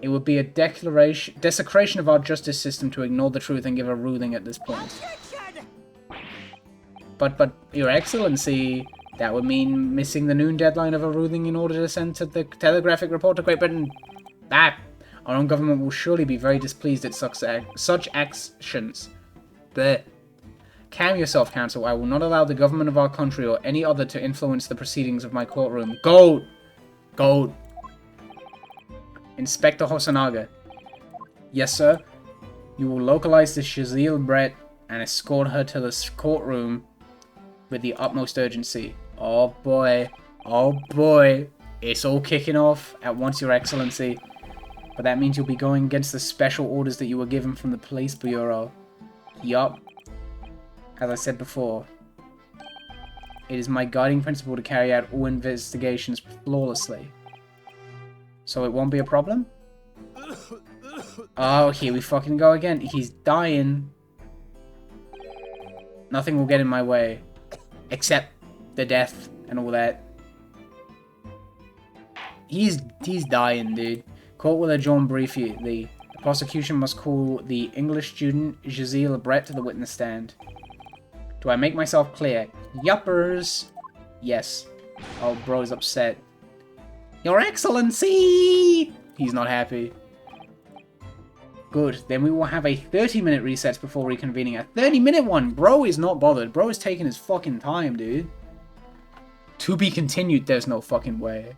it would be a desecration of our justice system to ignore the truth and give a ruling at this point. But, Your Excellency, that would mean missing the noon deadline of a ruling in order to send to the telegraphic report to Great Britain. Our own government will surely be very displeased at such actions. Blech. Calm yourself, Counsel. I will not allow the government of our country or any other to influence the proceedings of my courtroom. Go! Inspector Hosonaga. Yes, sir. You will localize the Jazeel Brett and escort her to the courtroom with the utmost urgency. Oh boy. Oh boy. It's all kicking off at once, Your Excellency. But that means you'll be going against the special orders that you were given from the police bureau. Yup. As I said before, it is my guiding principle to carry out all investigations flawlessly. So it won't be a problem? Oh, here we fucking go again. He's dying. Nothing will get in my way. Except the death and all that. He's dying, dude. Court will adjourn briefly. The prosecution must call the English student, Jazeel Brett, to the witness stand. Do I make myself clear? Yuppers! Yes. Oh, bro's upset. Your Excellency! He's not happy. Good. Then we will have a 30-minute recess before reconvening. A 30-minute one! Bro is not bothered. Bro is taking his fucking time, dude. To be continued, there's no fucking way.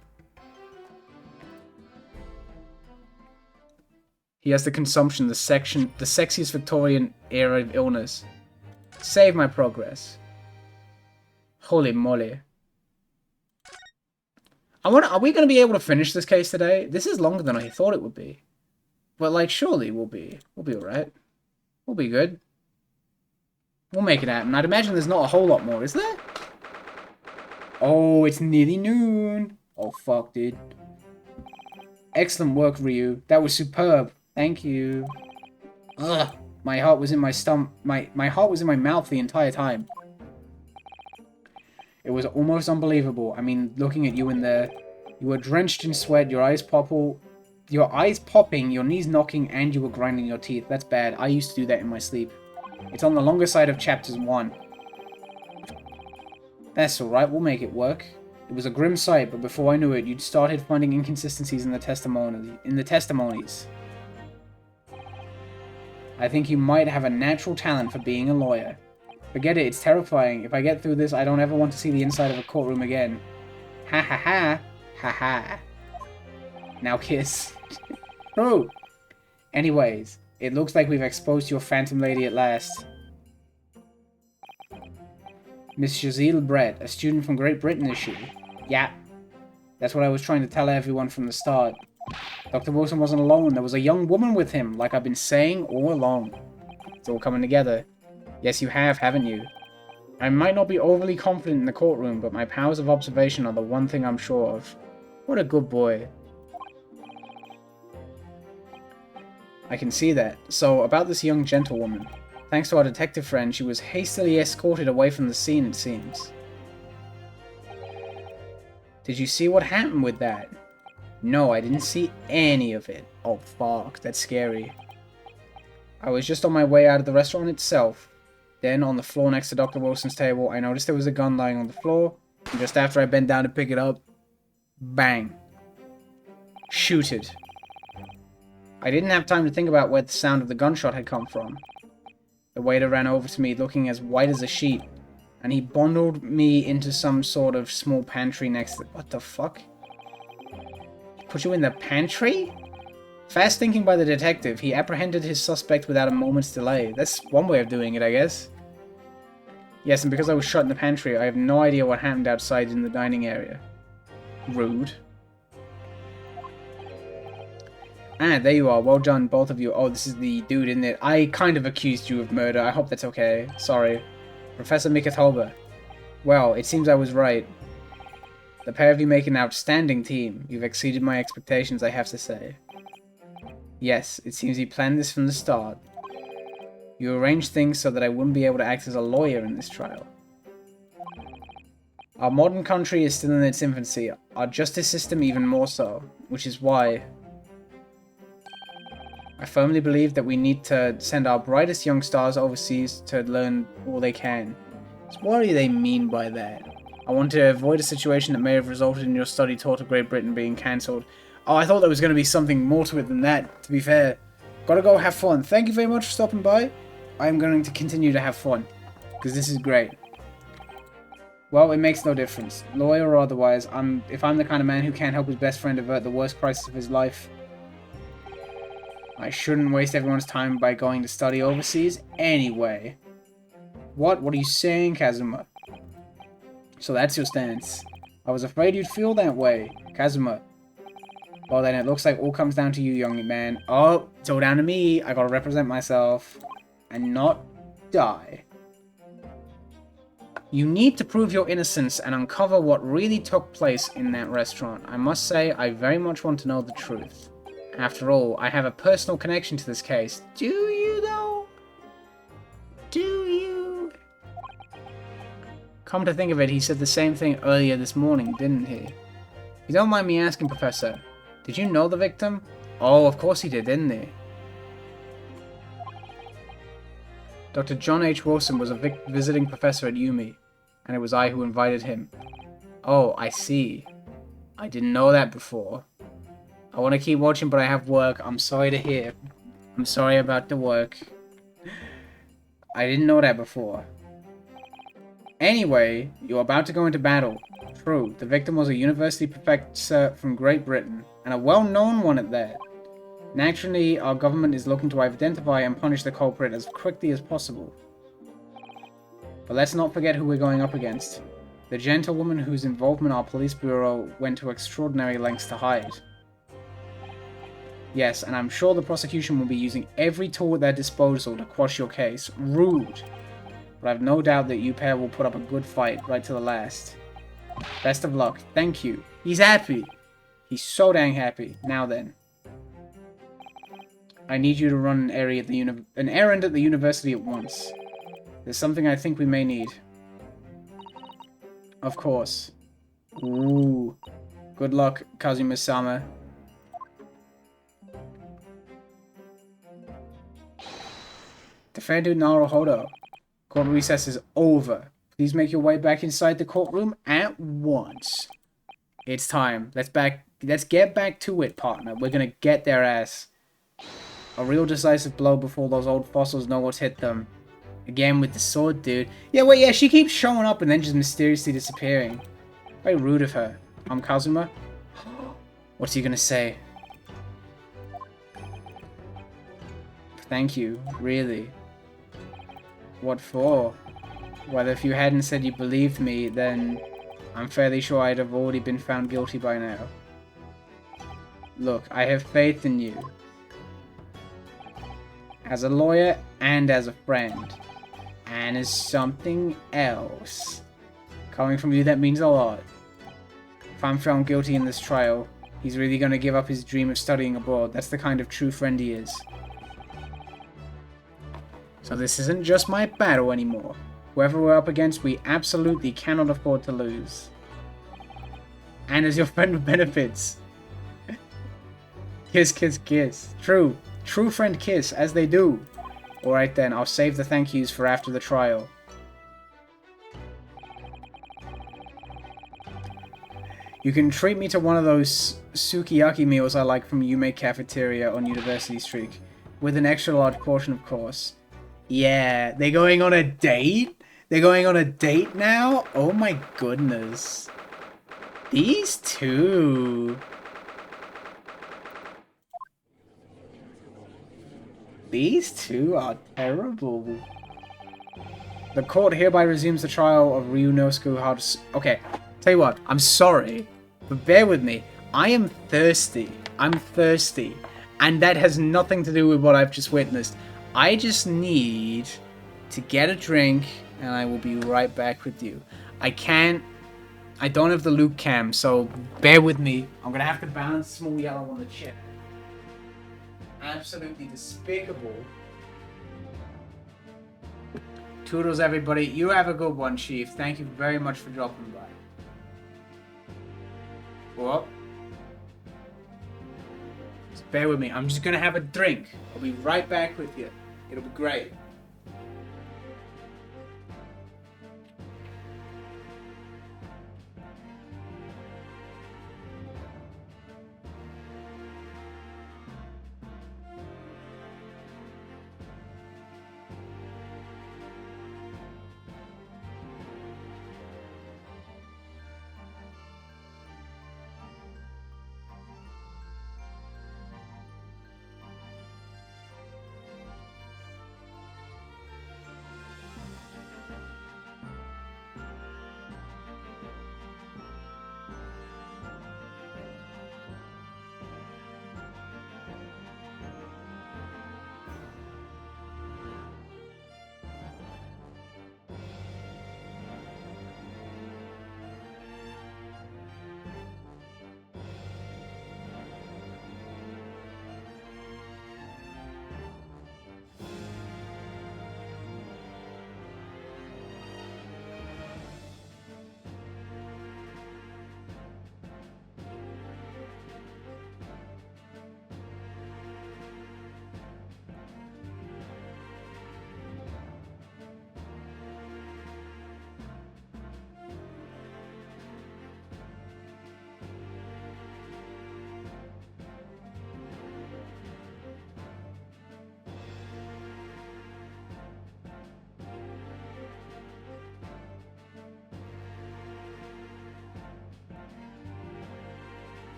He has the consumption, the sexiest Victorian era of illness. Save my progress. Holy moly. Are we going to be able to finish this case today? This is longer than I thought it would be. But, like, surely we'll be alright. We'll be good. We'll make it happen. I'd imagine there's not a whole lot more, is there? Oh, it's nearly noon. Oh, fuck, dude. Excellent work, Ryu. That was superb. Thank you. Ugh. My heart was in my stomach. My heart was in my mouth the entire time. It was almost unbelievable. I mean, looking at you in there, you were drenched in sweat, your eyes popping, your knees knocking, and you were grinding your teeth. That's bad. I used to do that in my sleep. It's on the longer side of chapters 1. That's alright, we'll make it work. It was a grim sight, but before I knew it, you'd started finding inconsistencies in the testimonies. I think you might have a natural talent for being a lawyer. Forget it, it's terrifying. If I get through this, I don't ever want to see the inside of a courtroom again. Ha ha ha. Ha ha. Now kiss. Oh! Anyways, it looks like we've exposed your phantom lady at last. Miss Jazeel Brett, a student from Great Britain, is she? Yeah. That's what I was trying to tell everyone from the start. Dr. Wilson wasn't alone. There was a young woman with him, like I've been saying all along. It's all coming together. Yes, you have, haven't you? I might not be overly confident in the courtroom, but my powers of observation are the one thing I'm sure of. What a good boy. I can see that. So, about this young gentlewoman. Thanks to our detective friend, she was hastily escorted away from the scene, it seems. Did you see what happened with that? No, I didn't see any of it. Oh, fuck. That's scary. I was just on my way out of the restaurant itself. Then, on the floor next to Dr. Wilson's table, I noticed there was a gun lying on the floor. And just after I bent down to pick it up, bang. Shoot it. I didn't have time to think about where the sound of the gunshot had come from. The waiter ran over to me looking as white as a sheet, and he bundled me into some sort of small pantry next to... What the fuck? Put you in the pantry? Fast thinking by the detective, he apprehended his suspect without a moment's delay. That's one way of doing it, I guess. Yes, and because I was shut in the pantry, I have no idea what happened outside in the dining area. Rude. Ah, there you are. Well done, both of you. Oh, this is the dude, isn't it? I kind of accused you of murder. I hope that's okay. Sorry. Professor Mikatoba. Well, it seems I was right. The pair of you make an outstanding team. You've exceeded my expectations, I have to say. Yes, it seems you planned this from the start. You arranged things so that I wouldn't be able to act as a lawyer in this trial. Our modern country is still in its infancy. Our justice system even more so. Which is why... I firmly believe that we need to send our brightest young stars overseas to learn all they can. So what do they mean by that? I want to avoid a situation that may have resulted in your study tour to Great Britain being cancelled. Oh, I thought there was going to be something more to it than that, to be fair. Gotta go have fun. Thank you very much for stopping by. I'm going to continue to have fun, because this is great. Well, it makes no difference. Lawyer or otherwise, if I'm the kind of man who can't help his best friend avert the worst crisis of his life, I shouldn't waste everyone's time by going to study overseas anyway. What? What are you saying, Kazuma? So that's your stance. I was afraid you'd feel that way, Kazuma. Well then, it looks like all comes down to you, young man. Oh, it's all down to me. I gotta represent myself. And not die. You need to prove your innocence and uncover what really took place in that restaurant. I must say, I very much want to know the truth. After all, I have a personal connection to this case. Do you, though? Do you? Come to think of it, he said the same thing earlier this morning, didn't he? If you don't mind me asking, Professor, did you know the victim? Oh, of course he did, didn't he? Dr. John H. Wilson was a visiting professor at UMI, and it was I who invited him. Oh, I see. I didn't know that before. I want to keep watching, but I have work. I'm sorry to hear. I'm sorry about the work. I didn't know that before. Anyway, you're about to go into battle. True, the victim was a university professor from Great Britain, and a well-known one at that. Naturally, our government is looking to identify and punish the culprit as quickly as possible. But let's not forget who we're going up against. The gentlewoman whose involvement our police bureau went to extraordinary lengths to hide. Yes, and I'm sure the prosecution will be using every tool at their disposal to quash your case. Rude. But I've no doubt that you pair will put up a good fight right to the last. Best of luck. Thank you. He's happy. He's so dang happy. Now then. I need you to run an errand at the university at once. There's something I think we may need. Of course. Ooh. Good luck, Kazuma-sama. Defendant Naruhodo. Court recess is over. Please make your way back inside the courtroom at once. It's time. Let's get back to it, partner. We're gonna get their ass. A real decisive blow before those old fossils know what's hit them. Again with the sword, dude. Yeah, wait, yeah, she keeps showing up and then just mysteriously disappearing. Very rude of her. I'm Kazuma. What's he gonna say? Thank you, really. What for? Well, if you hadn't said you believed me, then I'm fairly sure I'd have already been found guilty by now. Look, I have faith in you. As a lawyer and as a friend. And as something else. Coming from you, that means a lot. If I'm found guilty in this trial, he's really gonna give up his dream of studying abroad. That's the kind of true friend he is. So this isn't just my battle anymore. Whoever we're up against, we absolutely cannot afford to lose. And as your friend with benefits. Kiss, kiss, kiss. True. True friend kiss, as they do. Alright then, I'll save the thank yous for after the trial. You can treat me to one of those sukiyaki meals I like from Yume Cafeteria on University Street. With an extra large portion, of course. Yeah, they're going on a date? They're going on a date now? Oh my goodness. These two... These two are terrible. The court hereby resumes the trial of Ryunosuke Haru's... Okay, tell you what, I'm sorry, but bear with me. I am thirsty. I'm thirsty. And that has nothing to do with what I've just witnessed. I just need to get a drink, and I will be right back with you. I don't have the loop cam, so bear with me. I'm gonna have to balance small yellow on the chair. Absolutely despicable. Toodles, everybody. You have a good one, Chief. Thank you very much for dropping by. Whoa. Just bear with me. I'm just gonna have a drink. I'll be right back with you. It'll be great.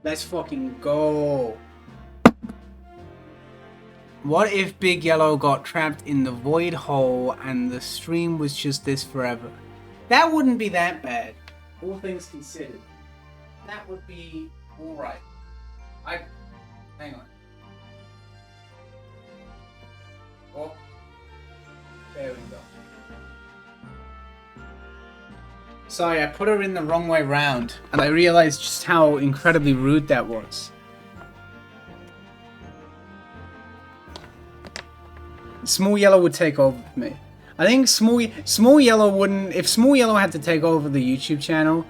Let's fucking go. What if Big Yellow got trapped in the void hole and the stream was just this forever? That wouldn't be that bad, all things considered. That would be alright. Hang on. Oh. There we go. Sorry, I put her in the wrong way round, and I realized just how incredibly rude that was. Small Yellow would take over for me. I think Small Yellow wouldn't... If Small Yellow had to take over the YouTube channel,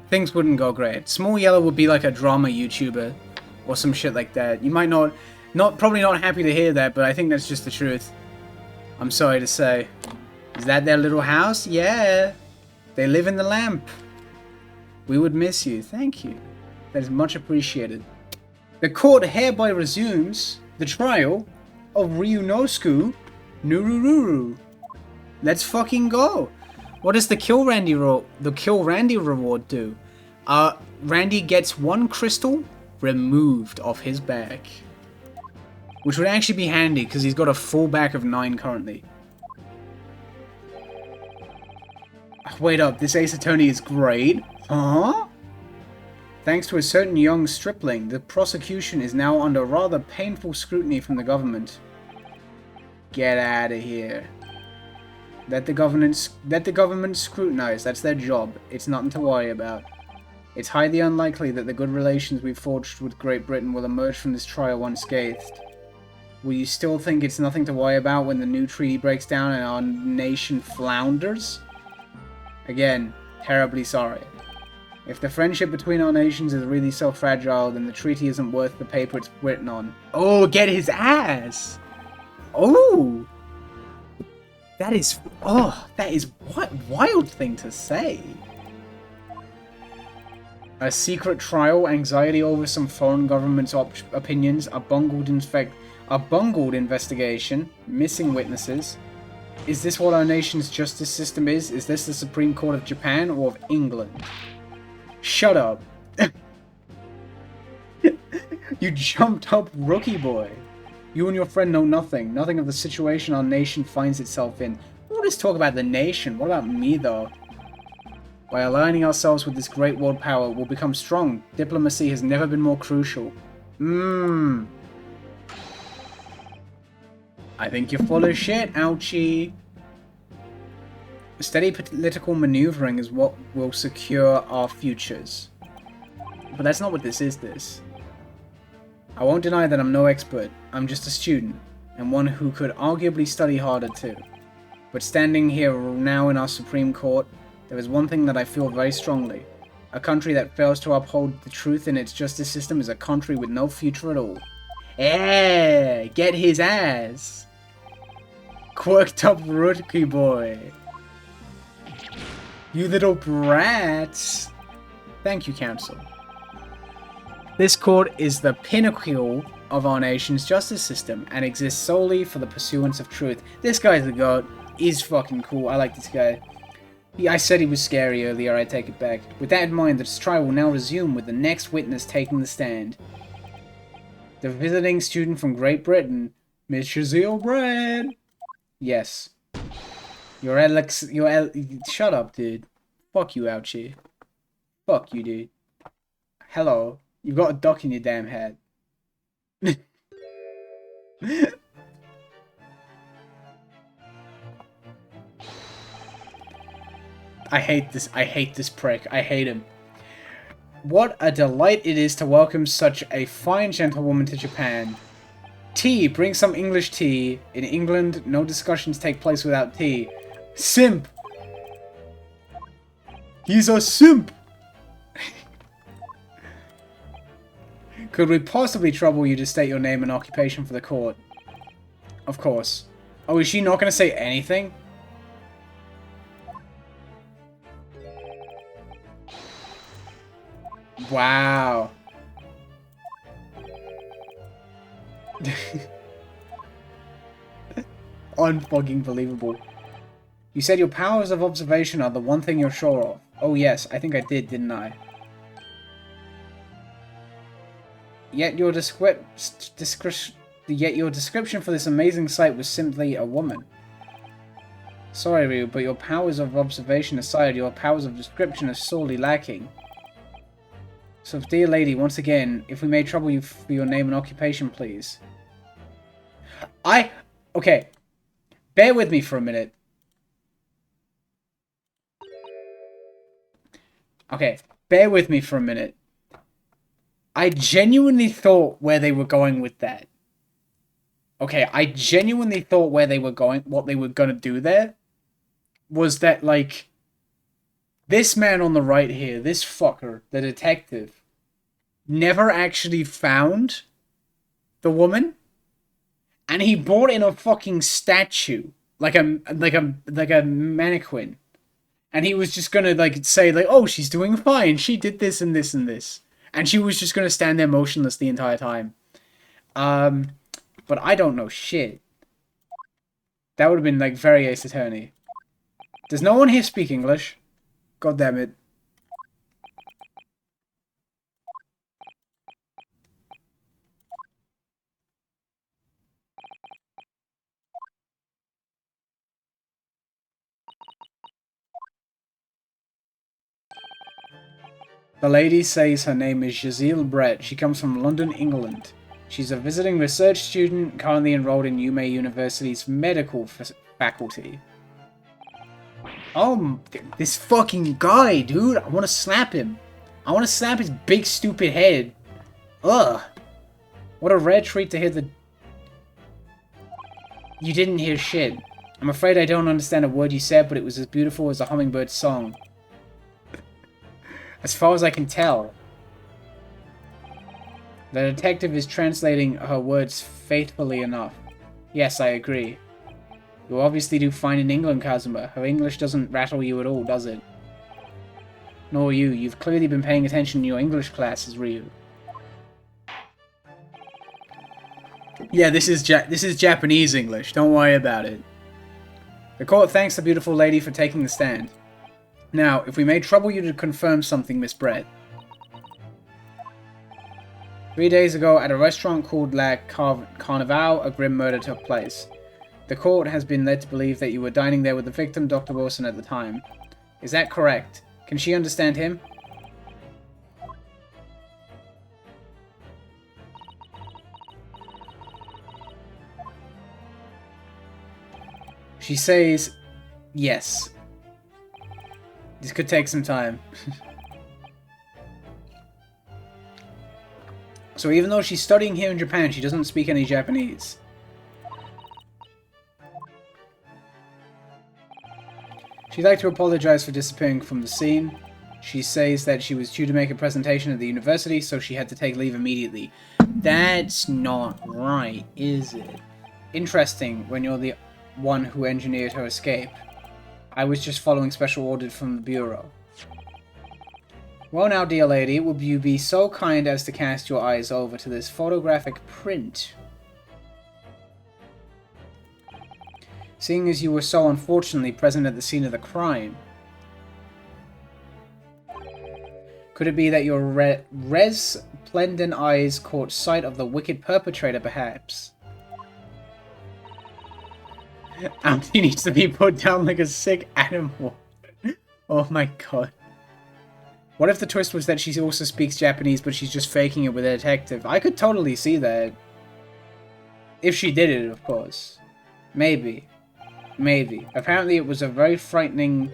things wouldn't go great. Small Yellow would be like a drama YouTuber or some shit like that. You might probably not happy to hear that, but I think that's just the truth. I'm sorry to say. Is that their little house? Yeah. They live in the lamp. We would miss you. Thank you. That is much appreciated. The court hereby resumes the trial of Ryunosuke Nurururu. Let's fucking go. What does the Kill Randy reward do? Randy gets 1 crystal removed off his back. Which would actually be handy, because he's got a full back of 9 currently. Wait up, this Ace Attorney is great. Huh? Thanks to a certain young stripling, the prosecution is now under rather painful scrutiny from the government. Get out of here. Let the government scrutinize. That's their job. It's nothing to worry about. It's highly unlikely that the good relations we've forged with Great Britain will emerge from this trial unscathed. Will you still think it's nothing to worry about when the new treaty breaks down and our nation flounders? Again, terribly sorry. If the friendship between our nations is really so fragile, then the treaty isn't worth the paper it's written on. Oh, get his ass! Oh! That is what wild thing to say. A secret trial, anxiety over some foreign government's opinions, a bungled investigation, missing witnesses. Is this what our nation's justice system is? Is this the Supreme Court of Japan or of England? Shut up. You jumped up, rookie boy. You and your friend know nothing. Nothing of the situation our nation finds itself in. We'll just talk about the nation. What about me, though? By aligning ourselves with this great world power, we'll become strong. Diplomacy has never been more crucial. I think you're full of shit, ouchie. Steady political maneuvering is what will secure our futures. But that's not what this is. I won't deny that I'm no expert. I'm just a student, and one who could arguably study harder too. But standing here now in our Supreme Court, there is one thing that I feel very strongly. A country that fails to uphold the truth in its justice system is a country with no future at all. Yeah, get his ass. Quirked up rookie boy. You little brats. Thank you, Council. This court is the pinnacle of our nation's justice system and exists solely for the pursuance of truth. This guy's the goat. He's fucking cool. I like this guy. I said he was scary earlier, I take it back. With that in mind, this trial will now resume with the next witness taking the stand. The visiting student from Great Britain, Miss Shazille Brad. Yes. Shut up, dude. Fuck you, ouchie. Fuck you, dude. Hello. You've got a duck in your damn head. I hate this prick. I hate him. What a delight it is to welcome such a fine gentlewoman to Japan. Tea, bring some English tea. In England, no discussions take place without tea. Simp! He's a simp! Could we possibly trouble you to state your name and occupation for the court? Of course. Oh, is she not going to say anything? Wow. Unfucking believable. You said your powers of observation are the one thing you're sure of. Oh yes, I think I did, didn't I? Yet your description for this amazing sight was simply a woman. Sorry, Ryu, but your powers of observation aside, your powers of description are sorely lacking. So, dear lady, once again, if we may trouble you for your name and occupation, please. Okay. Bear with me for a minute. Okay, bear with me for a minute. I genuinely thought where they were going with that. Okay, I genuinely thought where they were going, what they were gonna do there, was that, like, this man on the right here, this fucker, the detective, never actually found the woman, and he brought in a fucking statue, like a mannequin, and he was just gonna, like, say, like, oh, she's doing fine, she did this and this and this, and she was just gonna stand there motionless the entire time. But I don't know shit. That would have been, like, very Ace Attorney. Does no one here speak English? God damn it. The lady says her name is Jazeel Brett. She comes from London, England. She's a visiting research student currently enrolled in UMay University's medical faculty. Oh, this fucking guy, dude. I want to slap him. I want to slap his big stupid head. Ugh. What a rare treat to hear the... You didn't hear shit. I'm afraid I don't understand a word you said, but it was as beautiful as a hummingbird's song. As far as I can tell. The detective is translating her words faithfully enough. Yes, I agree. You obviously do fine in England, Kazuma. Her English doesn't rattle you at all, does it? Nor you. You've clearly been paying attention in your English classes, Ryu. Yeah, this is Japanese English. Don't worry about it. The court thanks the beautiful lady for taking the stand. Now, if we may trouble you to confirm something, Miss Brett. 3 days ago, at a restaurant called La Carnival, a grim murder took place. The court has been led to believe that you were dining there with the victim, Dr. Wilson, at the time. Is that correct? Can she understand him? She says, yes. This could take some time. So even though she's studying here in Japan, she doesn't speak any Japanese. She'd like to apologize for disappearing from the scene. She says that she was due to make a presentation at the university, so she had to take leave immediately. That's not right, is it? Interesting, when you're the one who engineered her escape. I was just following special orders from the Bureau. Well now, dear lady, would you be so kind as to cast your eyes over to this photographic print? Seeing as you were so unfortunately present at the scene of the crime, could it be that your resplendent eyes caught sight of the wicked perpetrator, perhaps? Auntie needs to be put down like a sick animal. Oh my god. What if the twist was that she also speaks Japanese, but she's just faking it with a detective? I could totally see that. If she did it, of course. Maybe. Maybe. Apparently it was a very frightening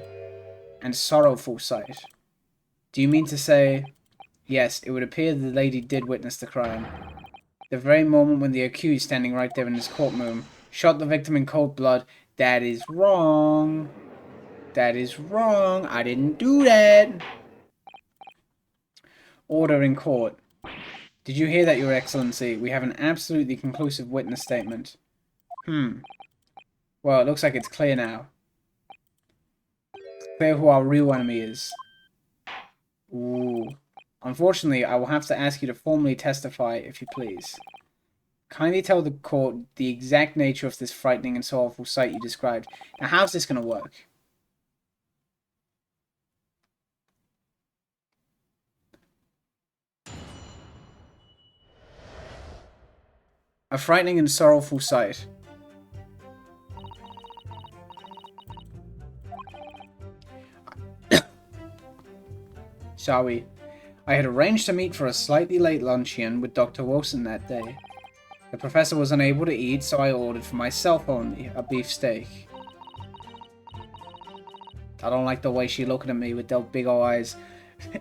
and sorrowful sight. Do you mean to say... Yes, it would appear the lady did witness the crime. The very moment when the accused, standing right there in his courtroom, shot the victim in cold blood. That is wrong. That is wrong. I didn't do that. Order in court. Did you hear that, Your Excellency? We have an absolutely conclusive witness statement. Well, it looks like it's clear now. It's clear who our real enemy is. Ooh. Unfortunately, I will have to ask you to formally testify, if you please. Kindly tell the court the exact nature of this frightening and sorrowful sight you described. Now, how's this going to work? A frightening and sorrowful sight. Shall we? I had arranged to meet for a slightly late luncheon with Dr. Wilson that day. The professor was unable to eat, so I ordered for myself only, a beefsteak. I don't like the way she looking at me with those big ol' eyes.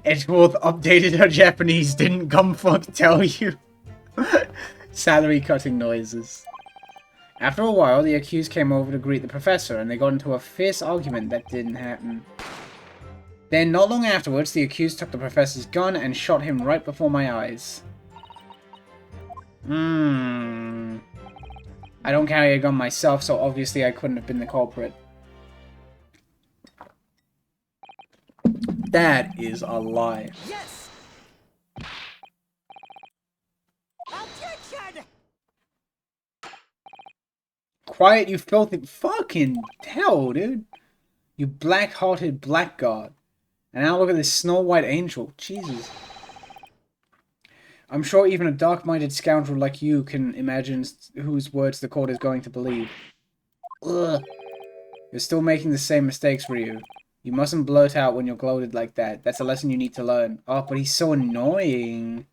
Edgeworth updated her Japanese, didn't come fuck tell you. Salary cutting noises. After a while, the accused came over to greet the professor, and they got into a fierce argument that didn't happen. Then, not long afterwards, the accused took the professor's gun and shot him right before my eyes. I don't carry a gun myself, so obviously I couldn't have been the culprit. That is a lie. Yes! Objection! Quiet, you filthy fucking hell, dude. You black-hearted blackguard. And now look at this Snow White angel. Jesus. I'm sure even a dark-minded scoundrel like you can imagine whose words the court is going to believe. Ugh. You're still making the same mistakes, Ryu. You mustn't blurt out when you're gloated like that. That's a lesson you need to learn. Oh, but he's so annoying.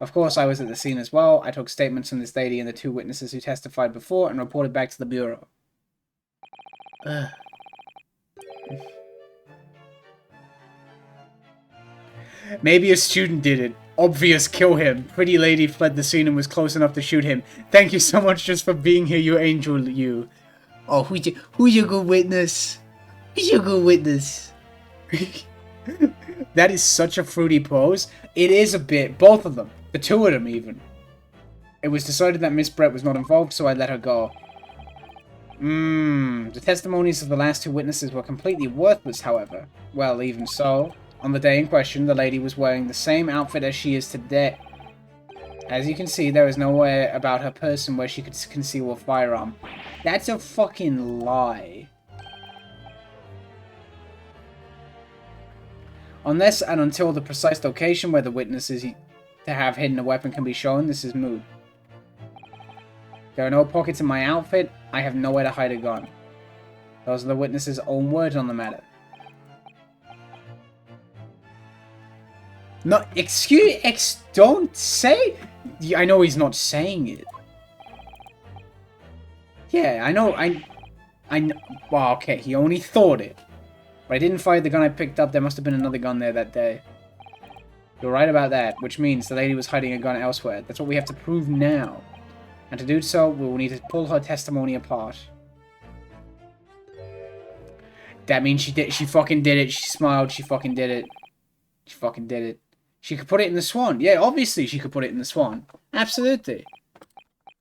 Of course, I was at the scene as well. I took statements from this lady and the 2 witnesses who testified before and reported back to the bureau. Ugh. Maybe a student did it. Obvious, kill him. Pretty lady fled the scene and was close enough to shoot him. Thank you so much just for being here, you angel, you. Oh, who's your good witness? Who's your good witness? That is such a fruity pose. It is a bit. Both of them. The 2 of them, even. It was decided that Miss Brett was not involved, so I let her go. The testimonies of the last 2 witnesses were completely worthless, however. Well, even so. On the day in question, the lady was wearing the same outfit as she is today. As you can see, there is nowhere about her person where she could conceal a firearm. That's a fucking lie. Unless and until the precise location where the witness is to have hidden a weapon can be shown, this is moot. There are no pockets in my outfit. I have nowhere to hide a gun. Those are the witness's own words on the matter. No, don't say... I know he's not saying it. Yeah, I know, well, okay, he only thought it. But I didn't fire the gun I picked up, there must have been another gun there that day. You're right about that, which means the lady was hiding a gun elsewhere. That's what we have to prove now. And to do so, we will need to pull her testimony apart. That means she fucking did it, she smiled, she fucking did it. She fucking did it. She could put it in the Swan. Yeah, obviously she could put it in the Swan. Absolutely.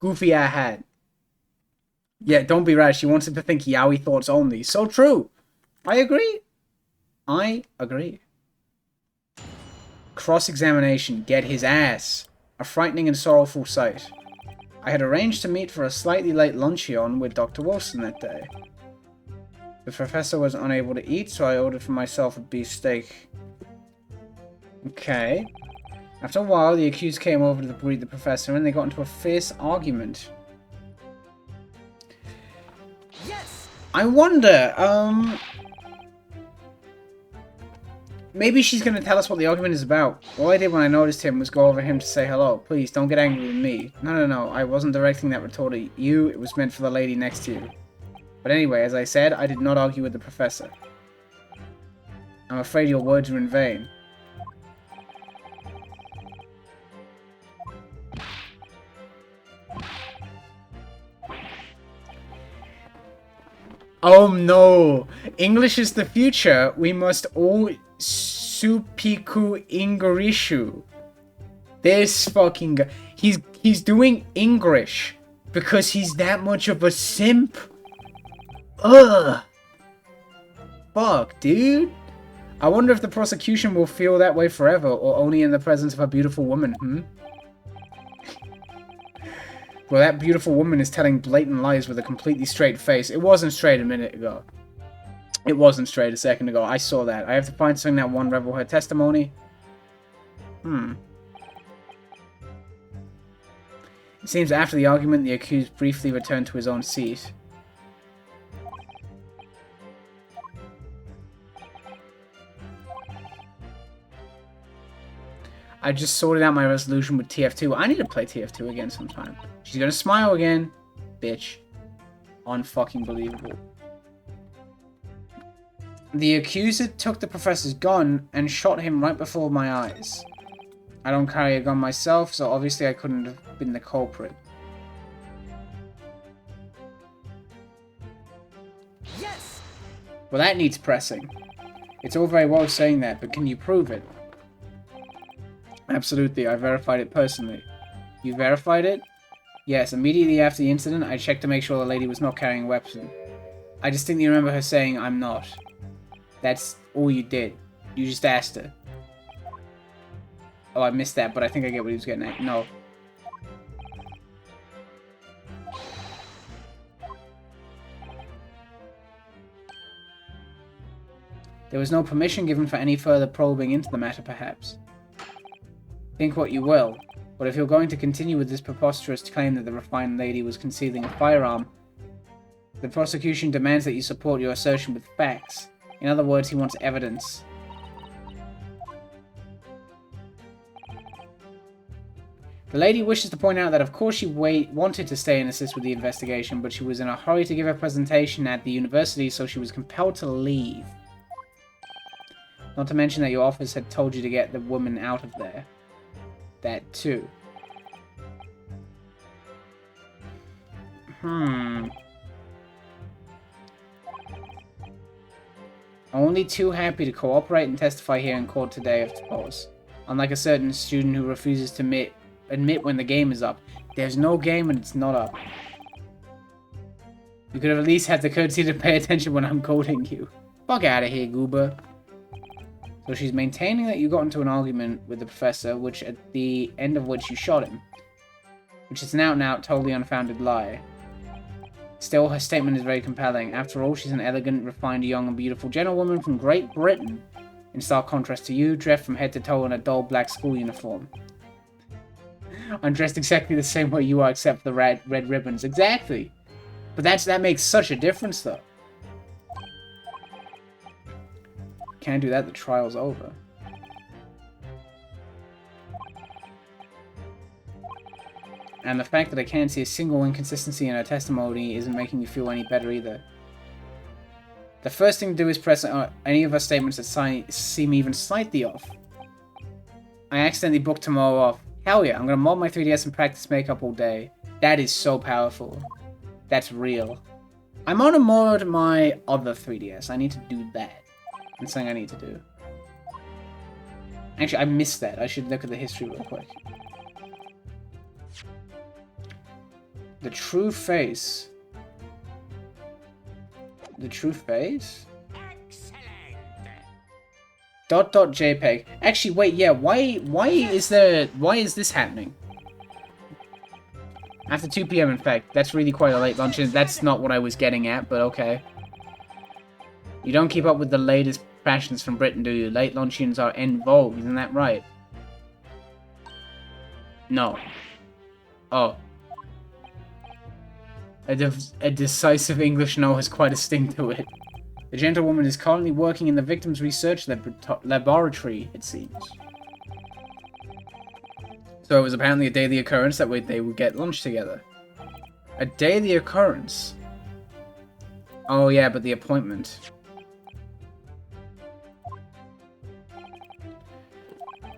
Goofy I had. Yeah, don't be rash. She wants him to think yaoi thoughts only. So true. I agree. I agree. Cross-examination. Get his ass. A frightening and sorrowful sight. I had arranged to meet for a slightly late luncheon with Dr. Wilson that day. The professor was unable to eat, so I ordered for myself a beefsteak. Okay. After a while, the accused came over to greet the professor, and they got into a fierce argument. Yes. I wonder, maybe she's going to tell us what the argument is about. All I did when I noticed him was go over him to say hello. Please, don't get angry with me. No, I wasn't directing that retort at you. It was meant for the lady next to you. But anyway, as I said, I did not argue with the professor. I'm afraid your words are in vain. Oh no! English is the future. We must all supiku Ingrishu. This fucking guy. He's doing English because he's that much of a simp. Ugh. Fuck, dude. I wonder if the prosecution will feel that way forever or only in the presence of a beautiful woman, Well, that beautiful woman is telling blatant lies with a completely straight face. It wasn't straight a minute ago. It wasn't straight a second ago. I saw that. I have to find something that won't revel her testimony. It seems after the argument, the accused briefly returned to his own seat. I just sorted out my resolution with TF2. I need to play TF2 again sometime. She's gonna smile again. Bitch. Unfucking believable. The accuser took the professor's gun and shot him right before my eyes. I don't carry a gun myself, so obviously I couldn't have been the culprit. Yes! Well, that needs pressing. It's all very well saying that, but can you prove it? Absolutely, I verified it personally. You verified it? Yes, immediately after the incident, I checked to make sure the lady was not carrying a weapon. I distinctly remember her saying, "I'm not." That's all you did. You just asked her. Oh, I missed that, but I think I get what he was getting at. No. There was no permission given for any further probing into the matter, perhaps. Think what you will, but if you're going to continue with this preposterous claim that the refined lady was concealing a firearm, the prosecution demands that you support your assertion with facts. In other words, he wants evidence. The lady wishes to point out that of course she wanted to stay and assist with the investigation, but she was in a hurry to give a presentation at the university, so she was compelled to leave. Not to mention that your office had told you to get the woman out of there. That too. Only too happy to cooperate and testify here in court today, I suppose. Unlike a certain student who refuses to admit when the game is up. There's no game and it's not up. You could have at least had the courtesy to pay attention when I'm quoting you. Fuck out of here, goober. So she's maintaining that you got into an argument with the professor, which at the end of which you shot him. Which is an out-and-out, totally unfounded lie. Still, her statement is very compelling. After all, she's an elegant, refined, young, and beautiful gentlewoman from Great Britain. In stark contrast to you, dressed from head to toe in a dull black school uniform. I'm dressed exactly the same way you are, except for the red ribbons. Exactly! But that makes such a difference, though. Can't do that, the trial's over. And the fact that I can't see a single inconsistency in her testimony isn't making me feel any better either. The first thing to do is press any of her statements that seem even slightly off. I accidentally booked tomorrow off. Hell yeah, I'm gonna mod my 3DS and practice makeup all day. That is so powerful. That's real. I'm on a mod my other 3DS. I need to do that. That's something I need to do. Actually, I missed that. I should look at the history real quick. The true face. The true face? Excellent. .jpeg. Actually, wait, yeah, why is this happening? After 2 PM, in fact. That's really quite a late lunch, and that's not what I was getting at, but okay. You don't keep up with the latest fashions from Britain, do you? Late luncheons are en vogue, isn't that right? No. Oh. A decisive English no has quite a sting to it. The gentlewoman is currently working in the victim's research laboratory, it seems. So it was apparently a daily occurrence that they would get lunch together. A daily occurrence? Oh yeah, but the appointment.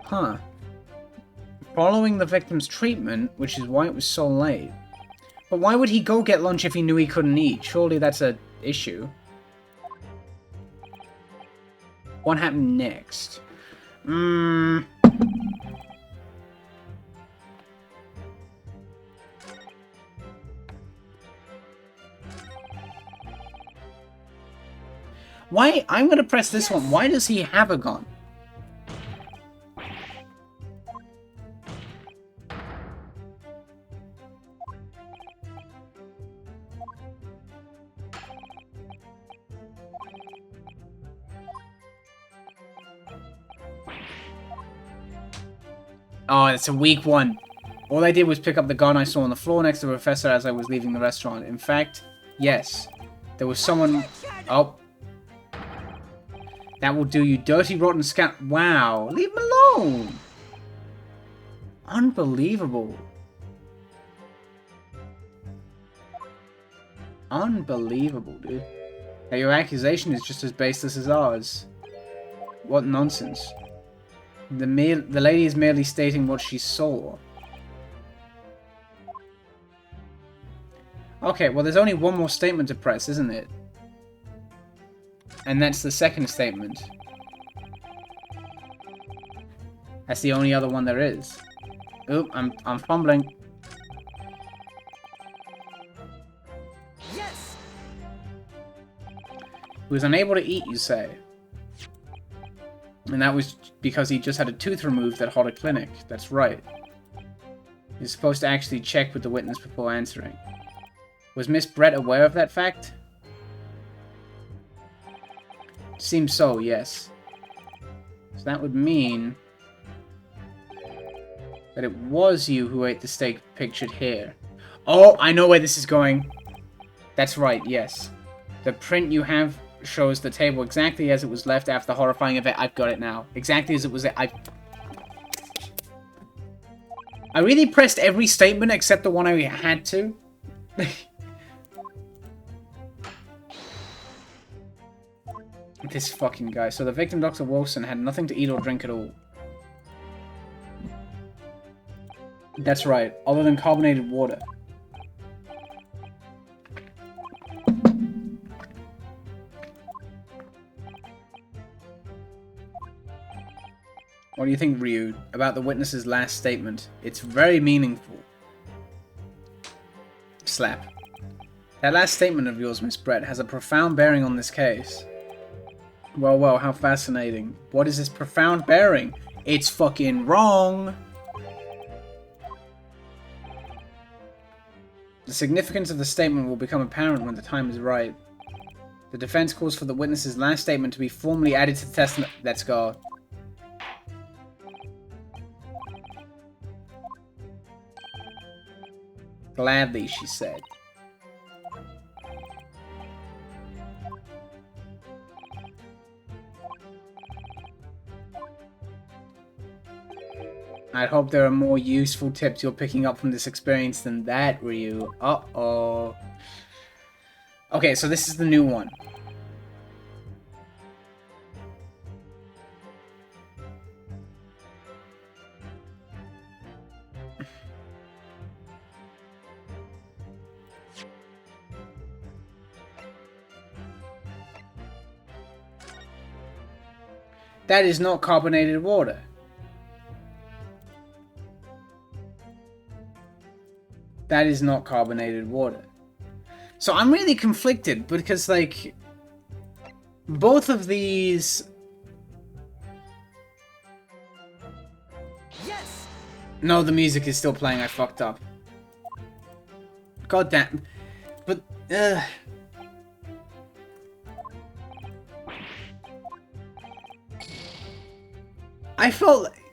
Huh. Following the victim's treatment, which is why it was so late. But why would he go get lunch if he knew he couldn't eat? Surely that's an issue. What happened next? Why? I'm gonna press this one. Why does he have a gun? Oh, it's a weak one. All I did was pick up the gun I saw on the floor next to the professor as I was leaving the restaurant. In fact, yes. There was someone... Oh. That will do, you dirty, rotten scout. Wow. Leave him alone. Unbelievable. Unbelievable, dude. Now, your accusation is just as baseless as ours. What nonsense. The lady is merely stating what she saw. Okay, well, there's only one more statement to press, isn't it? And that's the second statement. That's the only other one there is. Oop, I'm fumbling. Yes. He was unable to eat, you say? And that was because he just had a tooth removed at Hotter Clinic. That's right. You're supposed to actually check with the witness before answering. Was Miss Brett aware of that fact? Seems so, yes. So that would mean that it was you who ate the steak pictured here. Oh, I know where this is going. That's right, yes. The print you have shows the table exactly as it was left after the horrifying event. I've got it now. Exactly as it was. I really pressed every statement except the one I had to. This fucking guy. So the victim, Dr. Wilson, had nothing to eat or drink at all. That's right, other than carbonated water. What do you think, Ryu, about the witness's last statement? It's very meaningful. Slap. That last statement of yours, Miss Brett, has a profound bearing on this case. Well, well, how fascinating. What is this profound bearing? It's fucking wrong! The significance of the statement will become apparent when the time is right. The defense calls for the witness's last statement to be formally added to the testament. Let's go. Gladly, she said. I'd hope there are more useful tips you're picking up from this experience than that, Ryu. Uh-oh. Okay, so this is the new one. That is not carbonated water. That is not carbonated water. So I'm really conflicted because, like, both of these... Yes. No, the music is still playing. I fucked up. God damn. But, I felt like...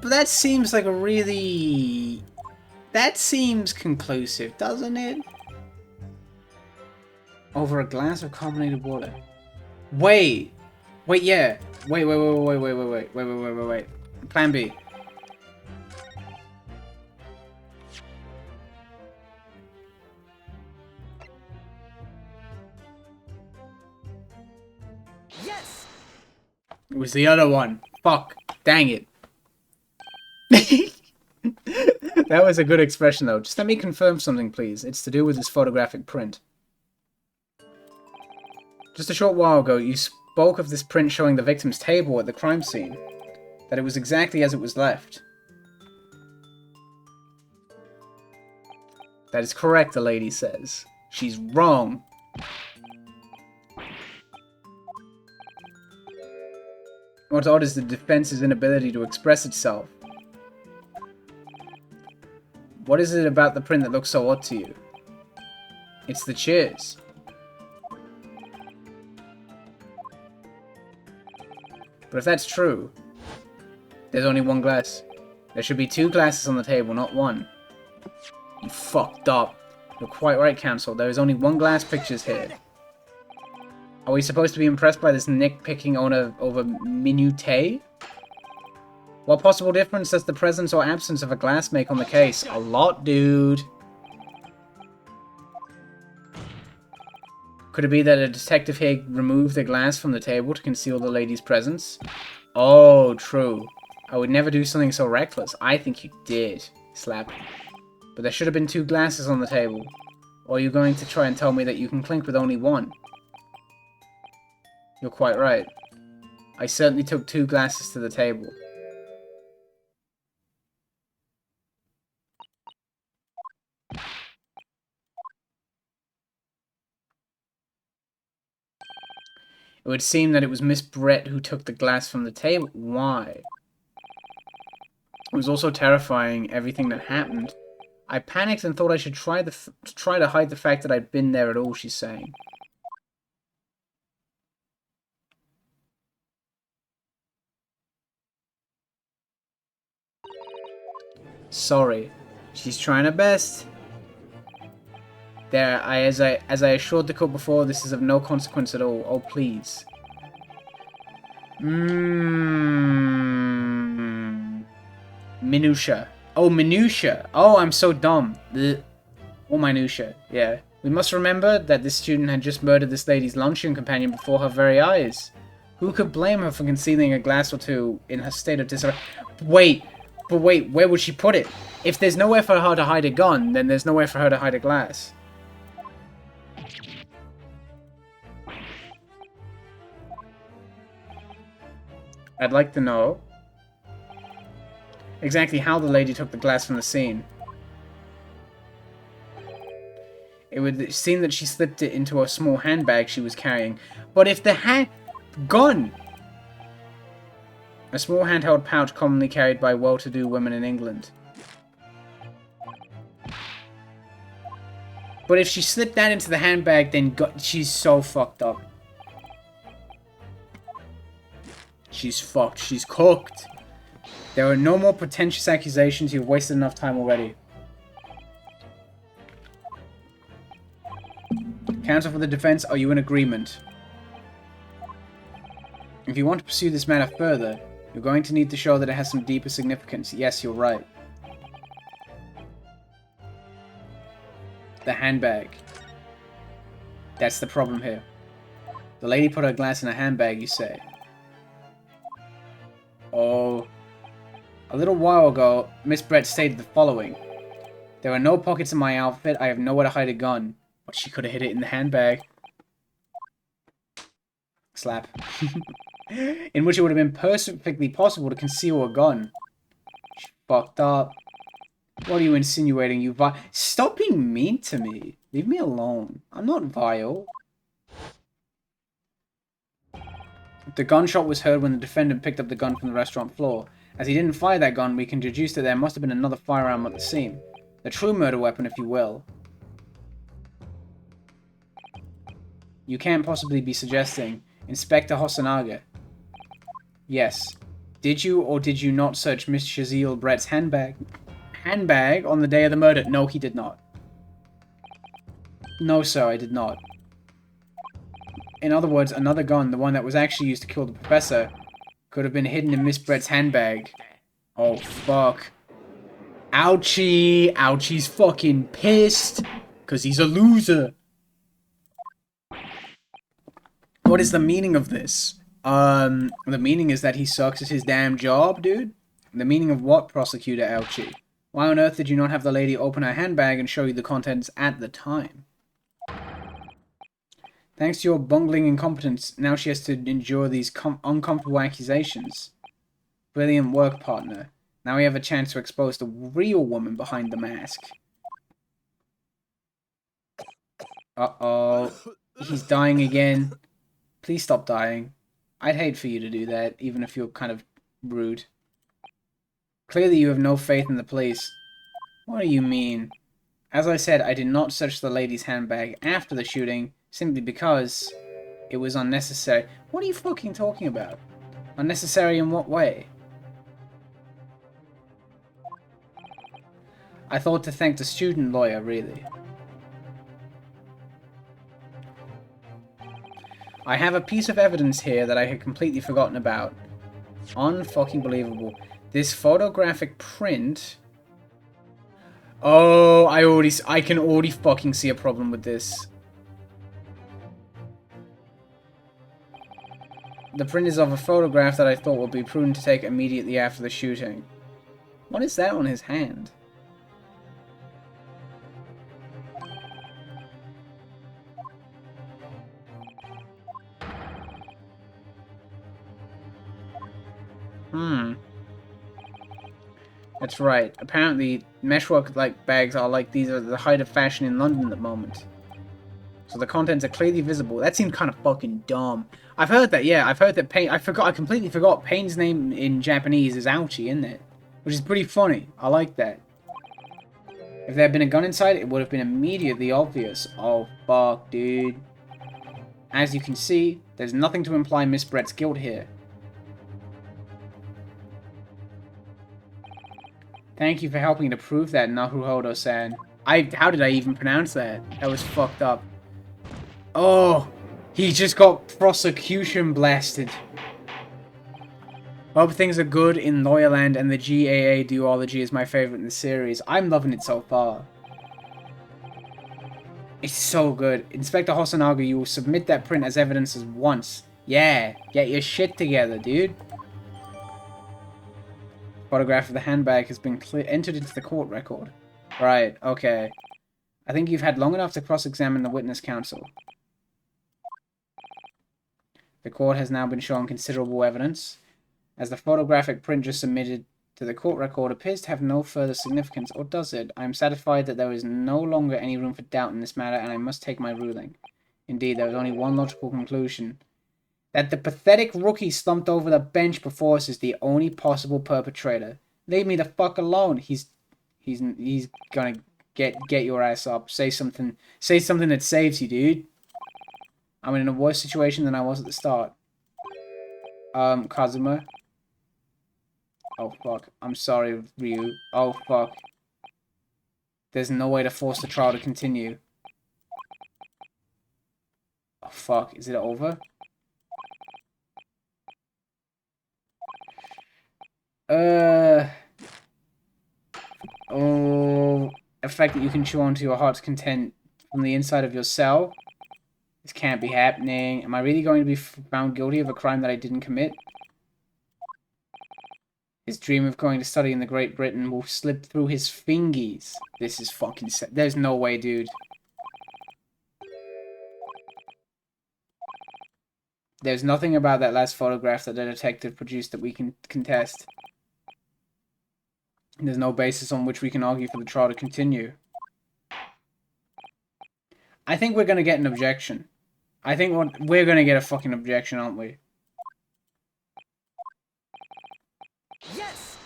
But that seems like a really... That seems conclusive, doesn't it? Over a glass of carbonated water. Wait! Wait, yeah. Wait. Plan B. Yes. It was the other one. Fuck. Dang it. That was a good expression, though. Just let me confirm something, please. It's to do with this photographic print. Just a short while ago, you spoke of this print showing the victim's table at the crime scene. That it was exactly as it was left. That is correct, the lady says. She's wrong. What's odd is the defense's inability to express itself. What is it about the print that looks so odd to you? It's the cheers. But if that's true, there's only one glass. There should be 2 glasses on the table, not 1. You fucked up. You're quite right, Council. There is only 1 glass pictures here. Are we supposed to be impressed by this nitpicking over minutiae? What possible difference does the presence or absence of a glass make on the case? A lot, dude. Could it be that a detective here removed the glass from the table to conceal the lady's presence? Oh, true. I would never do something so reckless. I think you did. Slap. But there should have been 2 glasses on the table. Or are you going to try and tell me that you can clink with only 1? You're quite right. I certainly took 2 glasses to the table. It would seem that it was Miss Brett who took the glass from the table. Why? It was also terrifying, everything that happened. I panicked and thought I should try to hide the fact that I'd been there at all, she's saying. Sorry. She's trying her best. There, as I assured the court before, this is of no consequence at all. Oh, please. Minutia. Oh, minutia. Oh, I'm so dumb. Blech. Oh, minutia. Yeah. We must remember that this student had just murdered this lady's luncheon companion before her very eyes. Who could blame her for concealing a glass or 2 in her state of disarray? But wait, where would she put it? If there's nowhere for her to hide a gun, then there's nowhere for her to hide a glass. I'd like to know exactly how the lady took the glass from the scene. It would seem that she slipped it into a small handbag she was carrying. But if the gun! A small handheld pouch commonly carried by well-to-do women in England. But if she slipped that into the handbag, then she's so fucked up. She's fucked. She's cooked. There are no more pretentious accusations. You've wasted enough time already. Counsel for the defense, are you in agreement? If you want to pursue this matter further, you're going to need to show that it has some deeper significance. Yes, you're right. The handbag. That's the problem here. The lady put her glass in a handbag, you say. Oh. A little while ago, Miss Brett stated the following. There are no pockets in my outfit. I have nowhere to hide a gun. But she could have hid it in the handbag. Slap. In which it would have been perfectly possible to conceal a gun. She fucked up. What are you insinuating, you vile... Stop being mean to me. Leave me alone. I'm not vile. The gunshot was heard when the defendant picked up the gun from the restaurant floor. As he didn't fire that gun, we can deduce that there must have been another firearm at the scene. The true murder weapon, if you will. You can't possibly be suggesting Inspector Hosonaga. Yes. Did you or did you not search Miss Shaziel Brett's handbag on the day of the murder? No, he did not. No, sir, I did not. In other words, another gun, the one that was actually used to kill the professor, could have been hidden in Miss Brett's handbag. Oh, fuck. Ouchie! Ouchie's fucking pissed! Because he's a loser! What is the meaning of this? The meaning is that he sucks at his damn job, dude? The meaning of what, Prosecutor Ouchie? Why on earth did you not have the lady open her handbag and show you the contents at the time? Thanks to your bungling incompetence, now she has to endure these uncomfortable accusations. Brilliant work, partner. Now we have a chance to expose the real woman behind the mask. Uh-oh. He's dying again. Please stop dying. I'd hate for you to do that, even if you're kind of rude. Clearly you have no faith in the police. What do you mean? As I said, I did not search the lady's handbag after the shooting, simply because it was unnecessary. What are you fucking talking about? Unnecessary in what way? I thought to thank the student lawyer, really. I have a piece of evidence here that I had completely forgotten about. Unfucking believable. This photographic print... Oh, I can already fucking see a problem with this. The print is of a photograph that I thought would be prudent to take immediately after the shooting. What is that on his hand? That's right. Apparently, meshwork like bags are like these are the height of fashion in London at the moment. So the contents are clearly visible. That seemed kind of fucking dumb. I've heard that, yeah. I've heard that Pain... I completely forgot Pain's name in Japanese is Ouchie, isn't it? Which is pretty funny. I like that. If there had been a gun inside, it would have been immediately obvious. Oh, fuck, dude. As you can see, there's nothing to imply Miss Brett's guilt here. Thank you for helping to prove that, Naruhodo-san. How did I even pronounce that? That was fucked up. Oh, he just got prosecution blasted. Hope things are good in Lawyerland, and the GAA duology is my favorite in the series. I'm loving it so far. It's so good. Inspector Hosonaga, you will submit that print as evidence as once. Yeah, get your shit together, dude. Photograph of the handbag has been entered into the court record. Right, okay. I think you've had long enough to cross-examine the witness counsel. The court has now been shown considerable evidence. As the photographic print just submitted to the court record appears to have no further significance, or does it? I am satisfied that there is no longer any room for doubt in this matter, and I must take my ruling. Indeed, there is only one logical conclusion. That the pathetic rookie slumped over the bench before us is the only possible perpetrator. Leave me the fuck alone. He's gonna get your ass up. Say something that saves you, dude. I'm in a worse situation than I was at the start. Kazuma. Oh fuck. I'm sorry, Ryu. Oh fuck. There's no way to force the trial to continue. Oh fuck. Is it over? Oh, effect that you can chew onto your heart's content from the inside of your cell. This can't be happening. Am I really going to be found guilty of a crime that I didn't commit? His dream of going to study in the Great Britain will slip through his fingies. This is fucking sad. There's no way, dude. There's nothing about that last photograph that the detective produced that we can contest. There's no basis on which we can argue for the trial to continue. I think we're going to get an objection. I think we're going to get a fucking objection, aren't we? Yes!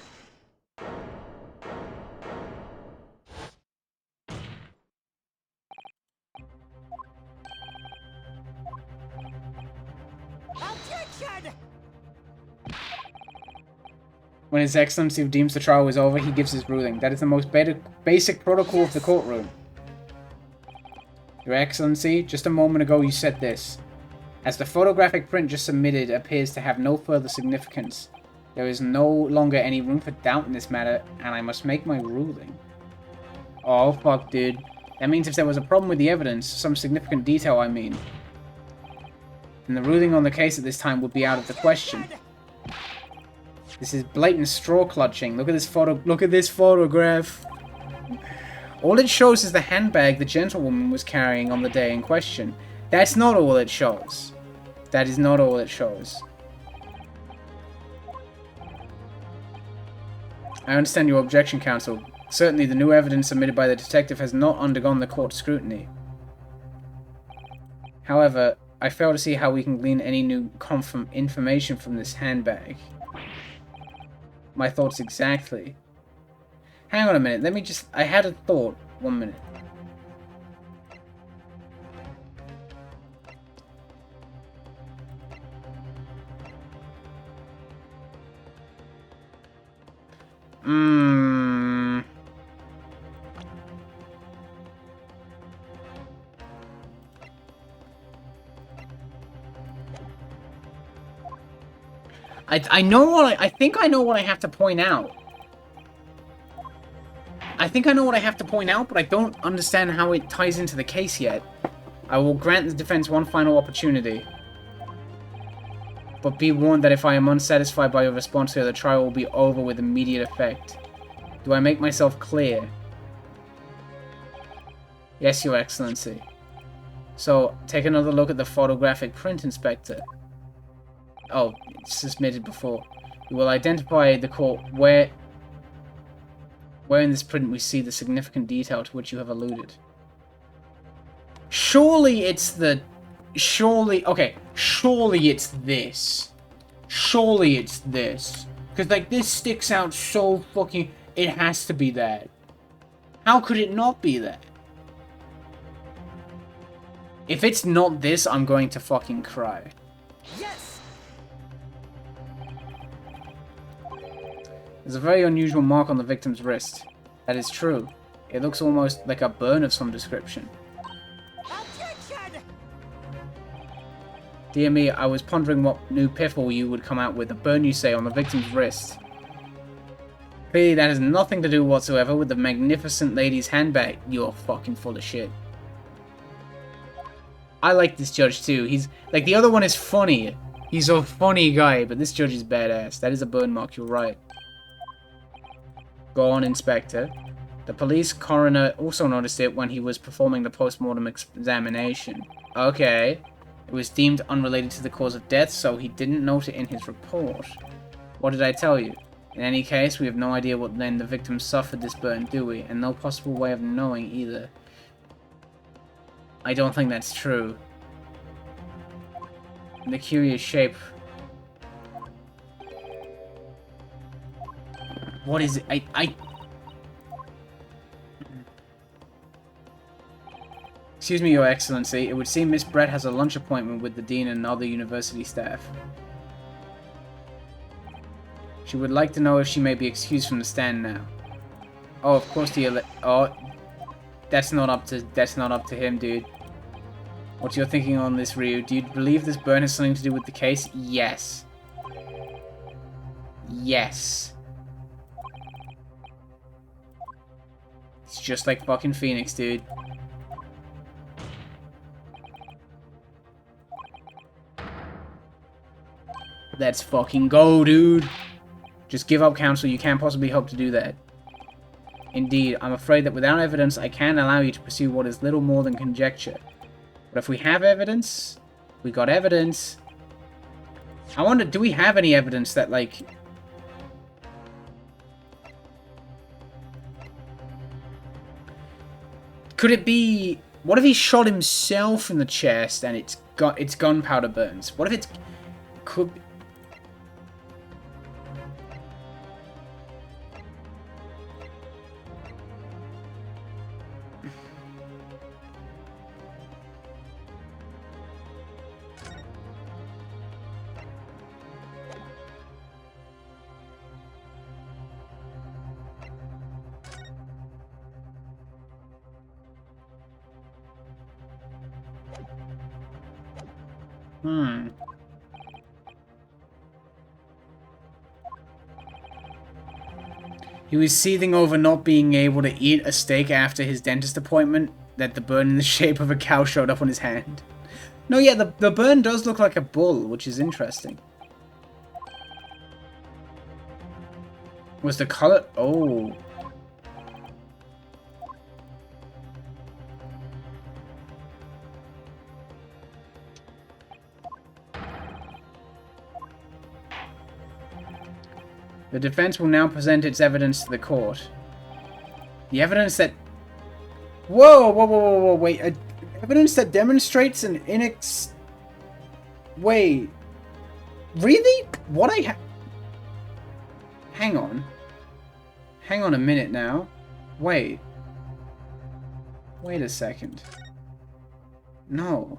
Objection! When His Excellency deems the trial is over, he gives his ruling. That is the most basic protocol of the courtroom. Your Excellency, just a moment ago you said this. As the photographic print just submitted appears to have no further significance, there is no longer any room for doubt in this matter, and I must make my ruling. Oh, fuck, dude. That means if there was a problem with the evidence, some significant detail, I mean, then the ruling on the case at this time would be out of the question. This is blatant straw clutching. Look at this photo. Look at this photograph. All it shows is the handbag the gentlewoman was carrying on the day in question. That's not all it shows. That is not all it shows. I understand your objection, counsel. Certainly, the new evidence submitted by the detective has not undergone the court scrutiny. However, I fail to see how we can glean any new information from this handbag. My thoughts exactly. Hang on a minute, let me just... I had a thought. 1 minute. I know what I think I know what I have to point out. I think I know what I have to point out, but I don't understand how it ties into the case yet. I will grant the defense one final opportunity. But be warned that if I am unsatisfied by your response here, the trial will be over with immediate effect. Do I make myself clear? Yes, Your Excellency. So, take another look at the photographic print, Inspector. Oh, it's submitted before. We will identify the court where in this print we see the significant detail to which you have alluded. Surely it's the... Okay, surely it's this. Surely it's this. Because, like, this sticks out so fucking... It has to be that. How could it not be that? If it's not this, I'm going to fucking cry. Yes. There's a very unusual mark on the victim's wrist. That is true. It looks almost like a burn of some description. Objection! Dear me, I was pondering what new piffle you would come out with. A burn, you say, on the victim's wrist. Clearly that has nothing to do whatsoever with the magnificent lady's handbag. You're fucking full of shit. I like this judge too. He's like, the other one is funny. He's a funny guy, but this judge is badass. That is a burn mark, you're right. Go on, Inspector. The police coroner also noticed it when he was performing the post-mortem examination. Okay. It was deemed unrelated to the cause of death, so he didn't note it in his report. What did I tell you? In any case, we have no idea what then the victim suffered this burn, do we? And no possible way of knowing either. I don't think that's true. The curious shape. What is it? Excuse me, Your Excellency. It would seem Miss Brett has a lunch appointment with the dean and other university staff. She would like to know if she may be excused from the stand now. Oh, of course that's not up to him, dude. What's your thinking on this, Ryu? Do you believe this burn has something to do with the case? Yes. Yes. It's just like fucking Phoenix, dude. Let's fucking go, dude. Just give up, counsel. You can't possibly hope to do that. Indeed, I'm afraid that without evidence, I can't allow you to pursue what is little more than conjecture. But if we have evidence, we got evidence. I wonder, do we have any evidence that, like... Could it be... What if he shot himself in the chest and it's gunpowder burns? What if it's... Could... He was seething over not being able to eat a steak after his dentist appointment, that the burn in the shape of a cow showed up on his hand. No, yeah, the burn does look like a bull, which is interesting. Was the color... Oh. The defense will now present its evidence to the court. The evidence that... Whoa, wait. Evidence that demonstrates an Wait. Really? What Hang on. Hang on a minute now. Wait. Wait a second. No.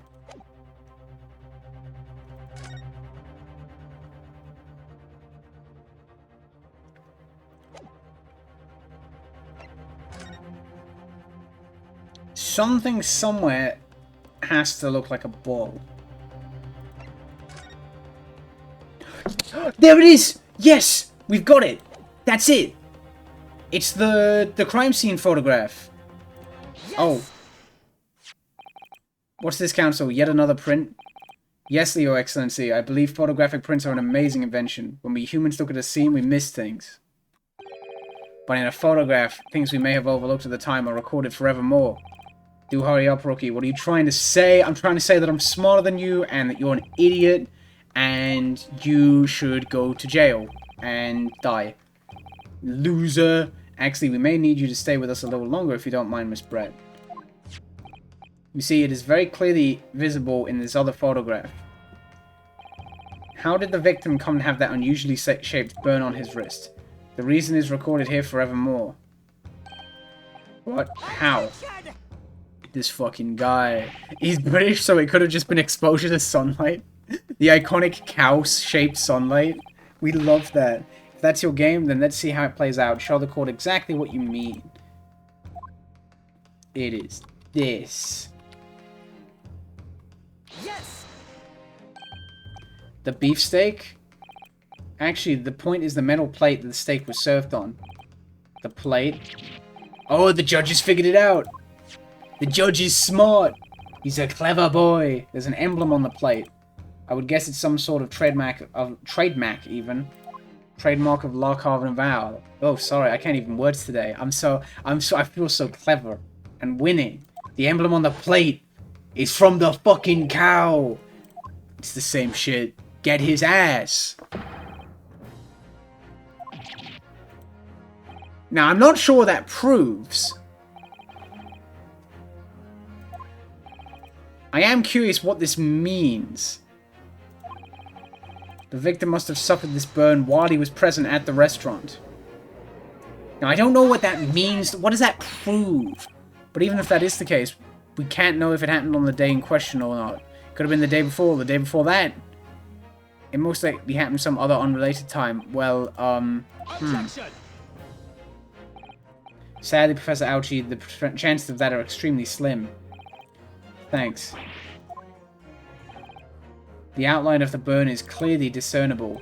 Something somewhere has to look like a ball. There it is! Yes! We've got it! That's it! It's the crime scene photograph. Yes. Oh. What's this, Council? Yet another print? Yes, Your Excellency. I believe photographic prints are an amazing invention. When we humans look at a scene, we miss things. But in a photograph, things we may have overlooked at the time are recorded forevermore. Do hurry up, Rookie. What are you trying to say? I'm trying to say that I'm smarter than you, and that you're an idiot, and you should go to jail and die. Loser. Actually, we may need you to stay with us a little longer if you don't mind, Miss Brett. You see, it is very clearly visible in this other photograph. How did the victim come to have that unusually shaped burn on his wrist? The reason is recorded here forevermore. What? How? Attention. This fucking guy. He's British, so it could have just been exposure to sunlight. The iconic cow-shaped sunlight. We love that. If that's your game, then let's see how it plays out. Show the court exactly what you mean. It is this. Yes. The beefsteak? Actually, the point is the metal plate that the steak was served on. The plate. Oh, the judge has figured it out. The judge is smart. He's a clever boy. There's an emblem on the plate. I would guess it's some sort of trademark of trademark of Larkov and Val. Oh, sorry, I can't even words today. I feel so clever and winning. The emblem on the plate is from the fucking cow. It's the same shit. Get his ass. Now, I'm not sure that proves. I am curious what this means. The victim must have suffered this burn while he was present at the restaurant. Now, I don't know what that means. What does that prove? But even if that is the case, we can't know if it happened on the day in question or not. Could have been the day before that. It most likely happened some other unrelated time. Well, Objection. Sadly, Professor Ouchie, the chances of that are extremely slim. Thanks. The outline of the burn is clearly discernible.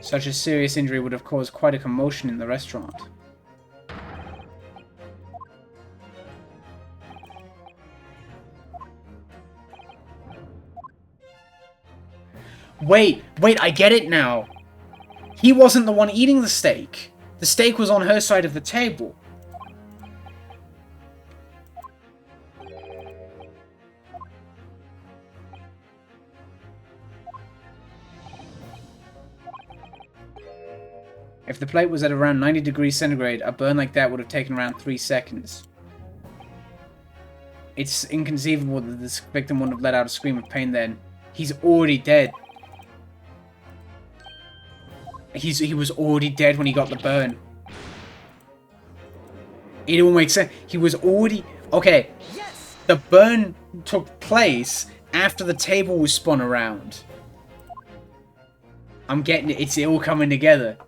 Such a serious injury would have caused quite a commotion in the restaurant. Wait, I get it now. He wasn't the one eating the steak. The steak was on her side of the table. If the plate was at around 90 degrees centigrade, a burn like that would have taken around 3 seconds. It's inconceivable that this victim wouldn't have let out a scream of pain then. He's already dead. He was already dead when he got the burn. It all makes sense. He was already... Okay. Yes. The burn took place after the table was spun around. I'm getting it. It's all coming together.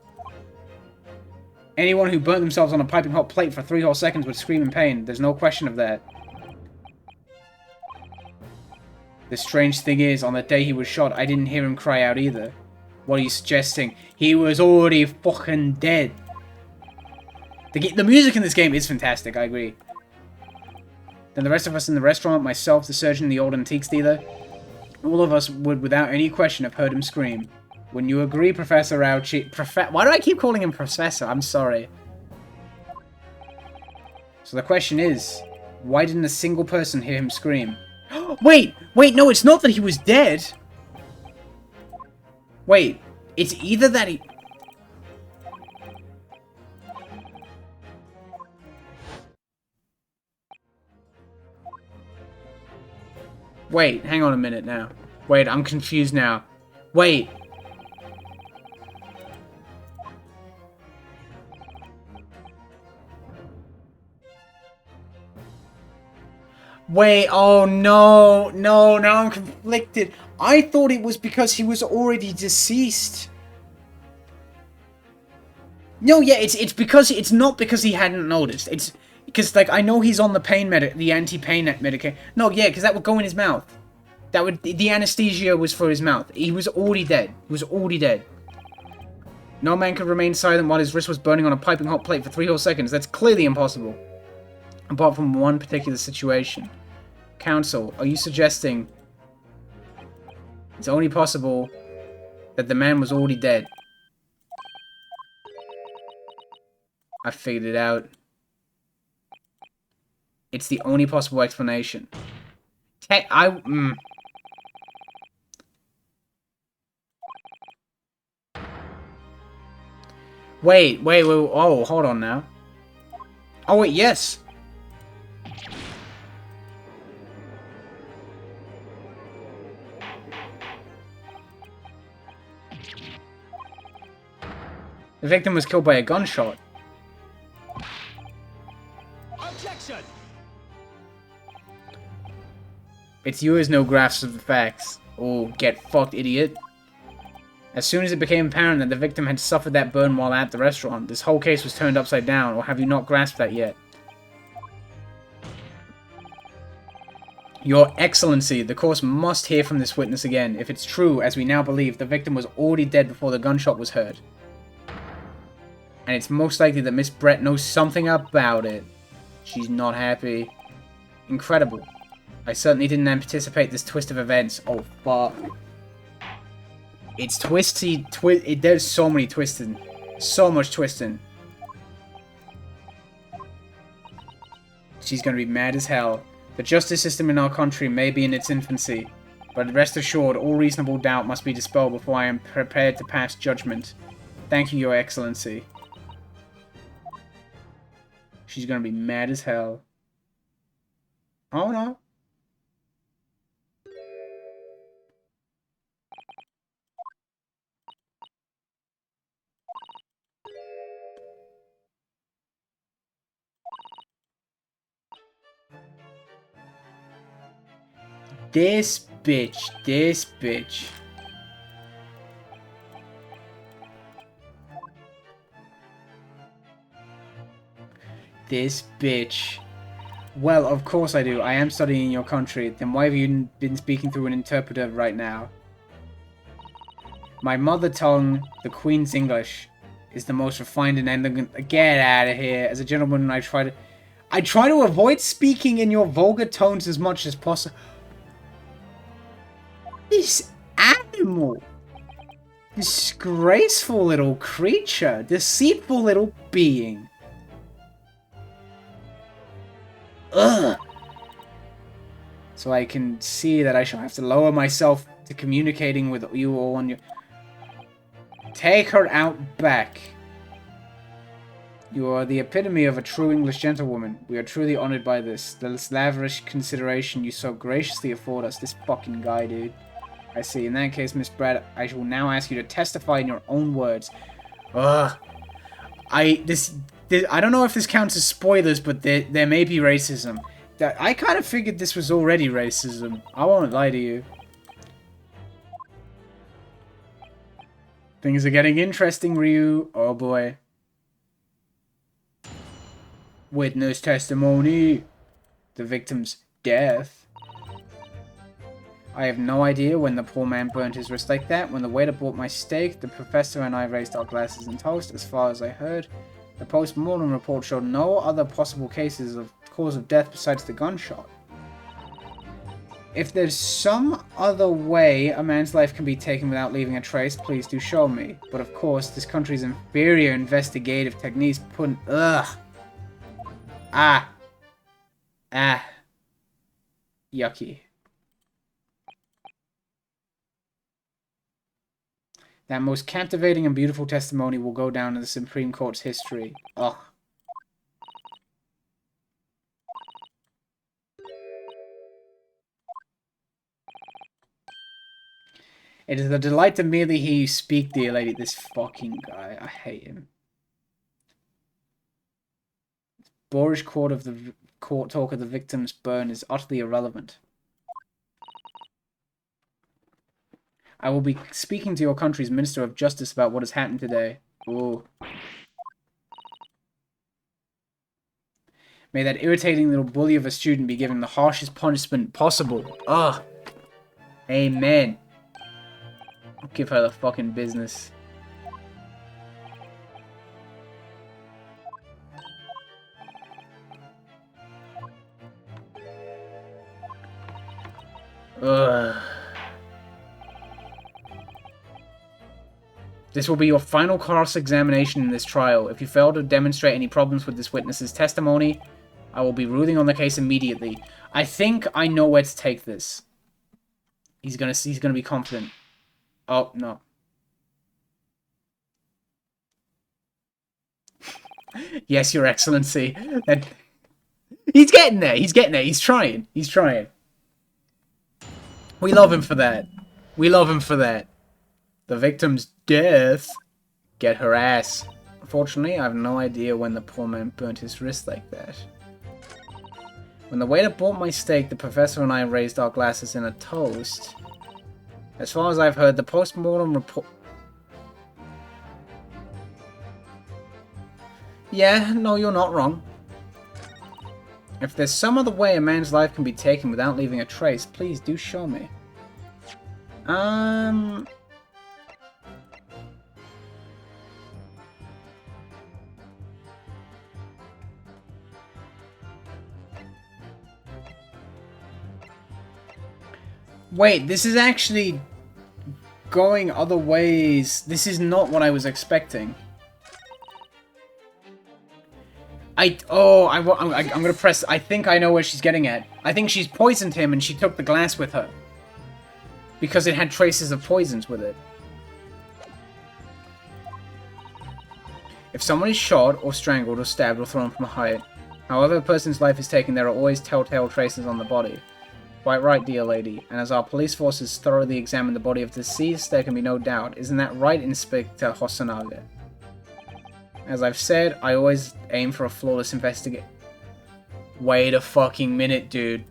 Anyone who burnt themselves on a piping hot plate for 3 whole seconds would scream in pain. There's no question of that. The strange thing is, on the day he was shot, I didn't hear him cry out either. What are you suggesting? He was already fucking dead. The music in this game is fantastic, I agree. Then the rest of us in the restaurant, myself, the surgeon, the old antiques dealer, all of us would, without any question, have heard him scream. Wouldn't you agree, Professor Ouchie? Why do I keep calling him Professor? I'm sorry. So the question is, why didn't a single person hear him scream? Wait, no, it's not that he was dead. Wait, it's either that he... Wait, hang on a minute now. Wait, I'm confused now. Wait. Wait, oh no, now I'm conflicted. I thought it was because he was already deceased. No, yeah, it's because it's not because he hadn't noticed. It's because, like, I know he's on the anti-pain medication. No, yeah, because that would go in his mouth. The anesthesia was for his mouth. He was already dead. No man could remain silent while his wrist was burning on a piping hot plate for 3 whole seconds. That's clearly impossible. Apart from one particular situation. Counsel, are you suggesting it's only possible that the man was already dead? I figured it out. It's the only possible explanation. Wait. Oh, hold on now. Oh, wait, yes. The victim was killed by a gunshot. Objection! It's you has no grasp of the facts. Oh, get fucked, idiot. As soon as it became apparent that the victim had suffered that burn while at the restaurant, this whole case was turned upside down, or have you not grasped that yet? Your Excellency, the court must hear from this witness again. If it's true, as we now believe, the victim was already dead before the gunshot was heard. And it's most likely that Miss Brett knows something about it. She's not happy. Incredible. I certainly didn't anticipate this twist of events. Oh, fuck. It's twisty. There's so many twisting. So much twisting. She's gonna be mad as hell. The justice system in our country may be in its infancy, but rest assured, all reasonable doubt must be dispelled before I am prepared to pass judgment. Thank you, Your Excellency. She's gonna be mad as hell. Oh no. This bitch. This bitch. Well, of course I do. I am studying in your country. Then why have you been speaking through an interpreter right now? My mother tongue, the Queen's English, is the most refined and elegant. Get out of here. As a gentleman, I try to avoid speaking in your vulgar tones as much as possible. This animal. Disgraceful little creature. Deceitful little being. Ugh. So I can see that I shall have to lower myself to communicating with you all on your... Take her out back. You are the epitome of a true English gentlewoman. We are truly honored by this. The lavish consideration you so graciously afford us. This fucking guy, dude. I see. In that case, Miss Brad, I will now ask you to testify in your own words. Ugh. I don't know if this counts as spoilers, but there may be racism. I kind of figured this was already racism. I won't lie to you. Things are getting interesting, Ryu. Oh boy. Witness testimony. The victim's death. I have no idea when the poor man burnt his wrist like that. When the waiter brought my steak, the professor and I raised our glasses and toast. As far as I heard, the post-mortem report showed no other possible cases of cause of death besides the gunshot. If there's some other way a man's life can be taken without leaving a trace, please do show me. But of course, this country's inferior investigative techniques put... Ugh. Yucky. That most captivating and beautiful testimony will go down in the Supreme Court's history. Ugh. It is a delight to merely hear you speak, dear lady. This fucking guy. I hate him. Boorish court talk of the victim's burn is utterly irrelevant. I will be speaking to your country's Minister of Justice about what has happened today. Ooh. May that irritating little bully of a student be given the harshest punishment possible. Ugh. Amen. I'll give her the fucking business. Ugh. This will be your final cross-examination in this trial. If you fail to demonstrate any problems with this witness's testimony, I will be ruling on the case immediately. I think I know where to take this. He's gonna be confident. Oh, no. Yes, Your Excellency. He's getting there. He's getting there. He's trying. He's trying. We love him for that. We love him for that. The victim's death. Get her ass. Unfortunately, I have no idea when the poor man burnt his wrist like that. When the waiter bought my steak, the professor and I raised our glasses in a toast. As far as I've heard, the post-mortem report... Yeah, no, you're not wrong. If there's some other way a man's life can be taken without leaving a trace, please do show me. Wait, this is actually going other ways. This is not what I was expecting. I'm gonna press. I think I know where she's getting at. I think she's poisoned him and she took the glass with her. Because it had traces of poisons with it. If someone is shot, or strangled, or stabbed, or thrown from a height, however a person's life is taken, there are always telltale traces on the body. Quite right, dear lady. And as our police forces thoroughly examine the body of the deceased, there can be no doubt. Isn't that right, Inspector Hosonaga? As I've said, I always aim for a flawless investigation. Wait a fucking minute, dude.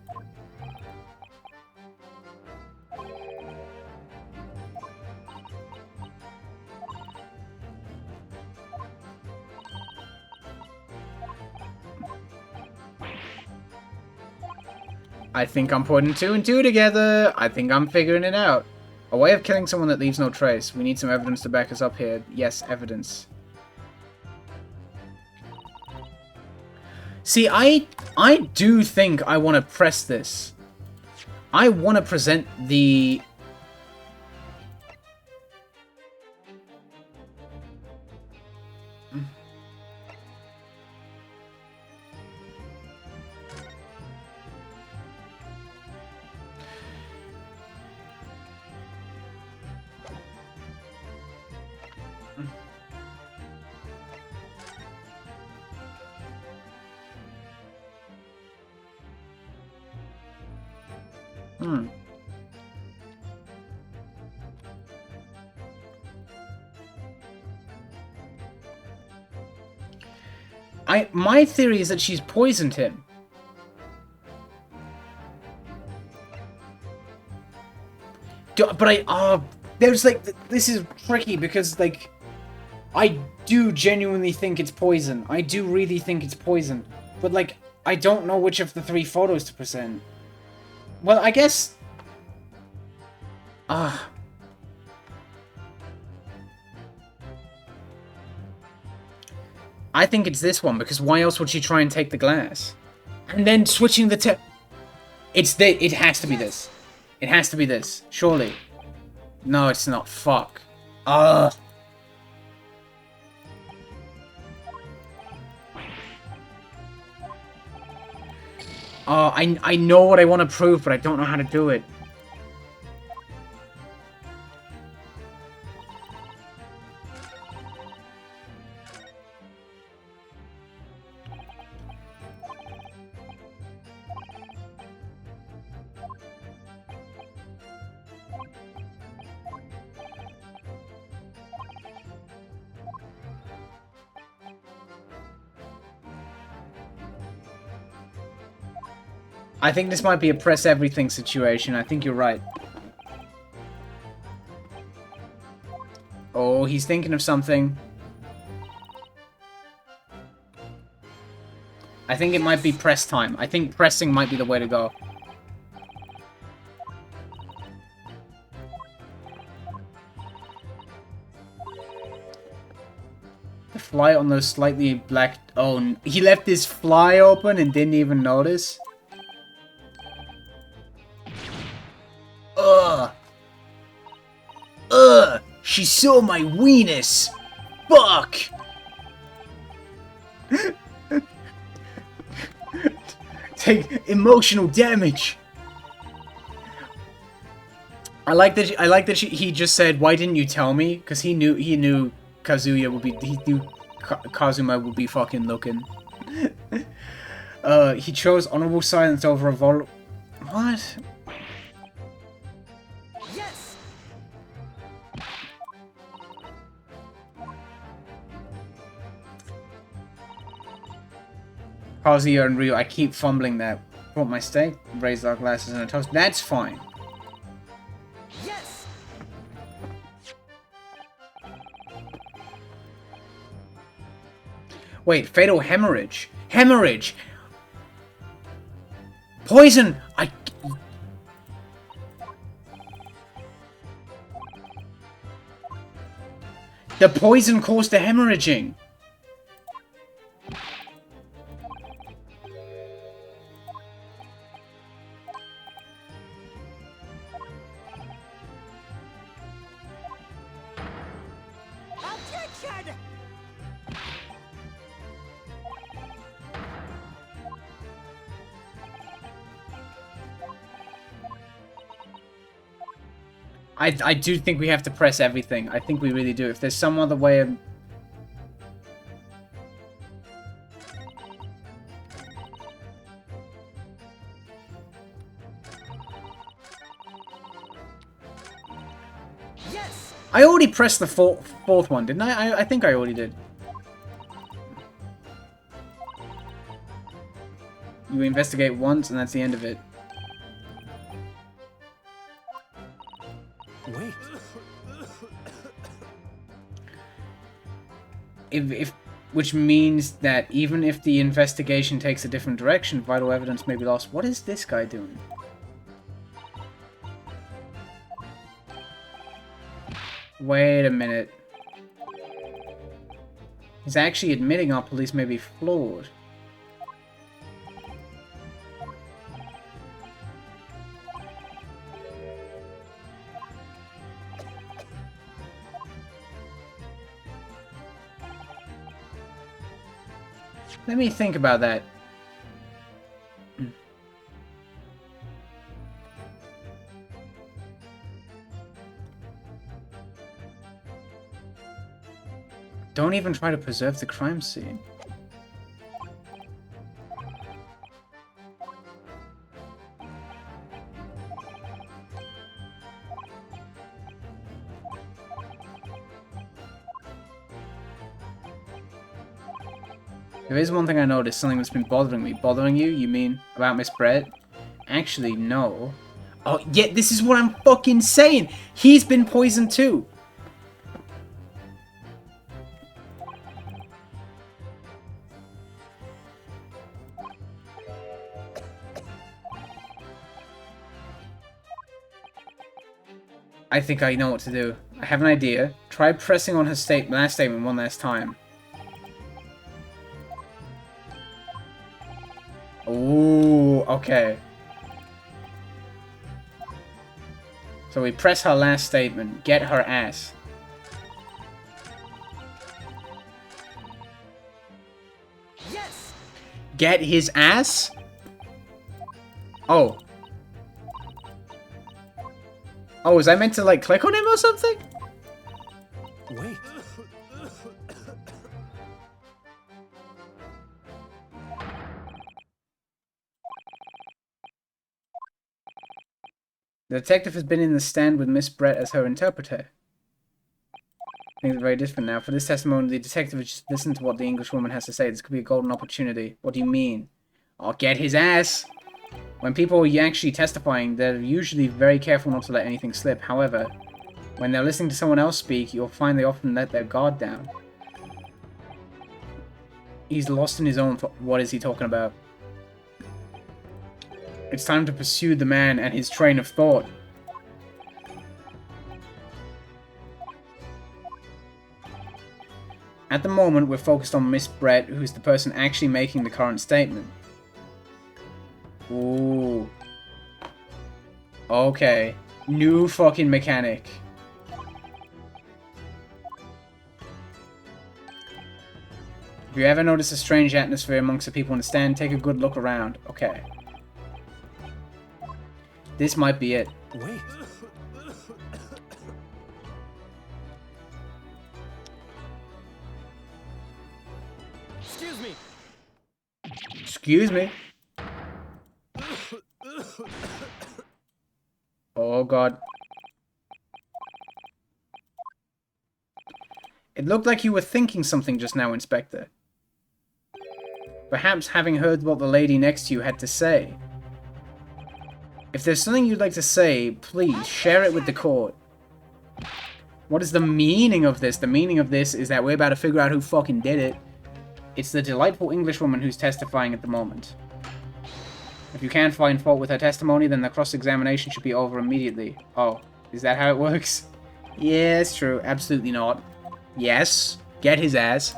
I think I'm putting 2 and 2 together. I think I'm figuring it out. A way of killing someone that leaves no trace. We need some evidence to back us up here. Yes, evidence. See, I do think I want to press this. I want to present the... My theory is that she's poisoned him. But there's like, this is tricky because like, I do genuinely think it's poison. I do really think it's poison. But like, I don't know which of the 3 photos to present. Well, I guess... I think it's this one, because why else would she try and take the glass? And then switching the tip... It has to be this. It has to be this. Surely. No, it's not. Fuck. I know what I want to prove, but I don't know how to do it. I think this might be a press everything situation. I think you're right. Oh, he's thinking of something. I think it might be press time. I think pressing might be the way to go. The fly on those slightly black... Oh, he left his fly open and didn't even notice? She saw my weenus! Fuck! Take emotional damage! I like that he just said, "Why didn't you tell me?" Because he knew Kazuya would be, Kazuma would be fucking looking. He chose honorable silence over a What? Yes. Kazuya and Ryu, I keep fumbling that. Brought my steak, raised our glasses and a toast. That's fine. Yes. Wait, fatal hemorrhage. Hemorrhage! Poison! The poison caused the hemorrhaging! Objection. I do think we have to press everything. I think we really do. If there's some other way of... Yes. I already pressed the fourth one, didn't I? I think I already did. You investigate once, and that's the end of it. Wait. Which means that even if the investigation takes a different direction, vital evidence may be lost. What is this guy doing? Wait a minute. He's actually admitting our police may be flawed. Let me think about that. Don't even try to preserve the crime scene. There is one thing I noticed, something that's been bothering me. Bothering you? You mean about Miss Brett? Actually, no. Oh, yeah, this is what I'm fucking saying! He's been poisoned too! I think I know what to do. I have an idea. Try pressing on her last statement one last time. Ooh, okay. So we press her last statement. Get her ass. Yes. Get his ass? Oh. Oh, was I meant to, like, click on him or something? Wait. The detective has been in the stand with Miss Brett as her interpreter. Things are very different now. For this testimony, the detective has just listened to what the Englishwoman has to say. This could be a golden opportunity. What do you mean? I'll get his ass! When people are actually testifying, they're usually very careful not to let anything slip. However, when they're listening to someone else speak, you'll find they often let their guard down. He's lost in his own what is he talking about? It's time to pursue the man and his train of thought. At the moment, we're focused on Miss Brett, who's the person actually making the current statement. Ooh. Okay. New fucking mechanic. If you ever notice a strange atmosphere amongst the people in the stand, take a good look around. Okay. This might be it. Wait. Excuse me. Excuse me. Oh god. It looked like you were thinking something just now, Inspector. Perhaps having heard what the lady next to you had to say. If there's something you'd like to say, please share it with the court. What is the meaning of this? The meaning of this is that we're about to figure out who fucking did it. It's the delightful Englishwoman who's testifying at the moment. If you can't find fault with her testimony, then the cross-examination should be over immediately. Oh, is that how it works? Yeah, it's true. Absolutely not. Yes, get his ass.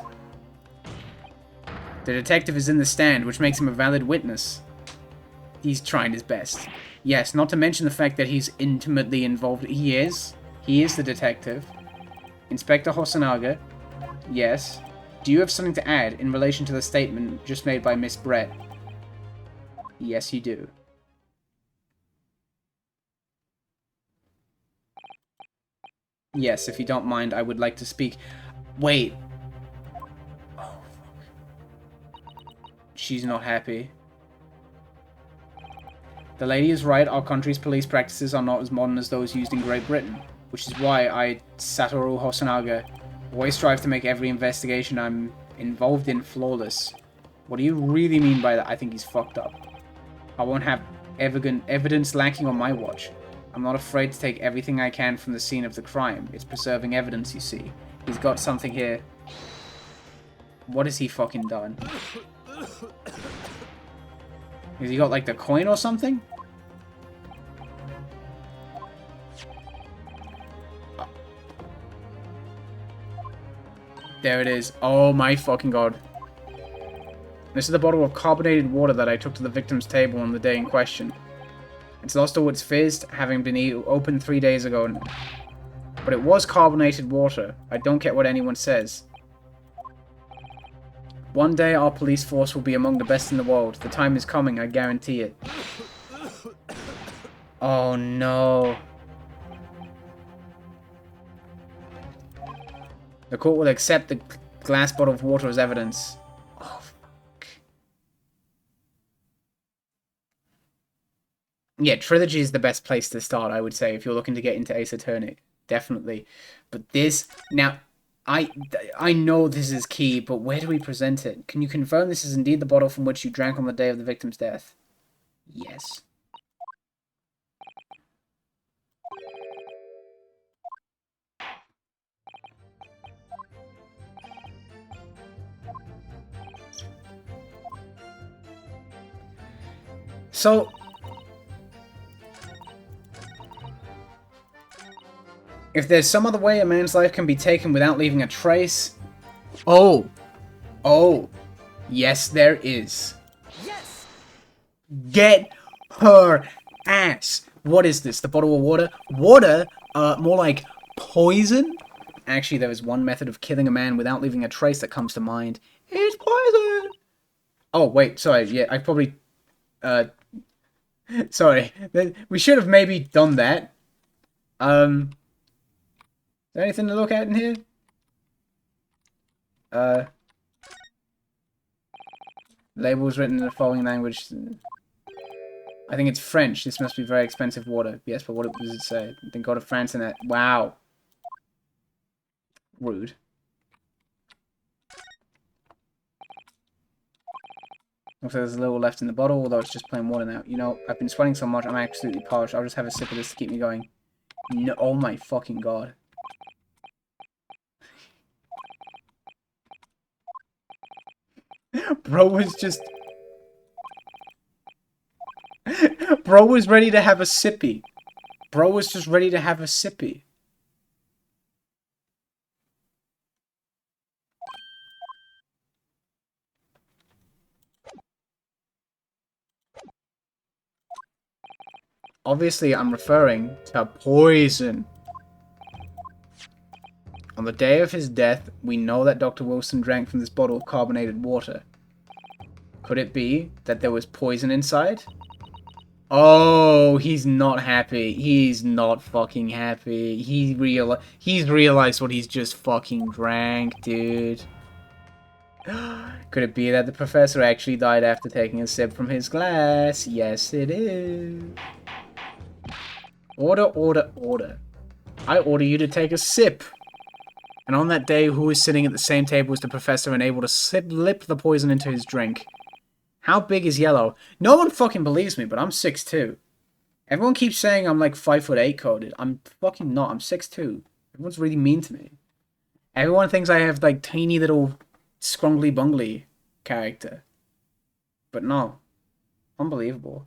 The detective is in the stand, which makes him a valid witness. He's trying his best. Yes, not to mention the fact that he's intimately involved. He is. He is the detective. Inspector Hosonaga. Yes. Do you have something to add in relation to the statement just made by Miss Brett? Yes, you do. Yes, if you don't mind, I would like to speak. Wait. Oh, fuck. She's not happy. The lady is right, our country's police practices are not as modern as those used in Great Britain, which is why I, Satoru Hosonaga, always strive to make every investigation I'm involved in flawless. What do you really mean by that? I think he's fucked up. I won't have evidence lacking on my watch. I'm not afraid to take everything I can from the scene of the crime. It's preserving evidence, you see. He's got something here. What has he fucking done? Has he got, like, the coin or something? There it is. Oh my fucking god. This is the bottle of carbonated water that I took to the victim's table on the day in question. It's lost all its fizz, having been opened 3 days ago. But it was carbonated water. I don't get what anyone says. One day our police force will be among the best in the world. The time is coming, I guarantee it. Oh no. The court will accept the glass bottle of water as evidence. Oh, fuck. Yeah, Trilogy is the best place to start, I would say, if you're looking to get into Ace Attorney. Definitely. But this... Now, I know this is key, but where do we present it? Can you confirm this is indeed the bottle from which you drank on the day of the victim's death? Yes. So... if there's some other way a man's life can be taken without leaving a trace... Oh! Oh! Yes, there is. Yes. Get her ass! What is this? The bottle of water? Water? More like poison? Actually, there is one method of killing a man without leaving a trace that comes to mind. It's poison! Oh, wait, sorry, yeah, I probably... sorry. We should have maybe done that. Is there anything to look at in here? Labels written in the following language. I think it's French. This must be very expensive water. Yes, but what does it say? Then go to France and that. Wow. Rude. Looks like there's a little left in the bottle, although it's just plain water now. You know, I've been sweating so much, I'm absolutely parched. I'll just have a sip of this to keep me going. No, oh my fucking god. Bro was just... Bro was ready to have a sippy. Bro was just ready to have a sippy. Obviously, I'm referring to poison. On the day of his death, we know that Dr. Wilson drank from this bottle of carbonated water. Could it be that there was poison inside? Oh, he's not happy. He's not fucking happy. He's realized what he's just fucking drank, dude. Could it be that the professor actually died after taking a sip from his glass? Yes, it is. Order, order, order. I order you to take a sip. And on that day, who was sitting at the same table as the professor and able to slip the poison into his drink? How big is Yellow? No one fucking believes me, but I'm 6'2". Everyone keeps saying I'm like 5'8" coded. I'm fucking not. I'm 6'2". Everyone's really mean to me. Everyone thinks I have like tiny little scrungly bungly character. But no. Unbelievable.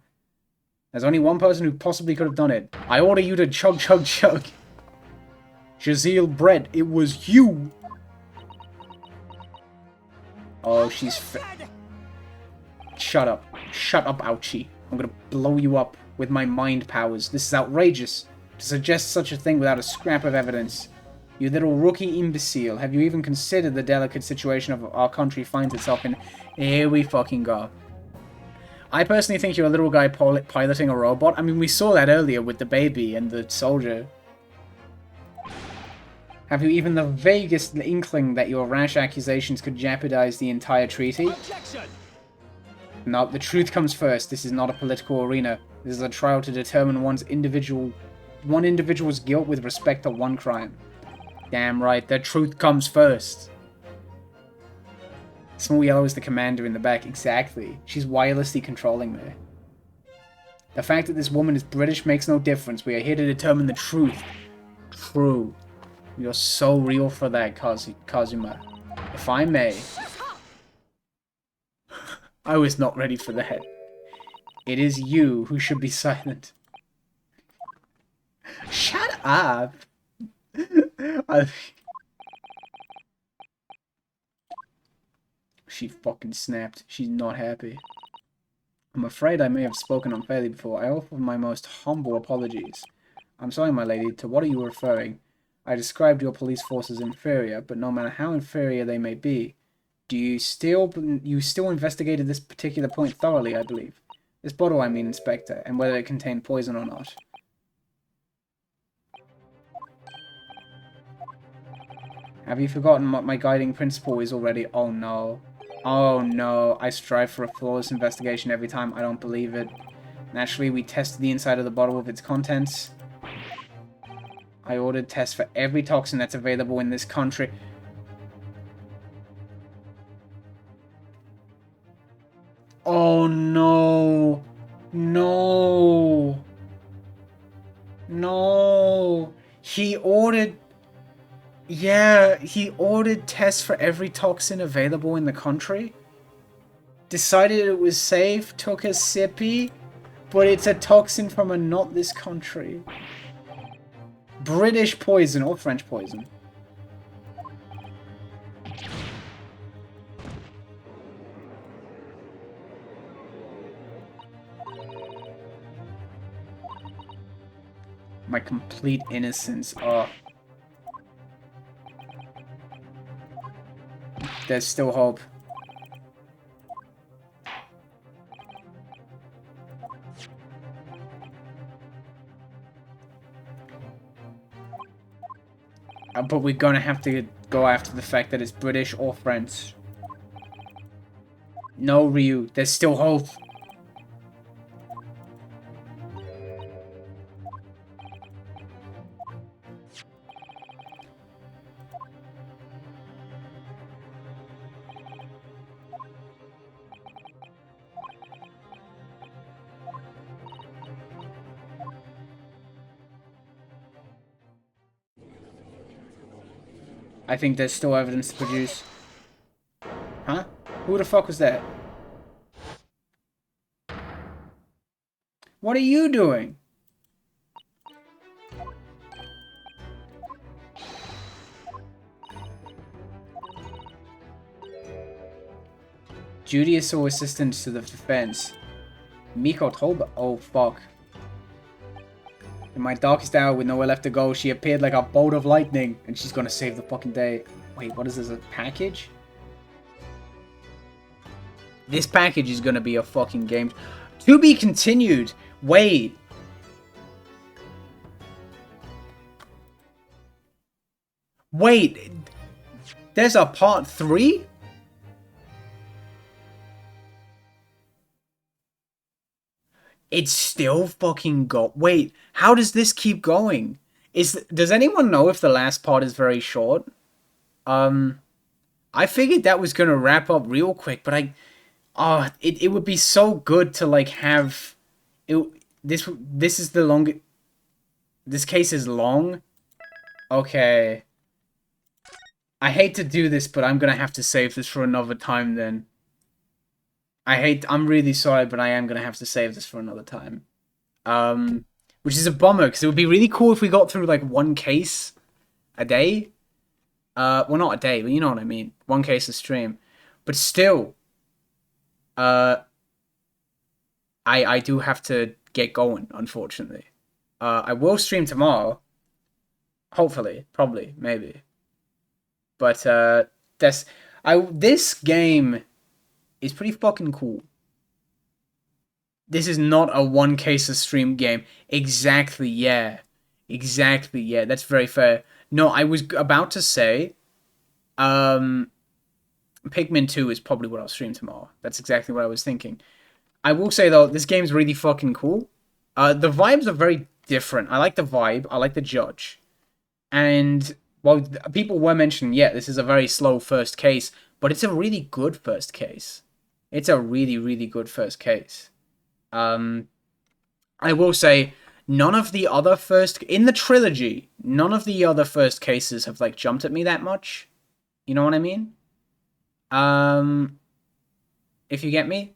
There's only one person who possibly could have done it. I order you to chug chug chug. Jazeel Brett, it was you! Oh, she's Shut up. Shut up, ouchie. I'm gonna blow you up with my mind powers. This is outrageous. To suggest such a thing without a scrap of evidence. You little rookie imbecile. Have you even considered the delicate situation of our country finds itself in? Here we fucking go. I personally think you're a little guy piloting a robot. I mean, we saw that earlier with the baby and the soldier. Have you even the vaguest inkling that your rash accusations could jeopardize the entire treaty? Objection! No, the truth comes first. This is not a political arena. This is a trial to determine one individual's guilt with respect to one crime. Damn right, the truth comes first. Small Yellow is the commander in the back. Exactly. She's wirelessly controlling me. The fact that this woman is British makes no difference. We are here to determine the truth. True. You're so real for that, Kazuma. If I may... I was not ready for that. It is you who should be silent. Shut up! She fucking snapped. She's not happy. I'm afraid I may have spoken unfairly before. I offer my most humble apologies. I'm sorry, my lady. To what are you referring? I described your police force as inferior, but no matter how inferior they may be, you still investigated this particular point thoroughly, I believe. This bottle, I mean, Inspector, and whether it contained poison or not. Have you forgotten what my guiding principle is already? Oh no. Oh no. I strive for a flawless investigation every time. I don't believe it. Naturally, we tested the inside of the bottle with its contents. I ordered tests for every toxin that's available in this country. Oh no. No. No. He ordered... Yeah, he ordered tests for every toxin available in the country. Decided it was safe, took a sippy, but it's a toxin from a not this country. British poison or French poison. My complete innocence. Oh. There's still hope. But we're gonna have to go after the fact that it's British or French. No, Ryu. There's still hope. I think there's still evidence to produce. Huh? Who the fuck was that? What are you doing? Duteous or assistance to the defense. Miko Toba. Oh fuck. In my darkest hour with nowhere left to go, she appeared like a bolt of lightning, and she's gonna save the fucking day. Wait, what is this, a package? This package is gonna be a fucking game. To be continued. Wait. Wait. There's a part 3? It's still fucking go. Wait, how does this keep going? Does anyone know if the last part is very short? I figured that was gonna wrap up real quick, but it would be so good to like have it. This is the longest. This case is long. Okay. I hate to do this, but I'm gonna have to save this for another time then. I'm really sorry, but I am gonna have to save this for another time. Which is a bummer, because it would be really cool if we got through, like, one case a day. Well, not a day, but you know what I mean. One case a stream. But still, I do have to get going, unfortunately. I will stream tomorrow. Hopefully. Probably. Maybe. But, this game is pretty fucking cool. This is not a one case a stream game. Exactly, yeah. Exactly, yeah. That's very fair. No, I was about to say, Pikmin 2 is probably what I'll stream tomorrow. That's exactly what I was thinking. I will say, though, this game's really fucking cool. The vibes are very different. I like the vibe. I like the judge. And, well, people were mentioning, yeah, this is a very slow first case, but it's a really good first case. It's a really, really good first case. I will say, none of the other in the trilogy, none of the other first cases have, like, jumped at me that much. You know what I mean? If you get me?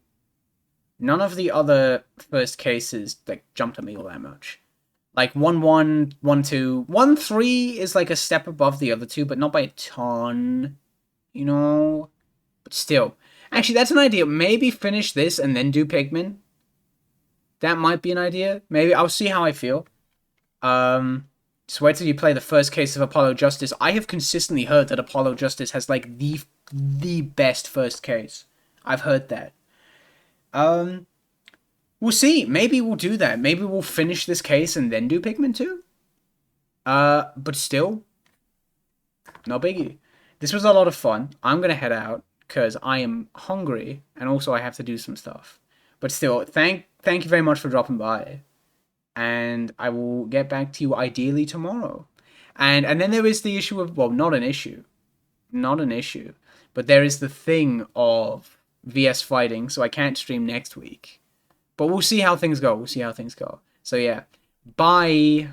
None of the other first cases, like, jumped at me all that much. Like, 1-1, 1-2, 1-3 is, like, a step above the other two, but not by a ton. You know? But still. Actually, that's an idea. Maybe finish this and then do Pikmin. That might be an idea. Maybe. I'll see how I feel. Just wait till you play the first case of Apollo Justice. I have consistently heard that Apollo Justice has, like, the best first case. I've heard that. We'll see. Maybe we'll do that. Maybe we'll finish this case and then do Pikmin 2. But still, no biggie. This was a lot of fun. I'm gonna head out because I am hungry and also I have to do some stuff. But still, thank you very much for dropping by. And I will get back to you ideally tomorrow. And then there is the issue of, well, not an issue. Not an issue. But there is the thing of VS fighting, so I can't stream next week. But we'll see how things go. We'll see how things go. So yeah. Bye.